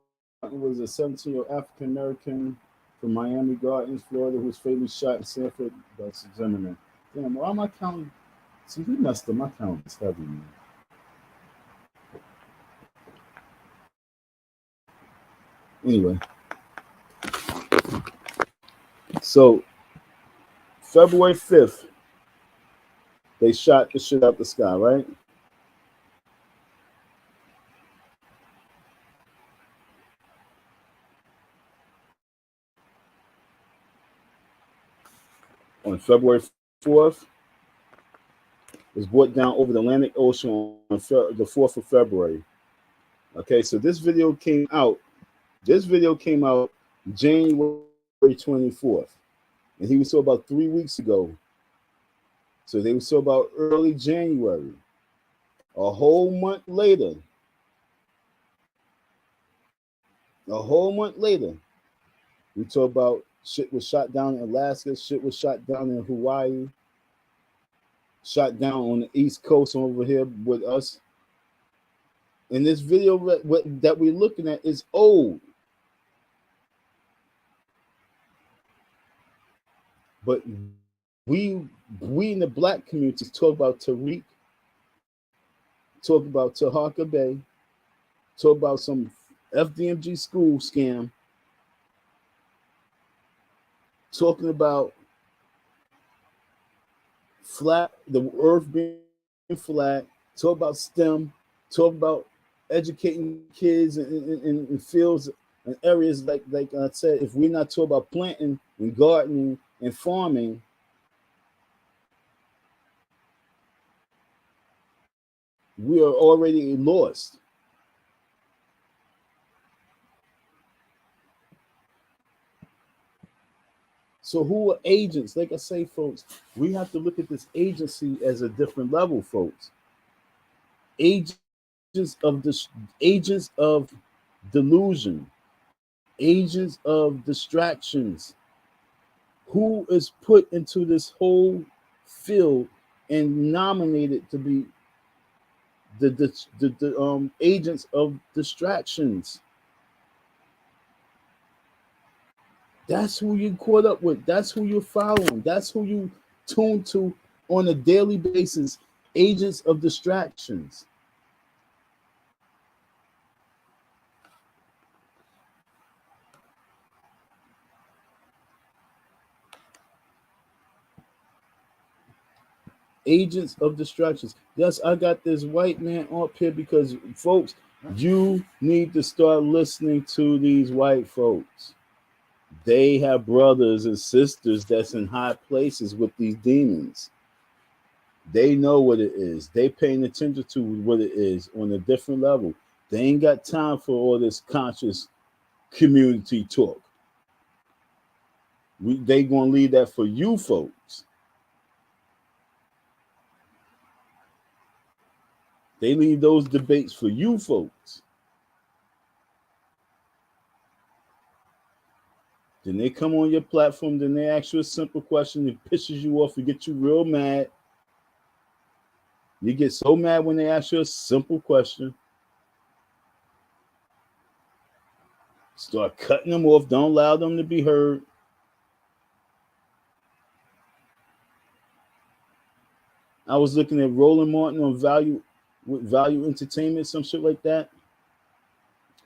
was a 17-year-old African American from Miami Gardens, Florida, who was fatally shot in Sanford by Zimmerman. Damn, why am I counting? See, he messed up. My count is heavy, man. Anyway, so February 5th, they shot the shit out the sky, right? On February 4th, was brought down over the Atlantic Ocean on the 4th of February. Okay, so this video came out January 24th. And he was saw about 3 weeks ago. So they were saw about early January. A whole month later, we talk about shit was shot down in Alaska, shit was shot down in Hawaii, shot down on the East Coast over here with us. And this video that we're looking at is old. But we in the black communities talk about Tariq, talk about Taharka Bay, talk about some FDMG school scam, talking about flat, the earth being flat, talk about STEM, talk about educating kids in fields in areas like I said, if we're not talking about planting and gardening and farming, we are already lost. So who are agents? Like I say, folks, we have to look at this agency as a different level, folks. Agents of this, agents of delusion, agents of distractions. Who is put into this whole field and nominated to be the agents of distractions? That's who you caught up with. That's who you're following. That's who you tune to on a daily basis. Agents of distractions. Agents of distractions. Yes, I got this white man up here because, folks, you need to start listening to these white folks. They have brothers and sisters that's in high places with these demons. They know what it is. They paying attention to what it is on a different level. They ain't got time for all this conscious community talk. They gonna leave that for you folks. They leave those debates for you folks. Then they come on your platform, then they ask you a simple question that pisses you off and get you real mad. You get so mad when they ask you a simple question. Start cutting them off. Don't allow them to be heard. I was looking at Roland Martin on Value Entertainment, some shit like that.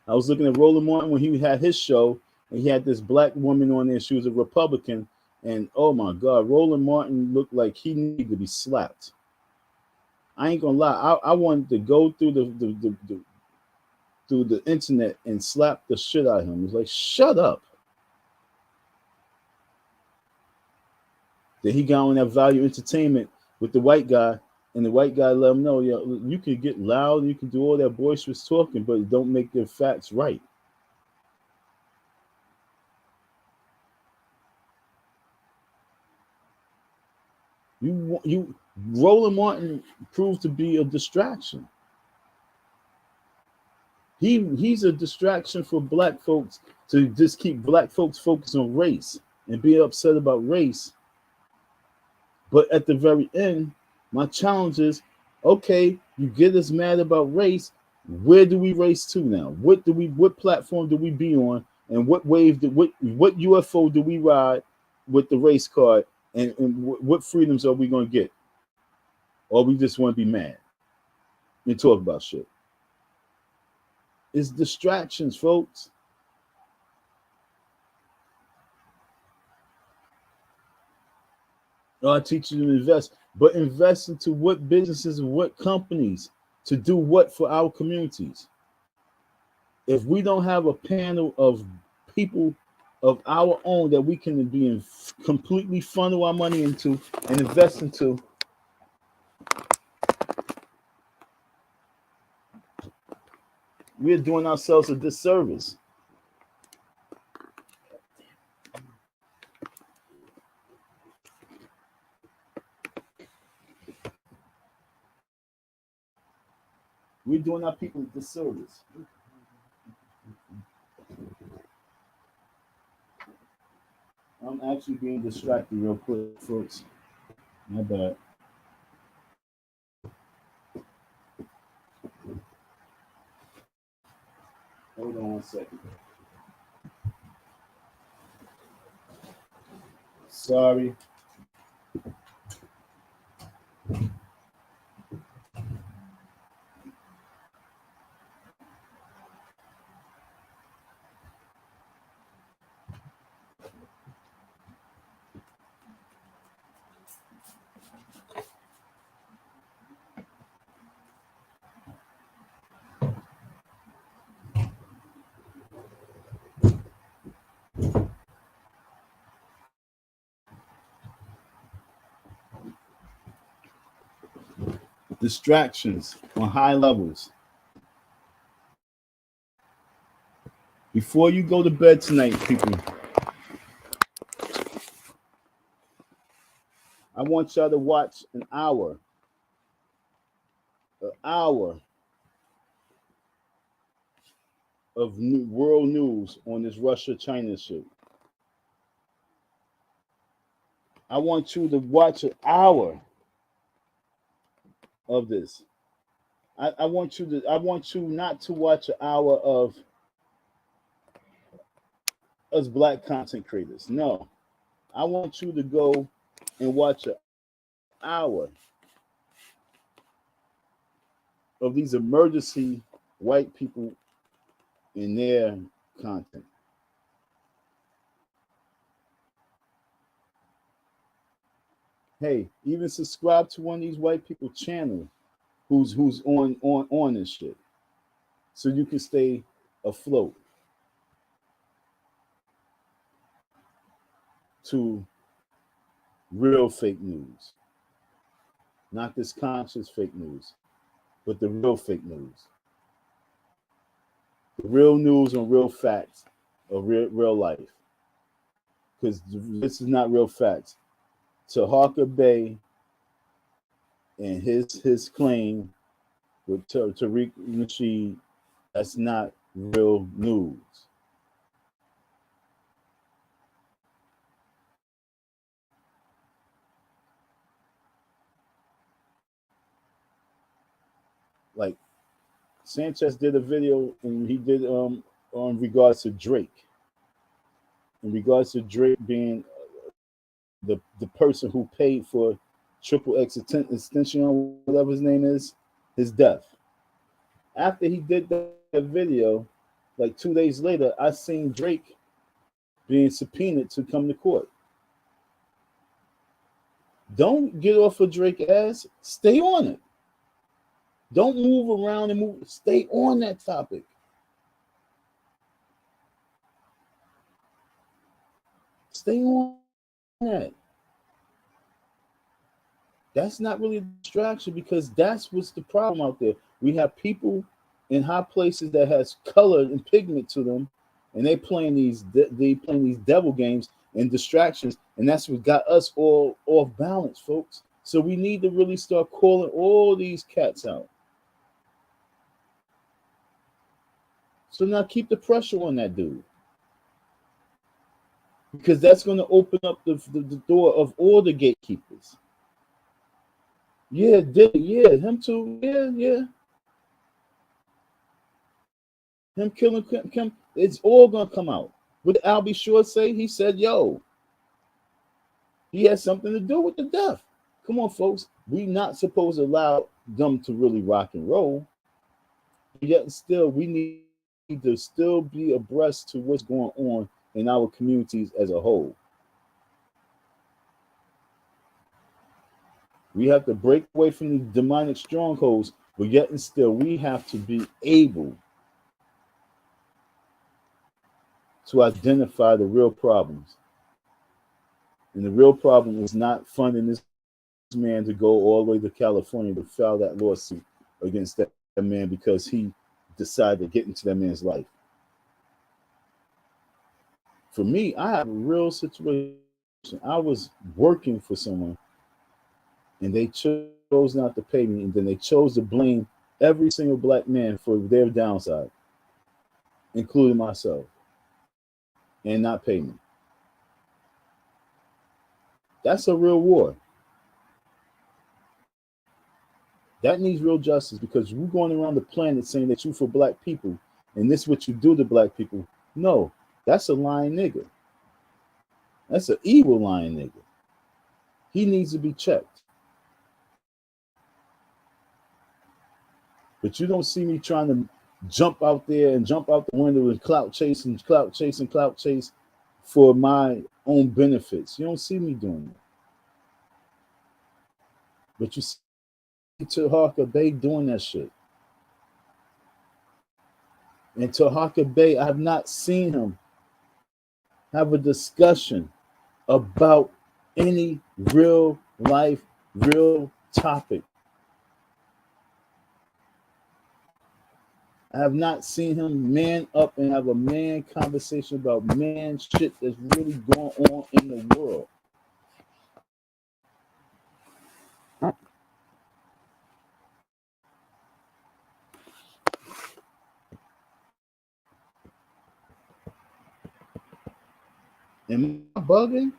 I was looking at Roland Martin when he had his show, and he had this black woman on there. She was a Republican, and oh my God, Roland Martin looked like he needed to be slapped. I ain't gonna lie. I wanted to go through the internet and slap the shit out of him. It was like, shut up. Then he got on that Value Entertainment with the white guy, and the white guy let him know, yeah, you can get loud, you can do all that boisterous talking, but it don't make the facts right. You Roland Martin proved to be a distraction. He's a distraction for black folks to just keep black folks focused on race and be upset about race. But at the very end, my challenge is, okay, you get us mad about race. Where do we race to now? What platform do we be on? And what wave what UFO do we ride with the race card? And what freedoms are we going to get? Or we just want to be mad and talk about shit? It's distractions, folks. I teach you to invest, but invest into what businesses and what companies to do what for our communities. If we don't have a panel of people of our own that we can be completely funnel our money into and invest into, we're doing ourselves a disservice. We're doing our people a disservice. I'm actually being distracted real quick, folks. My bad. Hold on 1 second. Sorry. distractions on high levels. Before you go to bed tonight, people, I want y'all to watch an hour of world news on this Russia-China shit. I want you to watch an hour of this. I want you not to watch an hour of us black content creators. No. I want you to go and watch an hour of these emergency white people in their content. Hey, even subscribe to one of these white people channel who's on this shit, so you can stay afloat to real fake news, not this conscious fake news, but the real fake news, the real news on real facts of real life. Because this is not real facts. Taharka Bay and his claim with Tariq Nasheed, that's not real news. Like Sanchez did a video and he did on regards to Drake. In regards to Drake being the person who paid for Triple X extension, whatever his name is, his death. After he did that video, like 2 days later, I seen Drake being subpoenaed to come to court. Don't get off of Drake's ass. Stay on it. Don't move around and move. Stay on that topic. Stay on that. That's not really a distraction, because that's what's the problem out there. We have people in high places that has color and pigment to them, and they playing these devil games and distractions, and that's what got us all off balance, folks. So we need to really start calling all these cats out. So now keep the pressure on that dude, because that's going to open up the door of all the gatekeepers. Yeah, yeah, him too. Yeah. Him killing Kim, it's all gonna come out. What did Albie Shore say? He said, yo, he had something to do with the death. Come on, folks. We not supposed to allow them to really rock and roll. Yet still, we need to still be abreast to what's going on in our communities as a whole. We have to break away from these demonic strongholds, but yet and still, we have to be able to identify the real problems. And the real problem is not funding this man to go all the way to California to file that lawsuit against that man because he decided to get into that man's life. For me, I have a real situation. I was working for someone, and they chose not to pay me, and then they chose to blame every single black man for their downside, including myself, and not pay me. That's a real war. That needs real justice, because we're going around the planet saying that you for black people, and this is what you do to black people. No, that's a lying nigga. That's an evil lying nigga. He needs to be checked. But you don't see me trying to jump out there and jump out the window and clout chase for my own benefits. You don't see me doing that. But you see Taharka Bay doing that shit. And Taharka Bay, I have not seen him have a discussion about any real life, real topic I have not seen him man up and have a man conversation about man shit that's really going on in the world. Am I bugging?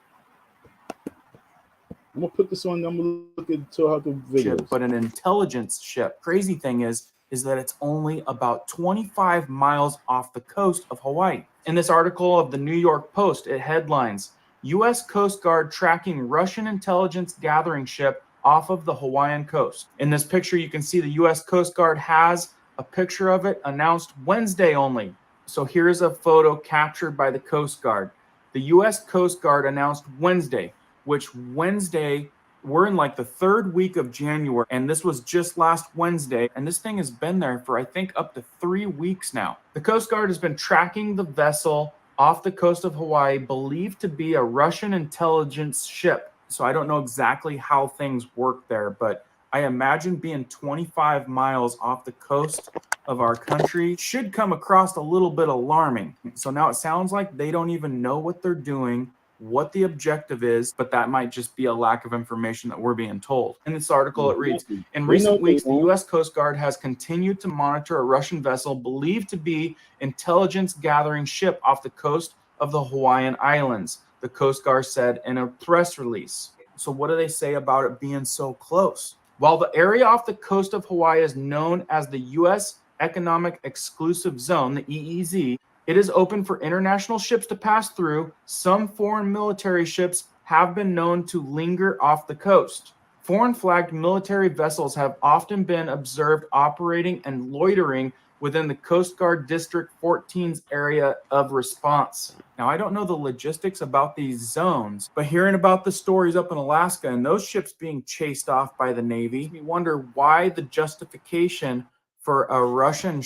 I'm gonna put this on. I'm gonna look at Taharka videos. But an intelligence ship. Crazy thing is that it's only about 25 miles off the coast of Hawaii. In this article of the New York Post, it headlines, U.S. Coast Guard tracking Russian intelligence gathering ship off of the Hawaiian coast. In this picture, you can see the U.S. Coast Guard has a picture of it announced Wednesday only. So here's a photo captured by the Coast Guard. The U.S. Coast Guard announced Wednesday, which Wednesday, we're in like the third week of January, and this was just last Wednesday, and this thing has been there for I think up to 3 weeks now. The Coast Guard has been tracking the vessel off the coast of Hawaii, believed to be a Russian intelligence ship. So I don't know exactly how things work there, but I imagine being 25 miles off the coast of our country should come across a little bit alarming. So now it sounds like they don't even know what they're doing, what the objective is, but that might just be a lack of information that we're being told. In this article, it reads, in recent weeks, the U.S. Coast Guard has continued to monitor a Russian vessel believed to be intelligence gathering ship off the coast of the Hawaiian Islands, the Coast Guard said in a press release. So what do they say about it being so close? While the area off the coast of Hawaii is known as the U.S. Economic Exclusive Zone, the EEZ, it is open for international ships to pass through. Some foreign military ships have been known to linger off the coast. Foreign flagged military vessels have often been observed operating and loitering within the Coast Guard District 14's area of response. Now, I don't know the logistics about these zones, but hearing about the stories up in Alaska and those ships being chased off by the Navy, we wonder why the justification for a Russian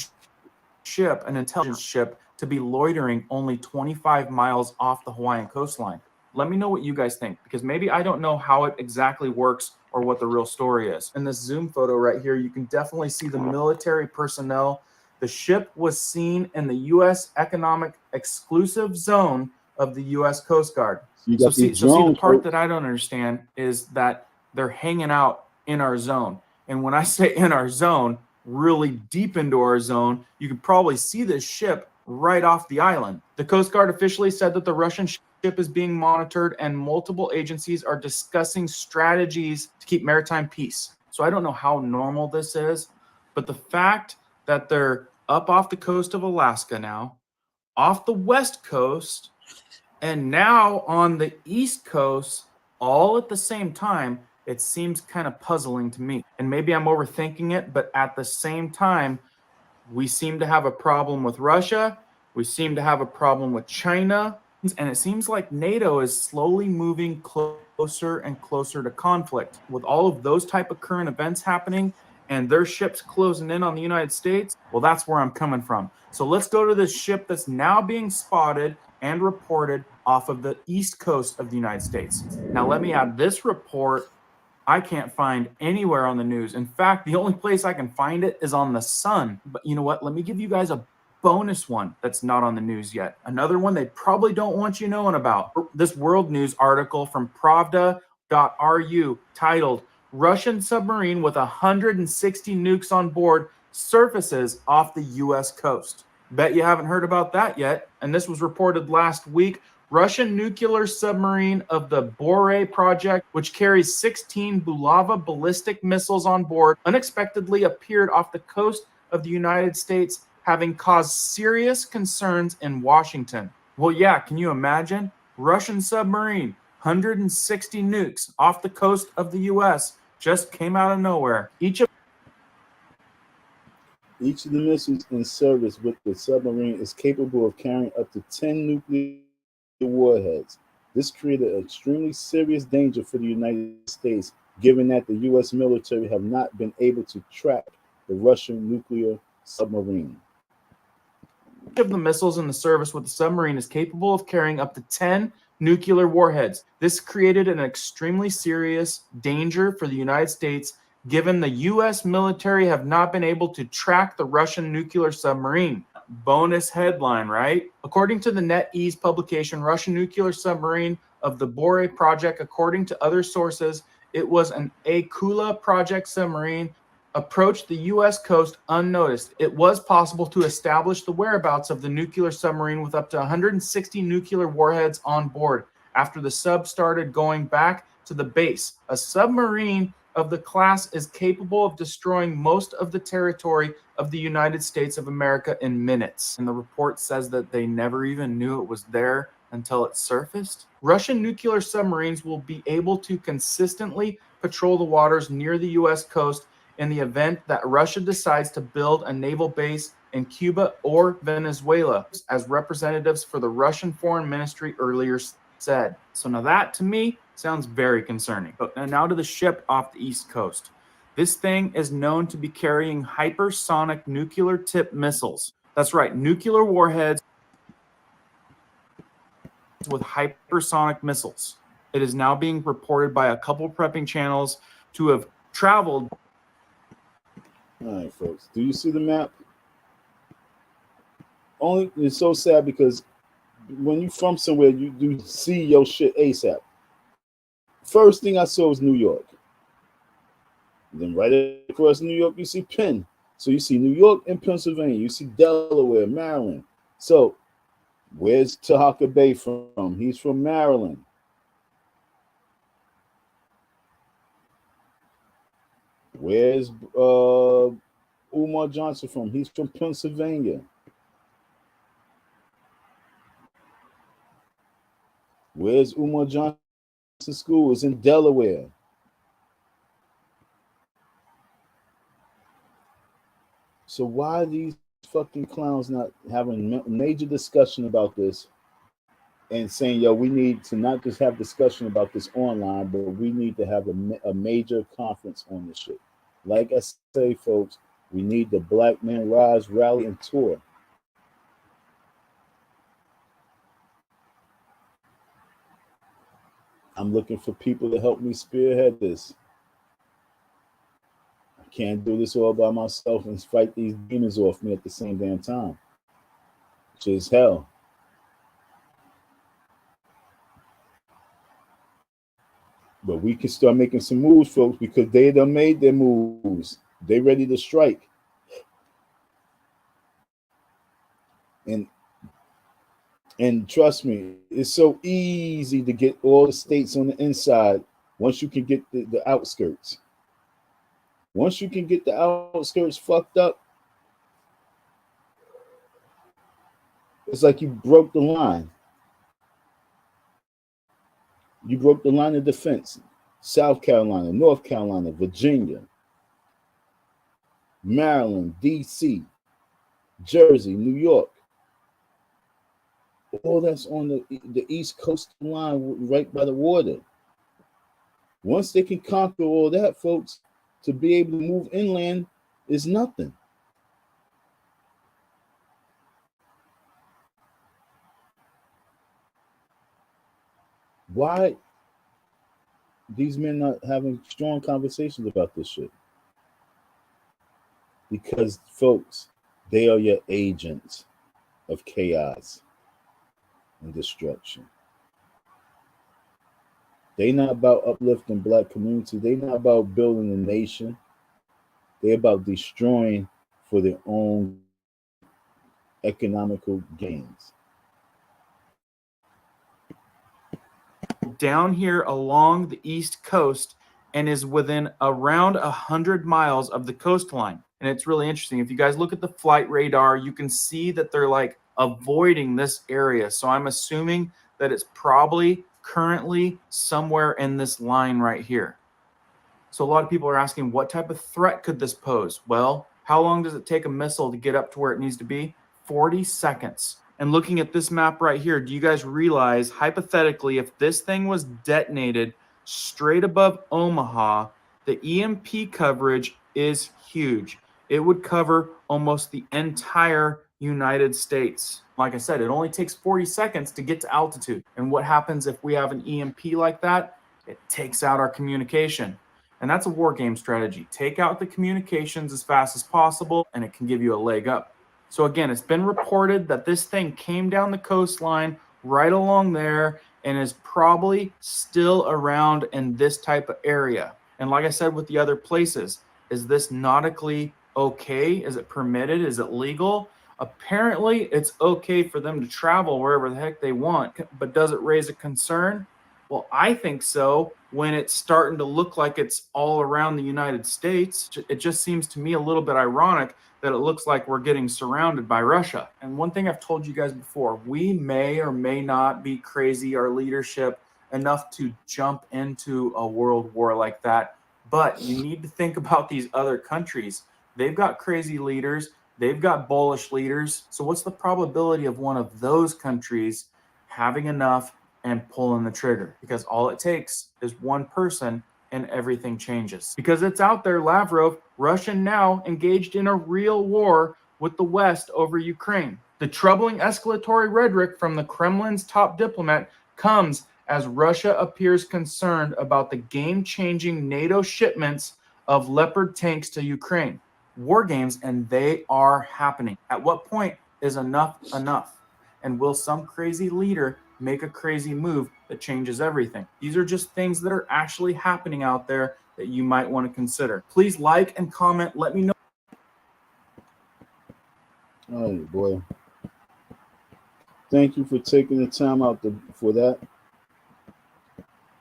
ship, an intelligence ship, to be loitering only 25 miles off the Hawaiian coastline. Let me know what you guys think, because maybe I don't know how it exactly works or what the real story is. In this zoom photo right here, you can definitely see the military personnel. The ship was seen in the U.S. Economic Exclusive Zone of the U.S. Coast Guard. So see, the part that I don't understand is that they're hanging out in our zone. And when I say in our zone, really deep into our zone, you can probably see this ship right off the island. The Coast Guard officially said that the Russian ship is being monitored and multiple agencies are discussing strategies to keep maritime peace. So I don't know how normal this is, but the fact that they're up off the coast of Alaska now, off the west coast, and now on the east coast, all at the same time, it seems kind of puzzling to me. And maybe I'm overthinking it, but at the same time, we seem to have a problem with Russia. We seem to have a problem with China. And it seems like NATO is slowly moving closer and closer to conflict. With all of those type of current events happening and their ships closing in on the United States, well, that's where I'm coming from. So let's go to this ship that's now being spotted and reported off of the east coast of the United States. Now, let me add this report I can't find anywhere on the news. In fact, the only place I can find it is on the Sun. But you know what? Let me give you guys a bonus one that's not on the news yet. Another one they probably don't want you knowing about. This world news article from Pravda.ru titled, Russian submarine with 160 nukes on board surfaces off the U.S. coast. Bet you haven't heard about that yet. And this was reported last week. Russian nuclear submarine of the Bore project, which carries 16 Bulava ballistic missiles on board, unexpectedly appeared off the coast of the United States, having caused serious concerns in Washington. Well, yeah, can you imagine? Russian submarine, 160 nukes off the coast of the U.S. just came out of nowhere. Each of the missiles in service with the submarine is capable of carrying up to 10 nuclear warheads. This created an extremely serious danger for the United States, given that the U.S. military have not been able to track the Russian nuclear submarine. Each of the missiles in the service with the submarine is capable of carrying up to 10 nuclear warheads. This created an extremely serious danger for the United States, given the U.S. military have not been able to track the Russian nuclear submarine. Bonus headline, right? According to the NetEase publication, Russian nuclear submarine of the Bore project, according to other sources, it was an Akula project submarine, approached the U.S. coast unnoticed. It was possible to establish the whereabouts of the nuclear submarine with up to 160 nuclear warheads on board after the sub started going back to the base. A submarine of the class is capable of destroying most of the territory of the United States of America in minutes. And the report says that they never even knew it was there until it surfaced. Russian nuclear submarines will be able to consistently patrol the waters near the U.S. coast in the event that Russia decides to build a naval base in Cuba or Venezuela, as representatives for the Russian Foreign Ministry earlier said. So now that, to me, sounds very concerning. But now to the ship off the East Coast. This thing is known to be carrying hypersonic nuclear tipped missiles. That's right, nuclear warheads with hypersonic missiles. It is now being reported by a couple prepping channels to have traveled. All right, folks. Do you see the map? Only it's so sad because when you from somewhere, you do see your shit ASAP. First thing I saw was New York. Then right across New York, you see Penn. So you see New York and Pennsylvania. You see Delaware, Maryland. So where's Taharka Bay from? He's from Maryland. Where's Umar Johnson from? He's from Pennsylvania. Where's Umar Johnson School? It's in Delaware. So why are these fucking clowns not having major discussion about this and saying, yo, we need to not just have discussion about this online, but we need to have a major conference on this shit. Like I say, folks, we need the Black Men Rise rally and tour. I'm looking for people to help me spearhead this. I can't do this all by myself and fight these demons off me at the same damn time, which is hell. But we can start making some moves, folks, because they done made their moves. They ready to strike. And trust me, it's so easy to get all the states on the inside once you can get the outskirts. Once you can get the outskirts fucked up, it's like you broke the line. You broke the line of defense. South Carolina, North Carolina, Virginia, Maryland, D.C., Jersey, New York. All that's on the East Coast line right by the water. Once they can conquer all that, folks, to be able to move inland is nothing. Why these men not having strong conversations about this shit? Because, folks, they are your agents of chaos and destruction. They not about uplifting Black community. They not about building a nation. They about destroying for their own economical gains. Down here along the East Coast and is within around 100 miles of the coastline. And it's really interesting. If you guys look at the flight radar, you can see that they're like avoiding this area. So I'm assuming that it's probably currently somewhere in this line right here. So a lot of people are asking, what type of threat could this pose? Well, how long does it take a missile to get up to where it needs to be? 40 seconds. And looking at this map right here, do you guys realize, hypothetically, if this thing was detonated straight above Omaha, the EMP coverage is huge. It would cover almost the entire United States. Like I said, it only takes 40 seconds to get to altitude. And what happens if we have an EMP like that? It takes out our communication. And that's a war game strategy. Take out the communications as fast as possible, and it can give you a leg up. So again, it's been reported that this thing came down the coastline right along there and is probably still around in this type of area. And like I said with the other places, is this nautically okay? Is it permitted? Is it legal? Apparently, it's okay for them to travel wherever the heck they want, but does it raise a concern? Well, I think so when it's starting to look like it's all around the United States. It just seems to me a little bit ironic that it looks like we're getting surrounded by Russia. And one thing I've told you guys before, we may or may not be crazy, our leadership, enough to jump into a world war like that. But you need to think about these other countries. They've got crazy leaders. They've got bullish leaders. So what's the probability of one of those countries having enough and pulling the trigger? Because all it takes is one person and everything changes. Because it's out there, Lavrov, Russia now engaged in a real war with the West over Ukraine. The troubling escalatory rhetoric from the Kremlin's top diplomat comes as Russia appears concerned about the game-changing NATO shipments of Leopard tanks to Ukraine. War games, and they are happening. At what point is enough enough? And will some crazy leader make a crazy move that changes everything? These are just things that are actually happening out there that you might want to consider. Please like and comment. Let me know. All right, boy. Thank you for taking the time out for that.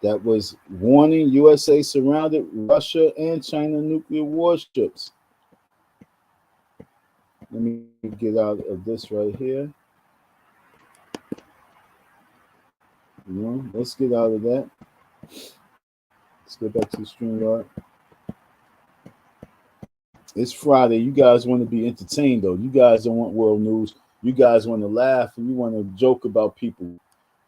That was warning: USA surrounded Russia and China nuclear warships. Let me get out of this right here. Let's get out of that. Let's go back to the StreamYard. It's Friday. You guys want to be entertained, though. You guys don't want world news. You guys want to laugh and you want to joke about people.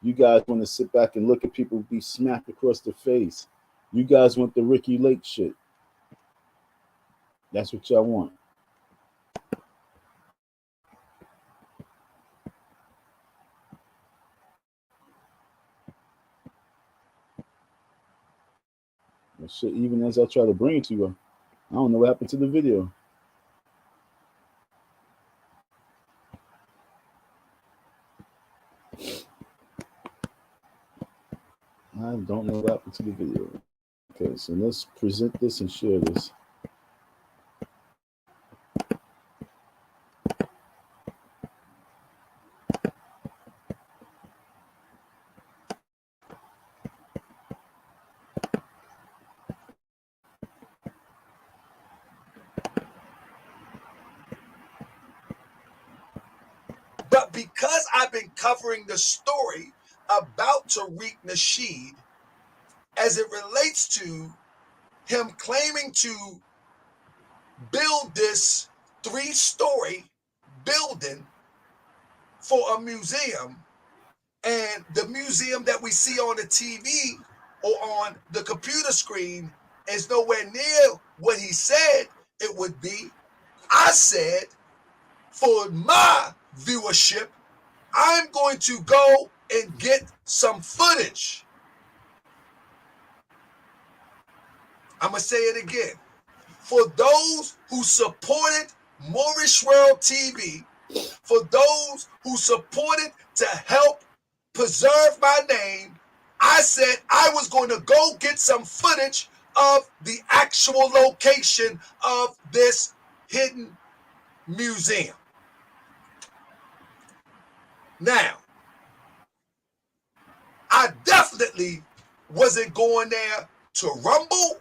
You guys want to sit back and look at people be smacked across the face. You guys want the Ricky Lake shit. That's what y'all want. Well, shit, even as I try to bring it to you, I don't know what happened to the video. I don't know what happened to the video. Okay, so let's present this and share this. But because I've been covering the story about Tariq Nasheed as it relates to him claiming to build this 3-story building for a museum, and the museum that we see on the TV or on the computer screen is nowhere near what he said it would be, I said, for my viewership, I'm going to go and get some footage. I'm going to say it again. For those who supported Moorish World TV, for those who supported to help preserve my name, I said I was going to go get some footage of the actual location of this hidden museum. Now, I definitely wasn't going there to rumble.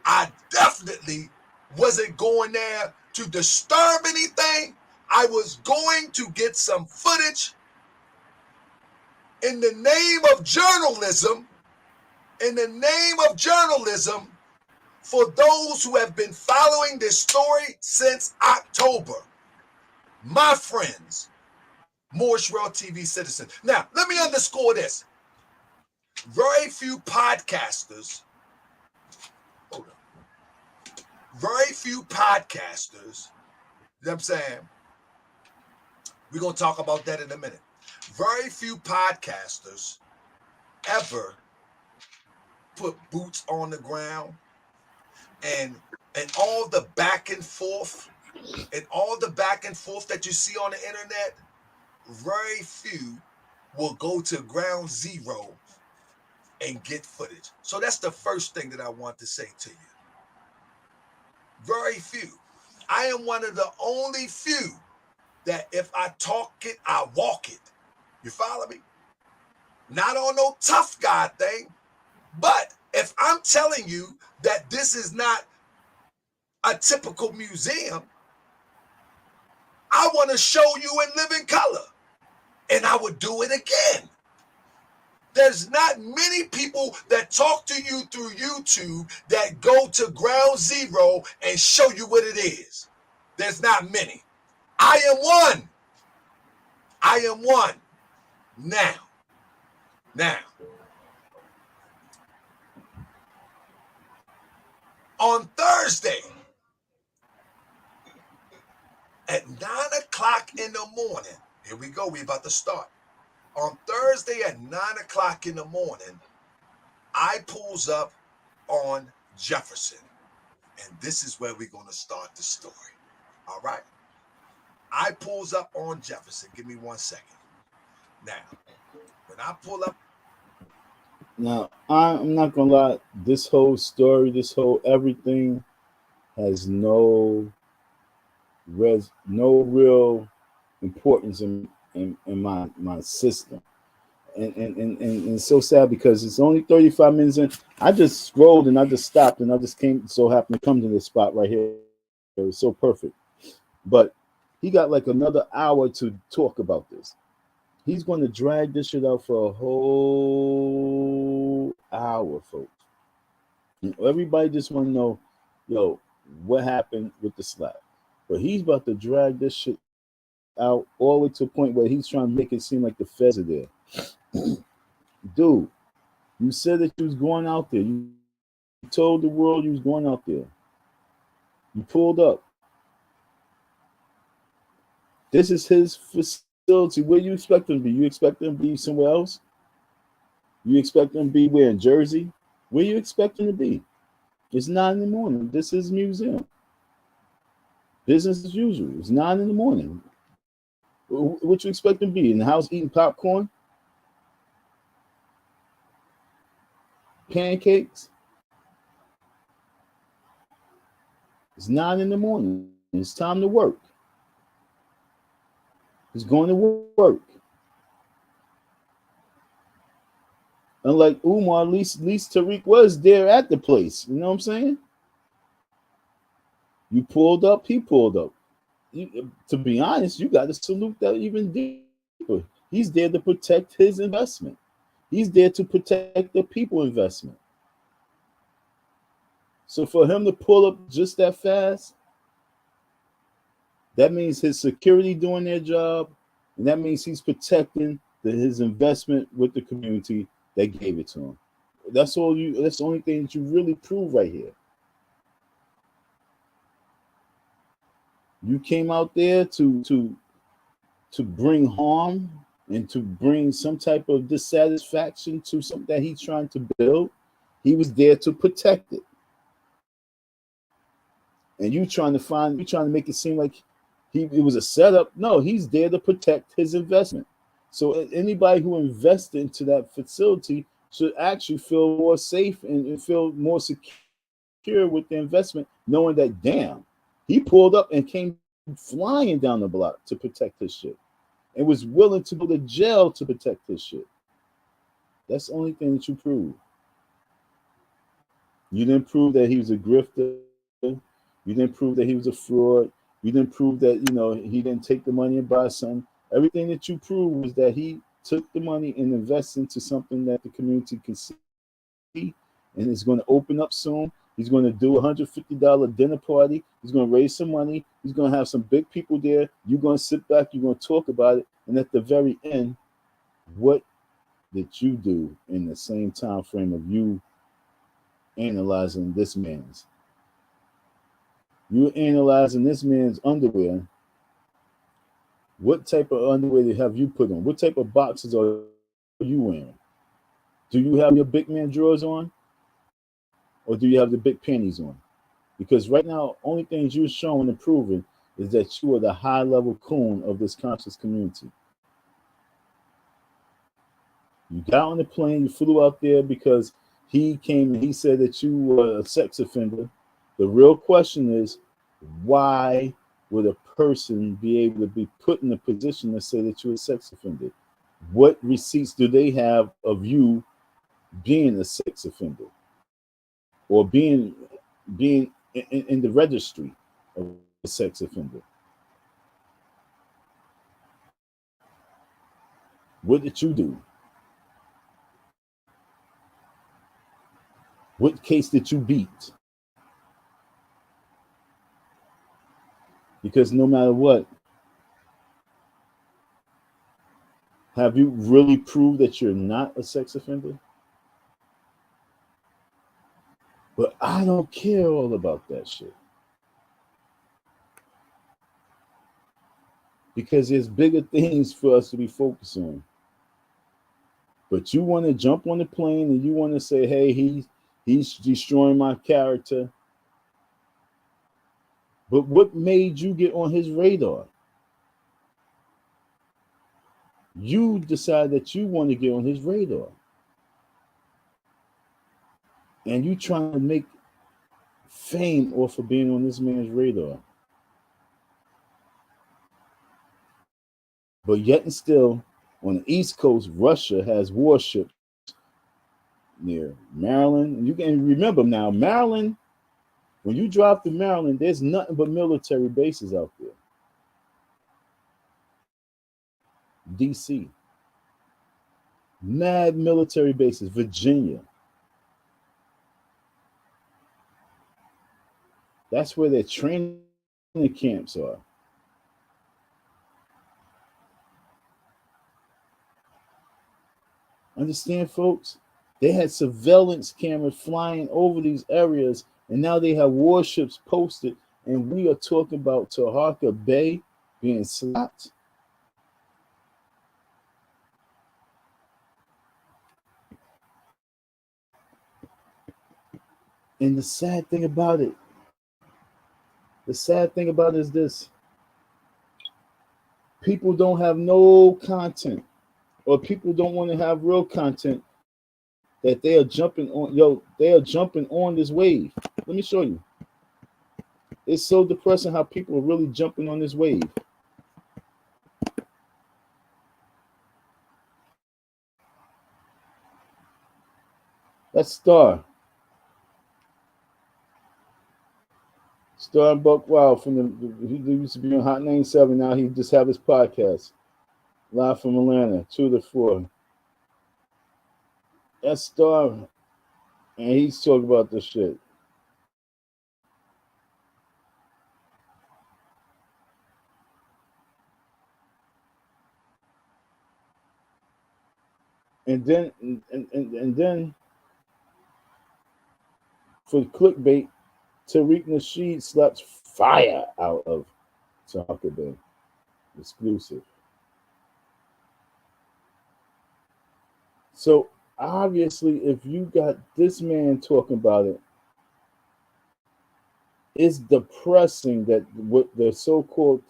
I definitely wasn't going there to disturb anything. I was going to get some footage in the name of journalism, for those who have been following this story since October. My friends, Moorish World TV citizen. Now, let me underscore this. Very few podcasters, you know what I'm saying? We're going to talk about that in a minute. Very few podcasters ever put boots on the ground and all the back and forth that you see on the internet, very few will go to ground zero and get footage. So that's the first thing that I want to say to you. Very few. I am one of the only few that if I talk it, I walk it. You follow me? Not on no tough guy thing, but if I'm telling you that this is not a typical museum, I want to show you in living color, and I would do it again. There's not many people that talk to you through YouTube that go to ground zero and show you what it is. There's not many. I am one. I am one. Now, on Thursday at 9 o'clock in the morning, here we go, we about to start. On Thursday at 9 o'clock in the morning, I pulls up on Jefferson. And this is where we're going to start the story. All right? I pulls up on Jefferson. Give me 1 second. Now, when I pull up. Now, I'm not going to lie. This whole story, this whole everything has no real importance in my system. And it's so sad because it's only 35 minutes in. I just scrolled and I just stopped and I just happened to come to this spot right here. It was so perfect. But he got like another hour to talk about this. He's going to drag this shit out for a whole hour, folks. And everybody just want to know, yo, what happened with the slap? But he's about to drag this shit out all the way to a point where he's trying to make it seem like the feds are there. Dude, you said that you was going out there. You told the world you was going out there. You pulled up. This is his facility. Where you expect him to be? You expect him to be somewhere else? You expect him to be where, in Jersey? Where you expect him to be? It's 9 in the morning. This is a museum. Business as usual. It's 9 in the morning. What you expect him to be? In the house eating popcorn? Pancakes? It's 9 in the morning. It's time to work. He's going to work. Unlike Umar, at least Tariq was there at the place. You know what I'm saying? You pulled up, he pulled up. To be honest, you got to salute that even deeper. He's there to protect his investment. He's there to protect the people investment. So for him to pull up just that fast, that means his security doing their job, and that means he's protecting his investment with the community that gave it to him. That's all you. That's the only thing that you really prove right here. You came out there to bring harm and to bring some type of dissatisfaction to something that he's trying to build. He was there to protect it. And you trying to make it seem like it was a setup. No, he's there to protect his investment. So anybody who invests into that facility should actually feel more safe and feel more secure with the investment, knowing that, damn, he pulled up and came flying down the block to protect his shit and was willing to go to jail to protect his shit. That's the only thing that you prove. You didn't prove that he was a grifter. You didn't prove that he was a fraud. You didn't prove that, he didn't take the money and buy something. Everything that you proved was that he took the money and invested into something that the community can see, and it's going to open up soon. He's going to do a $150 dinner party. He's going to raise some money. He's going to have some big people there. You're going to sit back. You're going to talk about it. And at the very end, what did you do in the same time frame of you analyzing this man's? You're analyzing this man's underwear. What type of underwear have you put on? What type of boxes are you wearing? Do you have your big man drawers on? Or do you have the big panties on? Because right now, only things you're showing and proving is that you are the high level coon of this conscious community. You got on the plane, you flew out there because he came and he said that you were a sex offender. The real question is, why would a person be able to be put in a position to say that you're a sex offender? What receipts do they have of you being a sex offender or being in the registry of a sex offender? What did you do? What case did you beat? Because no matter what, have you really proved that you're not a sex offender? But I don't care all about that shit. Because there's bigger things for us to be focused on. But you want to jump on the plane and you want to say, hey, he's destroying my character. But what made you get on his radar? You decide that you want to get on his radar. And you trying to make fame off of being on this man's radar. But yet and still, on the East Coast, Russia has warships near Maryland. And you can remember now, Maryland, when you drop to Maryland, there's nothing but military bases out there. DC. Mad military bases. Virginia. That's where their training camps are. Understand, folks? They had surveillance cameras flying over these areas, and now they have warships posted, and we are talking about Taharka Bay being slapped. And the sad thing about it is this. People don't have no content, or people don't want to have real content that they are jumping on. They are jumping on this wave. Let me show you. It's so depressing how people are really jumping on this wave. That's Star and Buck Wild he used to be on Hot 97. Now he just have his podcast. Live from Atlanta, 2 to 4. That's Star. And he's talking about this shit. And then for clickbait, Tariq Nasheed slaps fire out of Taharka Bay. Exclusive. So obviously, if you got this man talking about it, it's depressing that what the so-called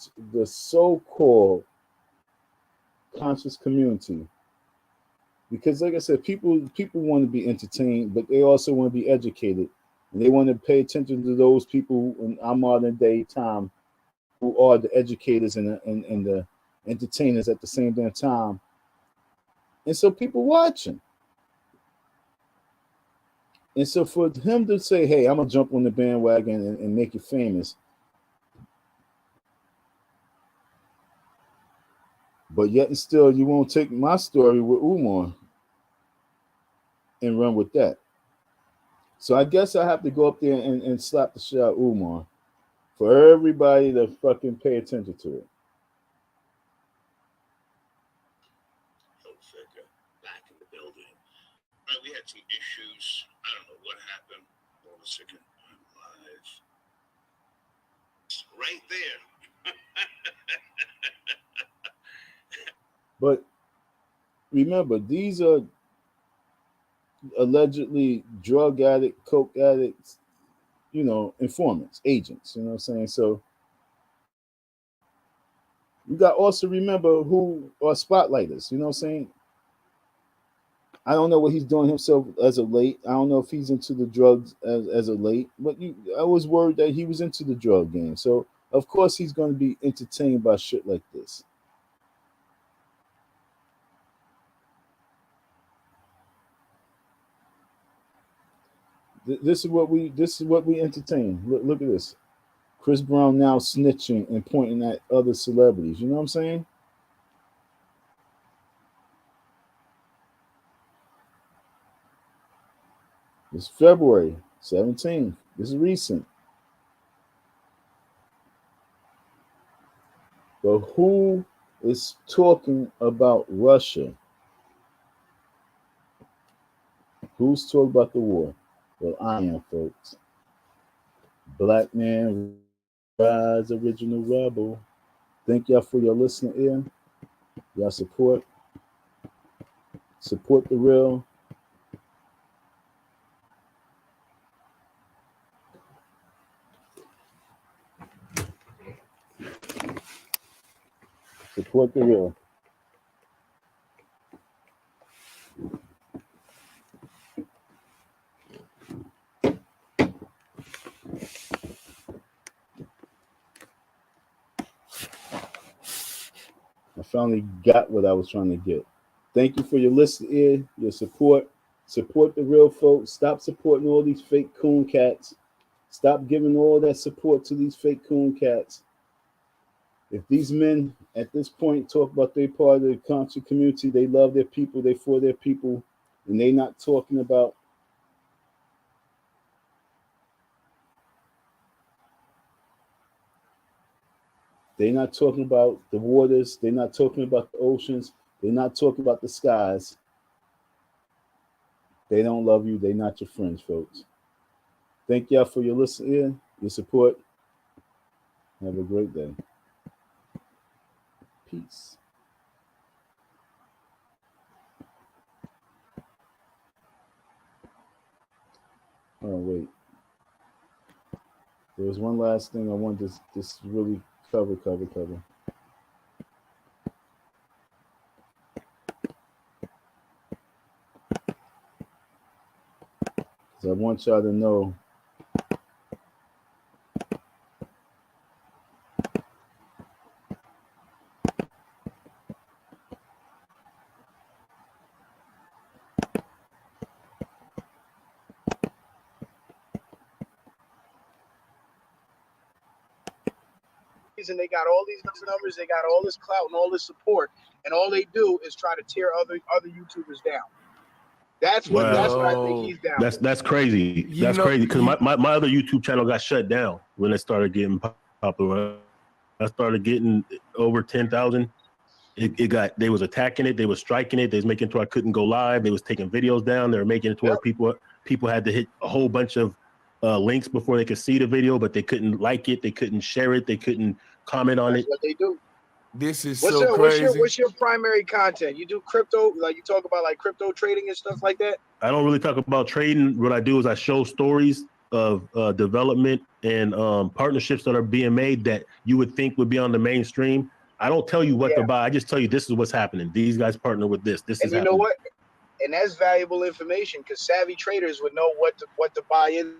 conscious community, because like I said, people want to be entertained, but they also want to be educated, and they want to pay attention to those people in our modern day time who are the educators and the entertainers at the same damn time. And so people watching. And so for him to say, hey, I'm going to jump on the bandwagon and make it famous, but yet and still you won't take my story with Umar and run with that. So I guess I have to go up there and slap the shit out of Umar for everybody to fucking pay attention to it. Back in the building. Right, we had some issues. I don't know what happened. Hold on a second. I'm live. Right there. But remember, these are allegedly drug addicts, coke addicts, informants, agents. You know what I'm saying? So you got to also remember who are spotlighters. You know what I'm saying? I don't know what he's doing himself as of late. I don't know if he's into the drugs as of late, but I was worried that he was into the drug game. So of course he's going to be entertained by shit like this. This is what we entertain. Look at this. Chris Brown now snitching and pointing at other celebrities. You know what I'm saying? It's February 17th. This is recent. But who is talking about Russia? Who's talking about the war? Well, I am, folks. Black man rise, original rebel. Thank y'all for your listening ear. Y'all support the real. Support the real. I finally got what I was trying to get. Thank you for your listen ear, your support. Support the real folks. Stop supporting all these fake coon cats. Stop giving all that support to these fake coon cats. If these men at this point talk about they part of the country community, they love their people, they for their people, and they not talking about they're not talking about the waters, they're not talking about the oceans, they're not talking about the skies. They don't love you, they're not your friends, folks. Thank y'all for your listen ear, your support. Have a great day. Peace. Oh, wait. There was one last thing I wanted to just really cover. Because I want y'all to know and they got all these numbers, they got all this clout and all this support, and all they do is try to tear other YouTubers down. That's what I think he's down. That's crazy. That's crazy because my other YouTube channel got shut down when it started getting popular. I started getting over 10,000. They was attacking it, they was striking it, they was making it to where I couldn't go live, they was taking videos down, they were making it to where people had to hit a whole bunch of links before they could see the video, but they couldn't like it, they couldn't share it, they couldn't comment on it. What they do. This is crazy. What's your primary content? You do crypto, like you talk about like crypto trading and stuff like that? I don't really talk about trading. What I do is I show stories of development and partnerships that are being made that you would think would be on the mainstream. I don't tell you what to buy. I just tell you this is what's happening. These guys partner with this. This is happening. And you know what? And that's valuable information because savvy traders would know what to buy into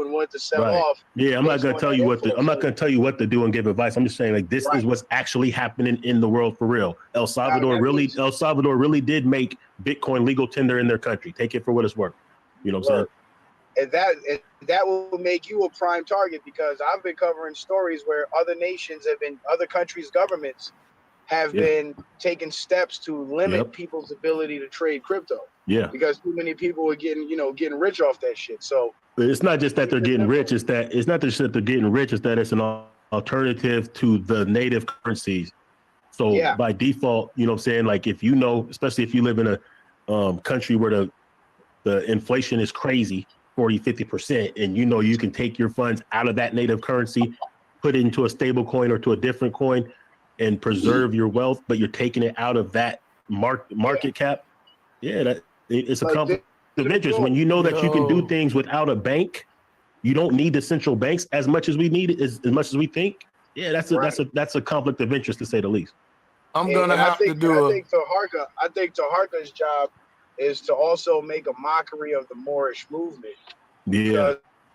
and what to sell off. Yeah, I'm not gonna tell you what to do and give advice. I'm just saying like this is what's actually happening in the world for real. El Salvador really did make Bitcoin legal tender in their country. Take it for what it's worth. You know what I'm saying? And that will make you a prime target because I've been covering stories where other countries' governments have been taking steps to limit people's ability to trade crypto. Yeah. Because too many people are getting rich off that shit. So it's not just that they're getting rich, it's that it's an alternative to the native currencies. So by default, you know what I'm saying? Like if you know, especially if you live in a country where the inflation is crazy, 40-50%, and you know you can take your funds out of that native currency, put it into a stable coin or to a different coin and preserve your wealth, but you're taking it out of that market cap. Yeah, it's a conflict of interest when you know that you can do things without a bank You don't need the central banks as much as we need it, as much as we think. Yeah, that's a conflict of interest, to say the least. I'm gonna have to do I think Taharka's job is to also make a mockery of the Moorish movement. Yeah.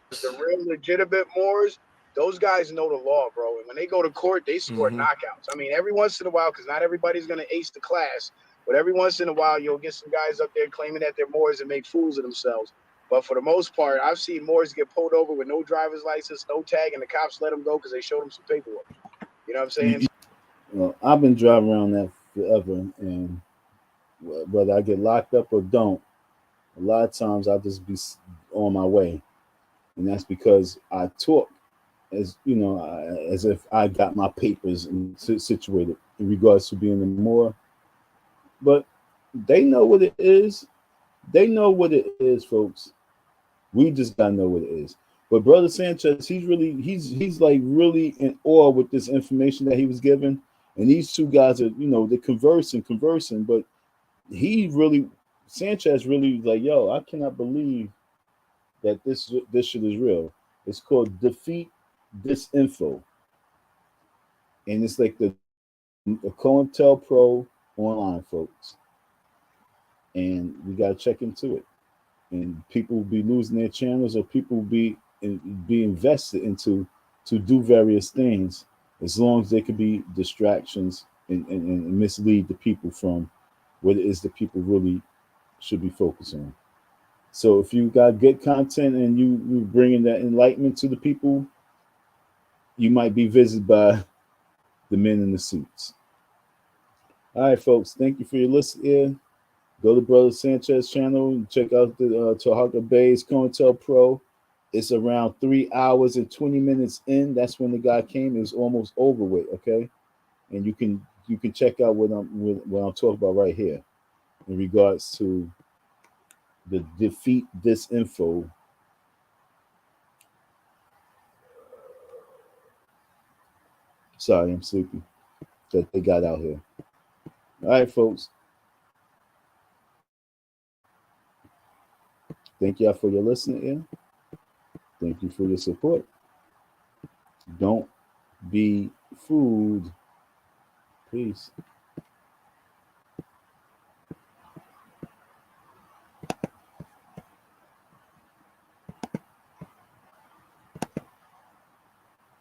Because the real legitimate Moors, those guys know the law, bro. And when they go to court, they score knockouts. I mean, every once in a while, because not everybody's gonna ace the class, but every once in a while, you'll get some guys up there claiming that they're Moors and make fools of themselves. But for the most part, I've seen Moors get pulled over with no driver's license, no tag, and the cops let them go because they showed them some paperwork. You know what I'm saying? Well, I've been driving around that forever, and whether I get locked up or don't, a lot of times I'll just be on my way, and that's because I talk as as if I got my papers situated in regards to being a Moor. But they know what it is. They know what it is, folks. We just gotta know what it is. But Brother Sanchez, he's like really in awe with this information that he was given. And these two guys are, they're conversing, but Sanchez really was like, yo, I cannot believe that this shit is real. It's called Defeat Disinfo. And it's like the COINTELPRO online, folks. And we gotta check into it. And people will be losing their channels, or people will be invested into to do various things, as long as there could be distractions and mislead the people from what it is that people really should be focused on. So if you got good content and you bringing that enlightenment to the people, you might be visited by the men in the suits. All right, folks, thank you for your listen here. Go to Brother Sanchez channel and check out the Taharka Bay's COINTELPRO. It's around 3 hours and 20 minutes in. That's when the guy came. It was almost over with, okay? And you can check out what I'm talking about right here in regards to the Defeat Disinfo. Sorry, I'm sleepy. That they got out here. All right, folks. Thank y'all for your listening in. Thank you for your support. Don't be fooled. Peace.